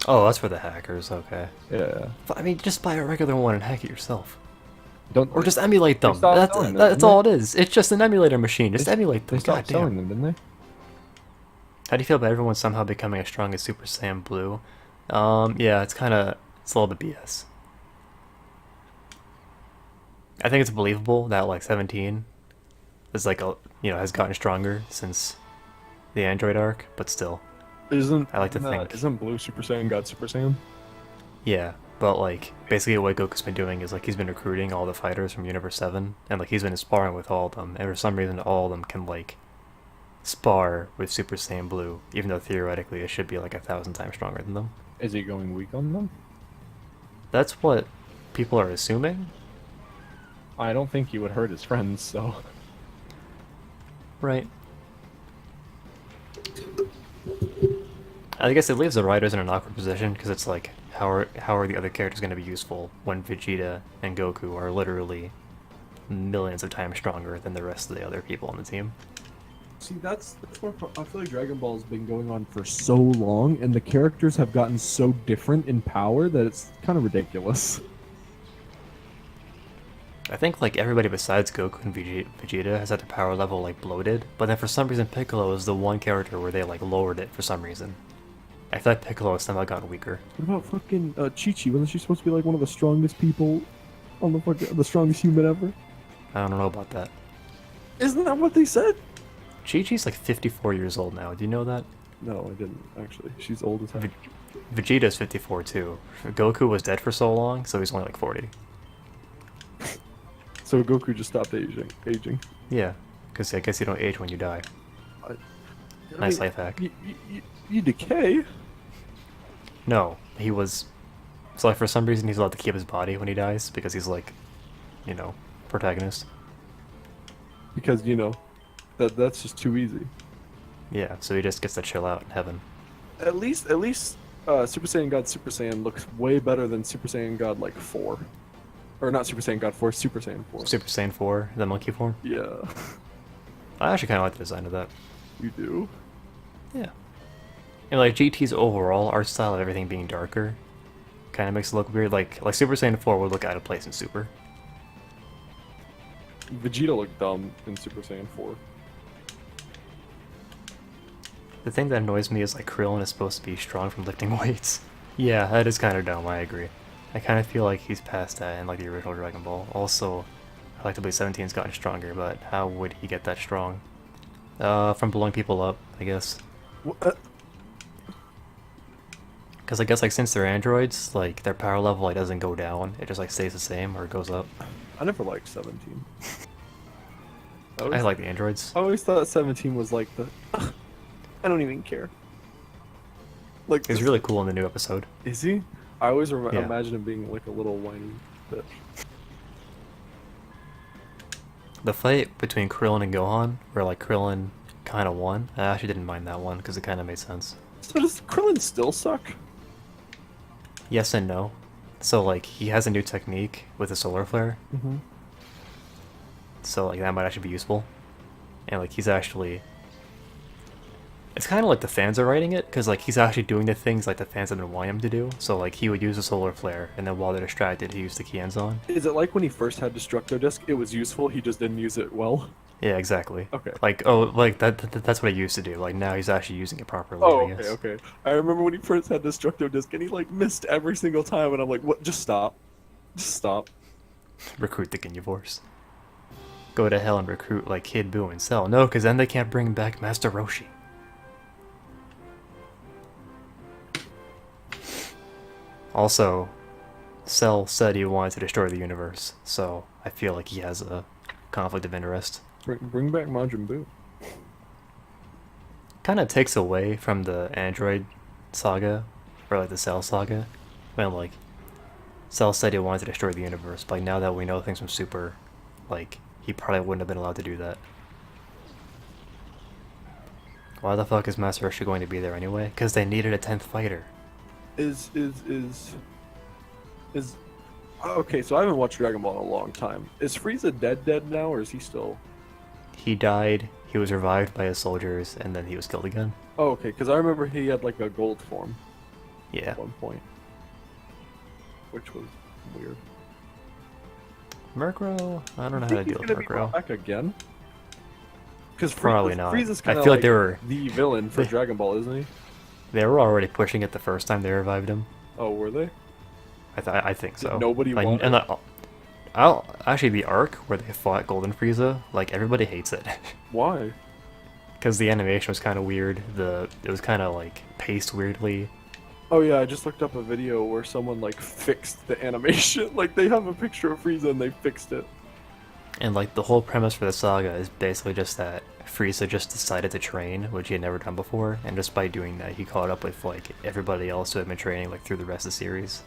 Oh, that's for the hackers. Okay. Yeah. But, I mean, just buy a regular one and hack it yourself, Don't or just emulate them. stopped selling them, That's didn't all it is. It's just an emulator machine. Just emulate them. They stopped Goddamn. selling them, didn't they? How do you feel about everyone somehow becoming as strong as Super Saiyan Blue? Yeah, it's a little bit BS. I think it's believable that like 17 is like has gotten stronger since the Android arc, but still, I like to think. Isn't Blue Super Saiyan God Super Saiyan? Yeah, but like basically what Goku's been doing is like he's been recruiting all the fighters from Universe 7, and like he's been sparring with all of them, and for some reason all of them can like spar with Super Saiyan Blue, even though theoretically it should be like 1,000 times stronger than them. Is he going weak on them? That's what people are assuming. I don't think he would hurt his friends, so... Right. I guess it leaves the writers in an awkward position, because it's like, how are the other characters going to be useful when Vegeta and Goku are literally millions of times stronger than the rest of the other people on the team? See, that's where I feel like Dragon Ball's been going on for so long, and the characters have gotten so different in power that it's kind of ridiculous. I think like everybody besides Goku and Vegeta has had their power level like bloated, but then for some reason Piccolo is the one character where they like lowered it for some reason. I feel like Piccolo has somehow gotten weaker. What about fucking Chi-Chi? Wasn't she supposed to be like one of the strongest people on the strongest human ever? I don't know about that. Isn't that what they said? Chi-Chi's like 54 years old now, do you know that? No, I didn't, actually. She's old as heck. Vegeta's 54 too. Goku was dead for so long, so he's only like 40. So Goku just stopped aging. Yeah, because I guess you don't age when you die. Nice life hack. You decay? No, he was... So like for some reason he's allowed to keep his body when he dies, because he's like, protagonist. Because, that's just too easy. Yeah, so he just gets to chill out in heaven. At least Super Saiyan God Super Saiyan looks way better than Super Saiyan God like 4. Or not Super Saiyan God 4, Super Saiyan 4. Super Saiyan 4, the monkey form. Yeah. I actually kind of like the design of that. You do? Yeah. And like GT's overall art style of everything being darker kind of makes it look weird. Like Super Saiyan 4 would look out of place in Super. Vegeta looked dumb in Super Saiyan 4. The thing that annoys me is like Krillin is supposed to be strong from lifting weights. Yeah, that is kind of dumb, I agree. I kind of feel like he's past that in like the original Dragon Ball. Also, I like to believe 17's gotten stronger, but how would he get that strong? From blowing people up, I guess. Because I guess like since they're androids, like their power level like doesn't go down, it just like stays the same or it goes up. I never liked 17. I like the androids. I always thought 17 was like the... I don't even care. Like He's really cool in the new episode. Is he? I always Yeah. imagine him being like a little whiny bitch. The fight between Krillin and Gohan, where like Krillin kind of won, I actually didn't mind that one because it kind of made sense. So does Krillin still suck? Yes and no. So like he has a new technique with a solar flare, Mm-hmm. so like that might actually be useful. And like he's actually, it's kind of like the fans are writing it because like he's actually doing the things like the fans have been wanting him to do. So like he would use a solar flare, and then while they're distracted, he used the Kienzon. Is it like when he first had Destructo Disc? It was useful, he just didn't use it well? Yeah, exactly. Okay. Like that's what he used to do. Like now he's actually using it properly. Oh, I okay, guess. okay. I remember when he first had Destructo Disc and he like missed every single time and I'm like, what? Just stop. Just stop. Recruit the Ginyu-Force. Go to hell and recruit like Kid Buu and Cell. No, because then they can't bring back Master Roshi. Also, Cell said he wanted to destroy the universe, so I feel like he has a conflict of interest. Bring back Majin Buu. Kind of takes away from the Android saga, or like the Cell saga, when like Cell said he wanted to destroy the universe, but like, now that we know things from Super, like he probably wouldn't have been allowed to do that. Why the fuck is Master Roshi going to be there anyway? Because they needed a 10th fighter. Is okay, so I haven't watched Dragon Ball in a long time. Is Frieza dead now, or is he still? He died, he was revived by his soldiers, and then he was killed again. Oh, okay, because I remember he had like a gold form Yeah. at one point, which was weird. Murkrow? I don't know how to Think he's deal with gonna be brought Murkrow. back again? Because Probably not. Frieza's I kind of feel like they were the villain for Dragon Ball, isn't he? they were already pushing it the first time they revived him. Oh, were they? I think so. nobody like, wanted and it? I'll actually the arc where they fought Golden Frieza, like everybody hates it. Why? Because the animation was kind of weird. It was kind of like paced weirdly. Oh yeah, I just looked up a video where someone like fixed the animation. Like they have a picture of Frieza and they fixed it. And like the whole premise for the saga is basically just that Frieza just decided to train, which he had never done before, and just by doing that he caught up with like everybody else who had been training like through the rest of the series.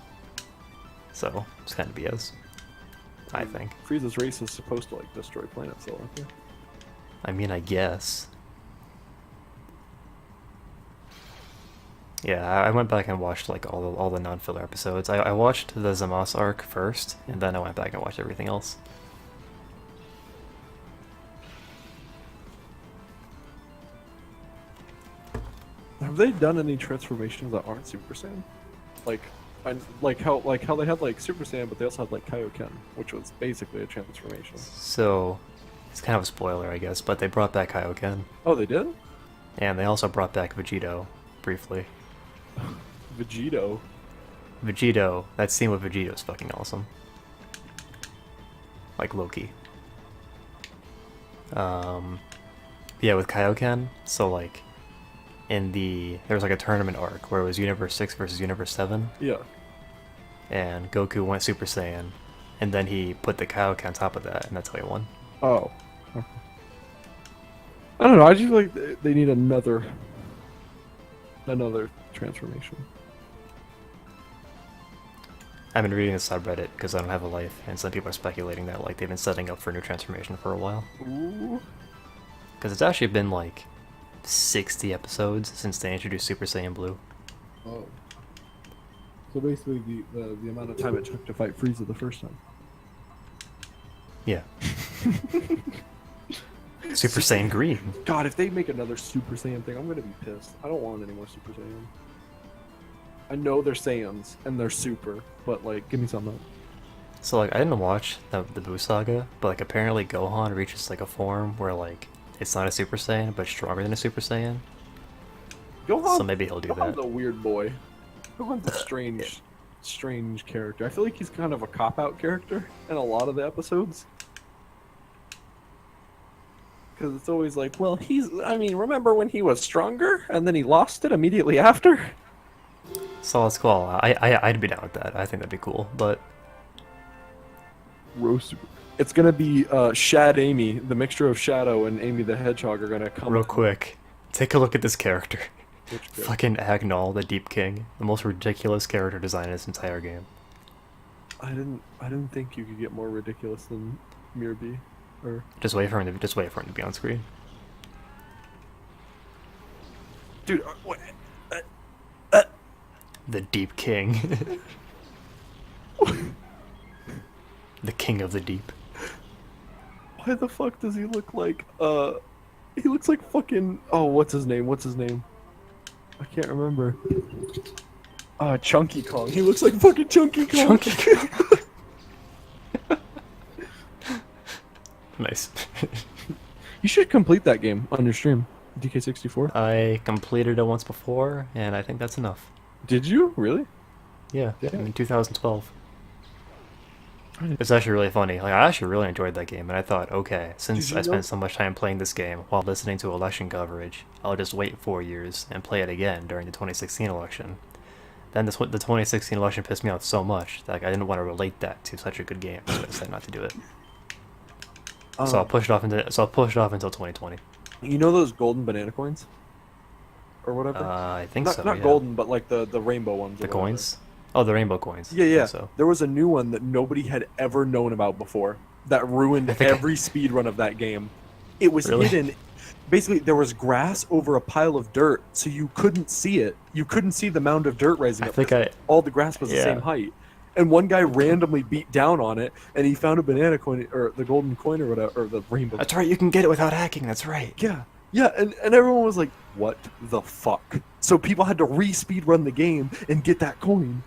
So it's kind of BS, I think. Frieza's race is supposed to like destroy planets, though, aren't they? I mean, I guess. Yeah, I went back and watched like all the non-filler episodes. I watched the Zamasu arc first, and then I went back and watched everything else. Have they done any transformations that aren't Super Saiyan? Like how they had like Super Saiyan, but they also had like Kaioken, which was basically a transformation. So, it's kind of a spoiler, I guess, but they brought back Kaioken, Oh, they did? and they also brought back Vegito briefly. Vegito. Vegito, that scene with Vegito is fucking awesome. Like Loki. Yeah, with Kaioken, so like, there was like a tournament arc where it was Universe 6 versus Universe 7, Yeah. and Goku went Super Saiyan, and then he put the Kaioken on top of that, and that's how he won. Oh. Okay. I don't know. I just feel like they need another transformation. I've been reading the subreddit because I don't have a life, and some people are speculating that like they've been setting up for a new transformation for a while. Ooh. Because it's actually been like 60 episodes since they introduced Super Saiyan Blue. Oh. So basically, the amount of time it took to fight Frieza the first time. Yeah. Super Saiyan Green. God, if they make another Super Saiyan thing, I'm gonna be pissed. I don't want any more Super Saiyan. I know they're Saiyans and they're super, but like, give me something. So like, I didn't watch the Buu saga, but like apparently Gohan reaches like a form where like it's not a Super Saiyan, but stronger than a Super Saiyan. Gohan, So maybe he'll do Gohan's that. a weird boy. Gohan's a strange character. I feel like he's kind of a cop-out character in a lot of the episodes. Because it's always like, well, I mean, remember when he was stronger and then he lost it immediately after? So let's call. I'd be down with that. I think that'd be cool. But Rosu. It's gonna be Shad Amy, the mixture of Shadow and Amy the Hedgehog are gonna come. real quick, take a look at this character. Which character? Fucking Agnol, the Deep King, the most ridiculous character design in this entire game. I didn't think you could get more ridiculous than Mirby. Or Just wait for him to be on screen. dude, The Deep King. The King of the Deep. why the fuck does he look like he looks like fucking what's his name? I can't remember. Chunky Kong. He looks like fucking Chunky Kong. Chunky Kong. Nice. You should complete that game on your stream. DK64. I completed it once before, and I think that's enough. Did you? Really? Yeah, Yeah. in 2012. It's actually really funny. Like, I actually really enjoyed that game, and I thought, okay, since Did you I know- spent so much time playing this game while listening to election coverage, I'll just wait 4 years and play it again during the 2016 election. Then the 2016 election pissed me off so much that like, I didn't want to relate that to such a good game, so I decided not to do it. So I'll push it off until 2020. You know those golden banana coins? Or whatever? I think not so. not yeah. golden, but like the rainbow ones. The or whatever. coins. Oh, the rainbow coins. Yeah, I think yeah. So There was a new one that nobody had ever known about before that ruined I think I- every speed run of that game. It was Really? hidden. Basically, there was grass over a pile of dirt, so you couldn't see it. You couldn't see the mound of dirt rising I up. think because all the grass was the yeah. same height. And one guy randomly beat down on it, and he found a banana coin, or the golden coin, or whatever, or the rainbow. That's right. You can get it without hacking. That's right. Yeah, yeah, and everyone was like, "What the fuck?" So people had to re-speed run the game and get that coin.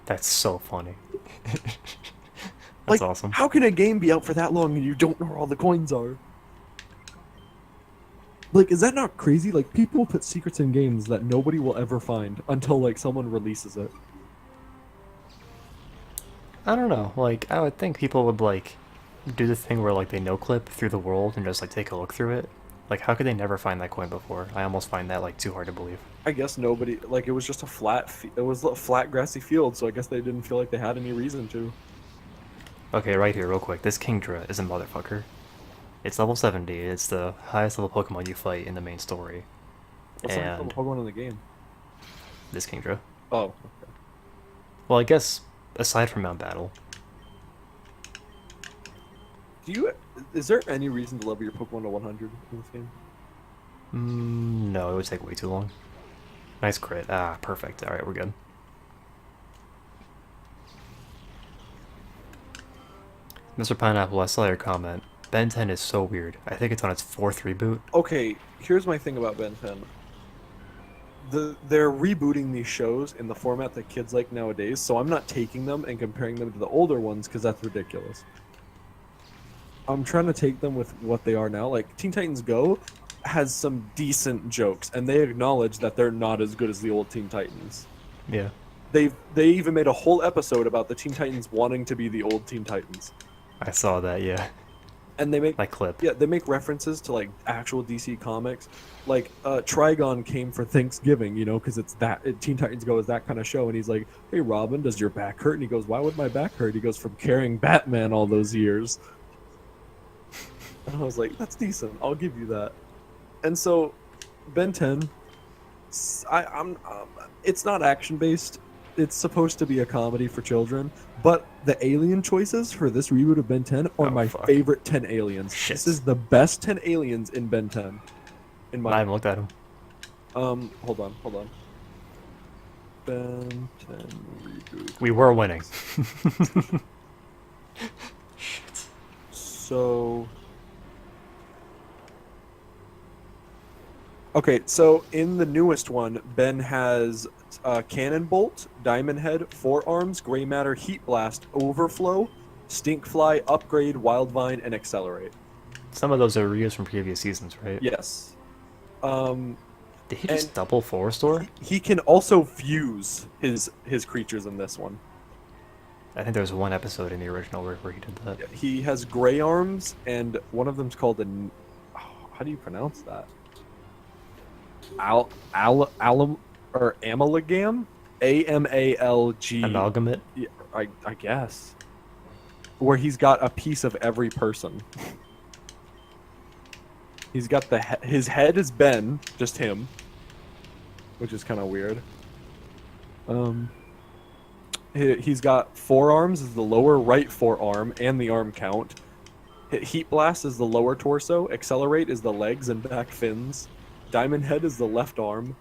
That's so funny. That's Like, awesome. How can a game be out for that long and you don't know where all the coins are? Like, is that not crazy? Like, people put secrets in games that nobody will ever find until, like, someone releases it. I don't know. Like, I would think people would like do the thing where like they no clip through the world and just like take a look through it. Like, how could they never find that coin before? I almost find that like too hard to believe. I guess nobody, like, it was just a it was a flat, grassy field, so I guess they didn't feel like they had any reason to. Okay, right here, real quick. This Kingdra is a motherfucker. It's level 70. It's the highest level Pokemon you fight in the main story. What's the And little Pokemon in the game? this Kingdra. Oh, okay. Well, I guess aside from Mount Battle, Is there any reason to level your Pokemon to 100 in this game? no, it would take way too long. Nice crit. Ah, perfect. All right, we're good. Mr. Pineapple, I saw your comment. Ben 10 is so weird. I think it's on its 4th reboot. Okay, here's my thing about Ben 10. They're rebooting these shows in the format that kids like nowadays, so I'm not taking them and comparing them to the older ones because that's ridiculous. I'm trying to take them with what they are now. Like, Teen Titans Go has some decent jokes, and they acknowledge that they're not as good as the old Teen Titans. Yeah. They even made a whole episode about the Teen Titans wanting to be the old Teen Titans. I saw that, yeah. And they make That clip. Yeah, they make references to like actual DC comics. Like Trigon came for Thanksgiving, you know, because Teen Titans Go is that kind of show. And he's like, "Hey, Robin, does your back hurt?" And he goes, "Why would my back hurt?" He goes, "From carrying Batman all those years." And I was like, "That's decent. I'll give you that." And so, Ben 10, it's not action based. It's supposed to be a comedy for children, but the alien choices for this reboot of Ben 10 are Oh, my fuck. favorite 10 aliens. Shit. This is the best 10 aliens in Ben 10. In I my haven't looked at him. hold on. Ben 10 reboot. We were winning. So. Okay, so in the newest one, Ben has Cannon Bolt, Diamond Head, Forearms, Gray Matter, Heat Blast, Overflow, Stinkfly, Upgrade, Wildvine, and Accelerate. Some of those are reused from previous seasons, right? Yes. Did he just and double Four Store? He can also fuse his creatures in this one. I think there was one episode in the original where he did that. He has Gray Arms, and one of them's called how do you pronounce that? Or Amalgam? AMALG. Amalgamate? Yeah, I guess. Where he's got a piece of every person. He's got his head is Ben, just him, which is kind of weird. He's got forearms is the lower right forearm and the arm count. Heat Blast is the lower torso. Accelerate is the legs and back fins. Diamond Head is the left arm.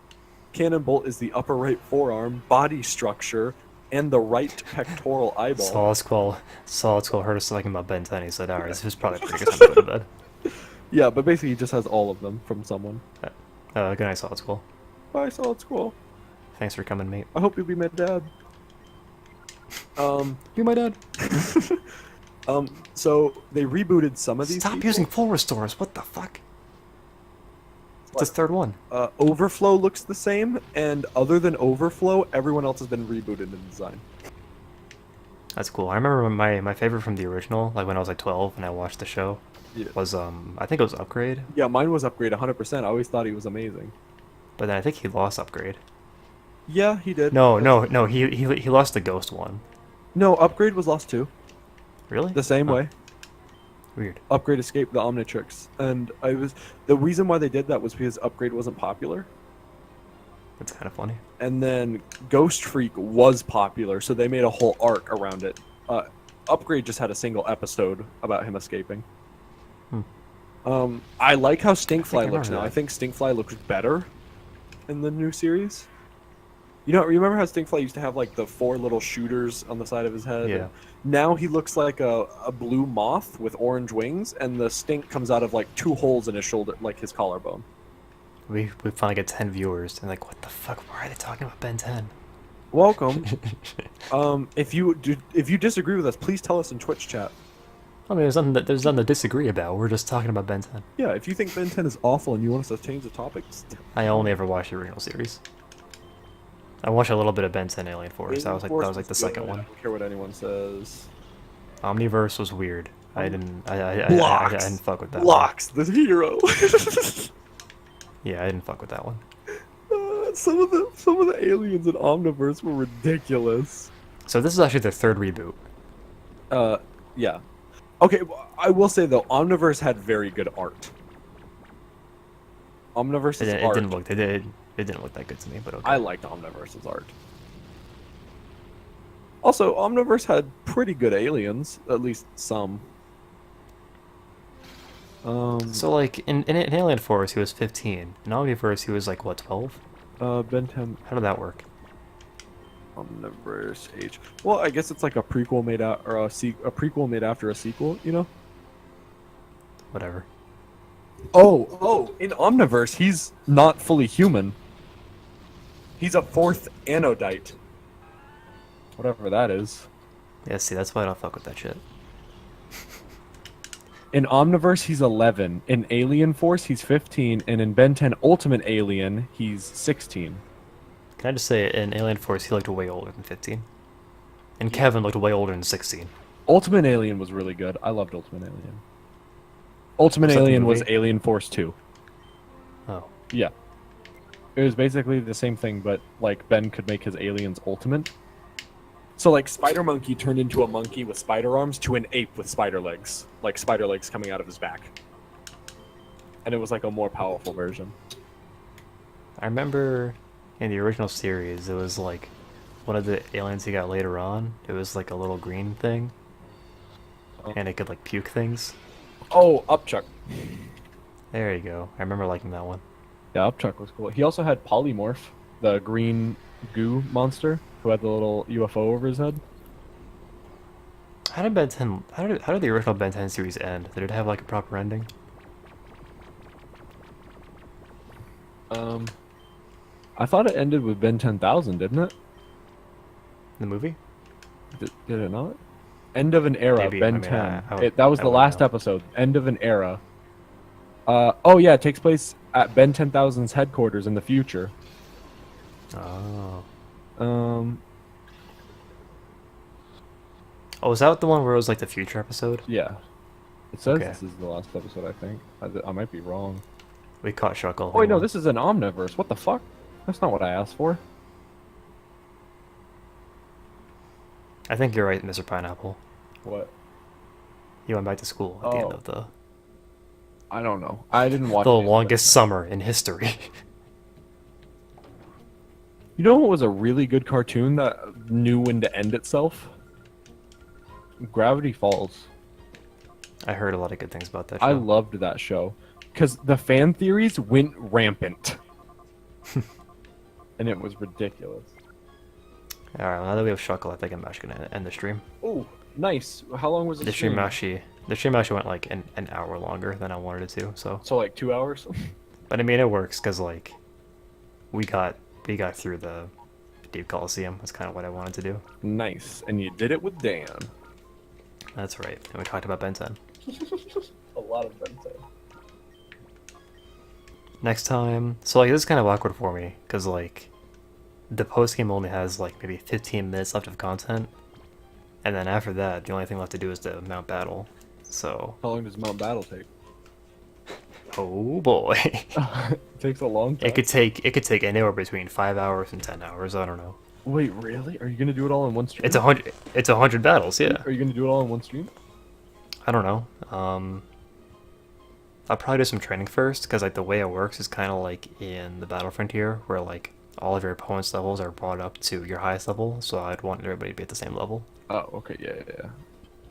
Cannon Bolt is the upper right forearm, body structure, and the right pectoral eyeball. Solid Skull heard us talking about Ben 10. He said, alright, this is probably a pretty good time to go to bed. Yeah, but basically he just has all of them from someone. Good night, Solid Skull. Bye, Solid Skull. Thanks for coming, mate. I hope you'll be my dad. Be my dad. So they rebooted some of these. Stop people. using full restores. What the fuck? It's the third one. Overflow looks the same, and other than Overflow, everyone else has been rebooted in design. That's cool. I remember my favorite from the original, like when I was like 12 and I watched the show, was I think it was Upgrade. Yeah, mine was Upgrade 100%. I always thought he was amazing. But then I think he lost Upgrade. Yeah, he did. No, he lost the Ghost one. No, Upgrade was lost too. Really? The same way. Weird. Upgrade escaped the Omnitrix, and the reason why they did that was because Upgrade wasn't popular, That's kind of funny. and then Ghost Freak was popular, so they made a whole arc around it. Upgrade just had a single episode about him escaping. I like how Stinkfly looks now. I think Stinkfly looks better in the new series. You remember how Stinkfly used to have like the 4 little shooters on the side of his head? Yeah. Now he looks like a blue moth with orange wings, and the stink comes out of like 2 holes in his shoulder, like his collarbone. We finally get 10 viewers, and like, what the fuck? Why are they talking about Ben 10? Welcome. If you disagree with us, please tell us in Twitch chat. I mean, there's nothing to disagree about. We're just talking about Ben 10. Yeah, if you think Ben 10 is awful and you want us to change the topic, I only ever watched the original series. I watched a little bit of Ben 10 Alien Force. That was like the second one. I don't care what anyone says. Omniverse was weird. I didn't fuck with that. Blocks, the hero. Yeah, I didn't fuck with that one. Some of the aliens in Omniverse were ridiculous. So this is actually their third reboot. Yeah. Okay, I will say though, Omniverse had very good art. Omniverse's It art. didn't look that good to me, but okay. I liked Omniverse's art. Also, Omniverse had pretty good aliens, at least some. So like in Alien Force he was 15. In Omniverse he was like what, 12? Ben 10 How did that work? Omniverse age. Well, I guess it's like a prequel made out or a prequel made after a sequel, you know? Whatever. Oh, in Omniverse he's not fully human. He's a 4th anodite. Whatever that is. Yeah, see, that's why I don't fuck with that shit. In Omniverse, he's 11. In Alien Force, he's 15. And in Ben 10 Ultimate Alien, he's 16. Can I just say, in Alien Force he looked way older than 15. And Kevin looked way older than 16. Ultimate Alien was really good. I loved Ultimate Alien. Ultimate Was that the Alien was movie? Alien Force 2. Oh. Yeah. It was basically the same thing, but like Ben could make his aliens ultimate. So like Spider Monkey turned into a monkey with spider arms to an ape with spider legs. Like spider legs coming out of his back. And it was like a more powerful version. I remember in the original series, it was like one of the aliens he got later on. It was like a little green thing. And it could like puke things. Oh, Upchuck. There you go. I remember liking that one. Yeah, Upchuck was cool. He also had Polymorph, the green goo monster who had the little UFO over his head. How did Ben 10? How did the original Ben 10 series end? Did it have like a proper ending? I thought it ended with Ben 10,000, didn't it? The movie? Did it not? End of an era, Maybe, Ben I mean, 10. I That was I the wouldn't last know. episode. End of an era. Oh yeah, it takes place at Ben 10,000's headquarters in the future. Oh. Um, Oh, was that the one where it was like the future episode? yeah. It says Okay. this is the last episode, I think. I might be wrong. We caught Shuckle. Oh wait, no, this is an Omniverse. What the fuck? That's not what I asked for. I think you're right, Mr. Pineapple. What? He went back to school at the end Oh. of the I don't know. I didn't watch the any of longest it. summer in history. You know what was a really good cartoon that knew when to end itself? Gravity Falls. I heard a lot of good things about that show. I loved that show because the fan theories went rampant, and it was ridiculous. Alright, well, now that we have Shuckle, I think I'm actually gonna end the stream. Oh, nice. How long was The stream actually went like an hour longer than I wanted it to, so. So like 2 hours. But I mean, it works because like we got through the Deep Colosseum. That's kind of what I wanted to do. Nice, and you did it with Dan. That's right. And we talked about Ben 10. A lot of them. Next time, so like this is kind of awkward for me because like the post game only has like maybe 15 minutes left of content, and then after that, the only thing left to do is the Mount Battle. So, How long does Mount Battle take? oh boy, It takes a long time. it could take anywhere between 5 hours and 10 hours. I don't know. Wait, really? Are you gonna do it all in one stream? It's 100. It's 100 battles. Yeah. Are you gonna do it all in one stream? I don't know. I'll probably do some training first because like the way it works is kind of like in the Battle Frontier where like all of your opponent's levels are brought up to your highest level. So I'd want everybody to be at the same level. Oh, okay, yeah.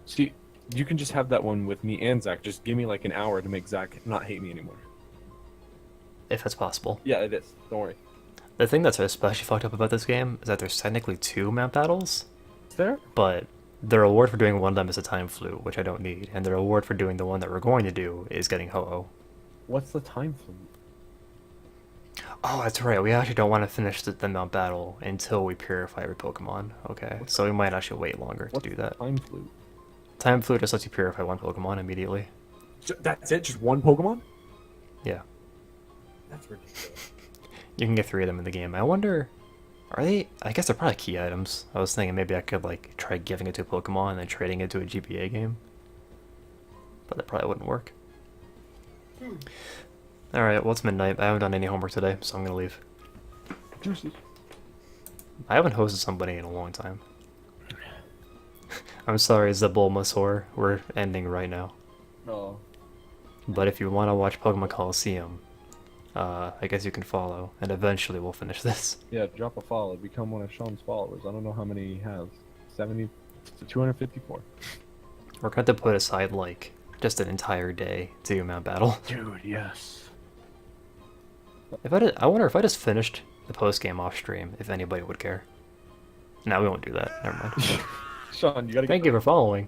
See, you can just have that one with me and Zach. Just give me like an hour to make Zach not hate me anymore. If that's possible. Yeah, it is. Don't worry. The thing that's especially fucked up about this game is that there's technically 2 mount battles, Is there? but the reward for doing one of them is a time flute, which I don't need, and the reward for doing the one that we're going to do is getting Ho-Oh. What's the time flute? Oh, that's right. We actually don't want to finish the mount battle until we purify every Pokemon. Okay, so we might actually wait longer to What's do that. time flute? Time flute just lets you purify one Pokemon immediately. That's it? Just one Pokemon? Yeah, That's ridiculous. you can get 3 of them in the game. I wonder, are they? I guess they're probably key items. I was thinking maybe I could like try giving it to a Pokemon and then trading it to a GBA game, but that probably wouldn't work. Alright, well it's midnight. I haven't done any homework today, so I'm gonna leave. Juicy. I haven't hosted somebody in a long time. I'm sorry, Bulbasaur. We're ending right now. Oh. But if you want to watch Pokemon Colosseum, I guess you can follow, and eventually we'll finish this. Yeah, drop a follow. Become one of Sean's followers. I don't know how many he has. 70 to 254. We're going to put aside, like, just an entire day to do Mount Battle. Dude, yes. I wonder if I just finished the post-game off-stream, if anybody would care. No, we won't do that. Never mind. Sean, you gotta Thank you for following.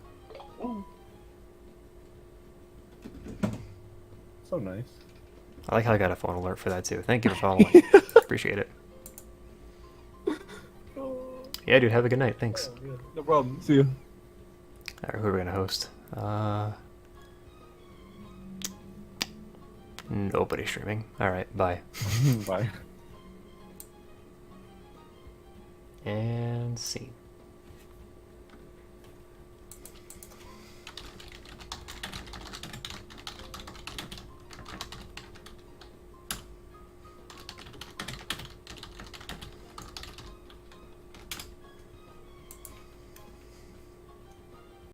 So nice. I like how I got a phone alert for that, too. Thank you for following. Appreciate it. Yeah, dude, have a good night. Thanks. No problem. See you. Alright, who are we gonna host? Nobody streaming. Alright, bye. Bye. And scene.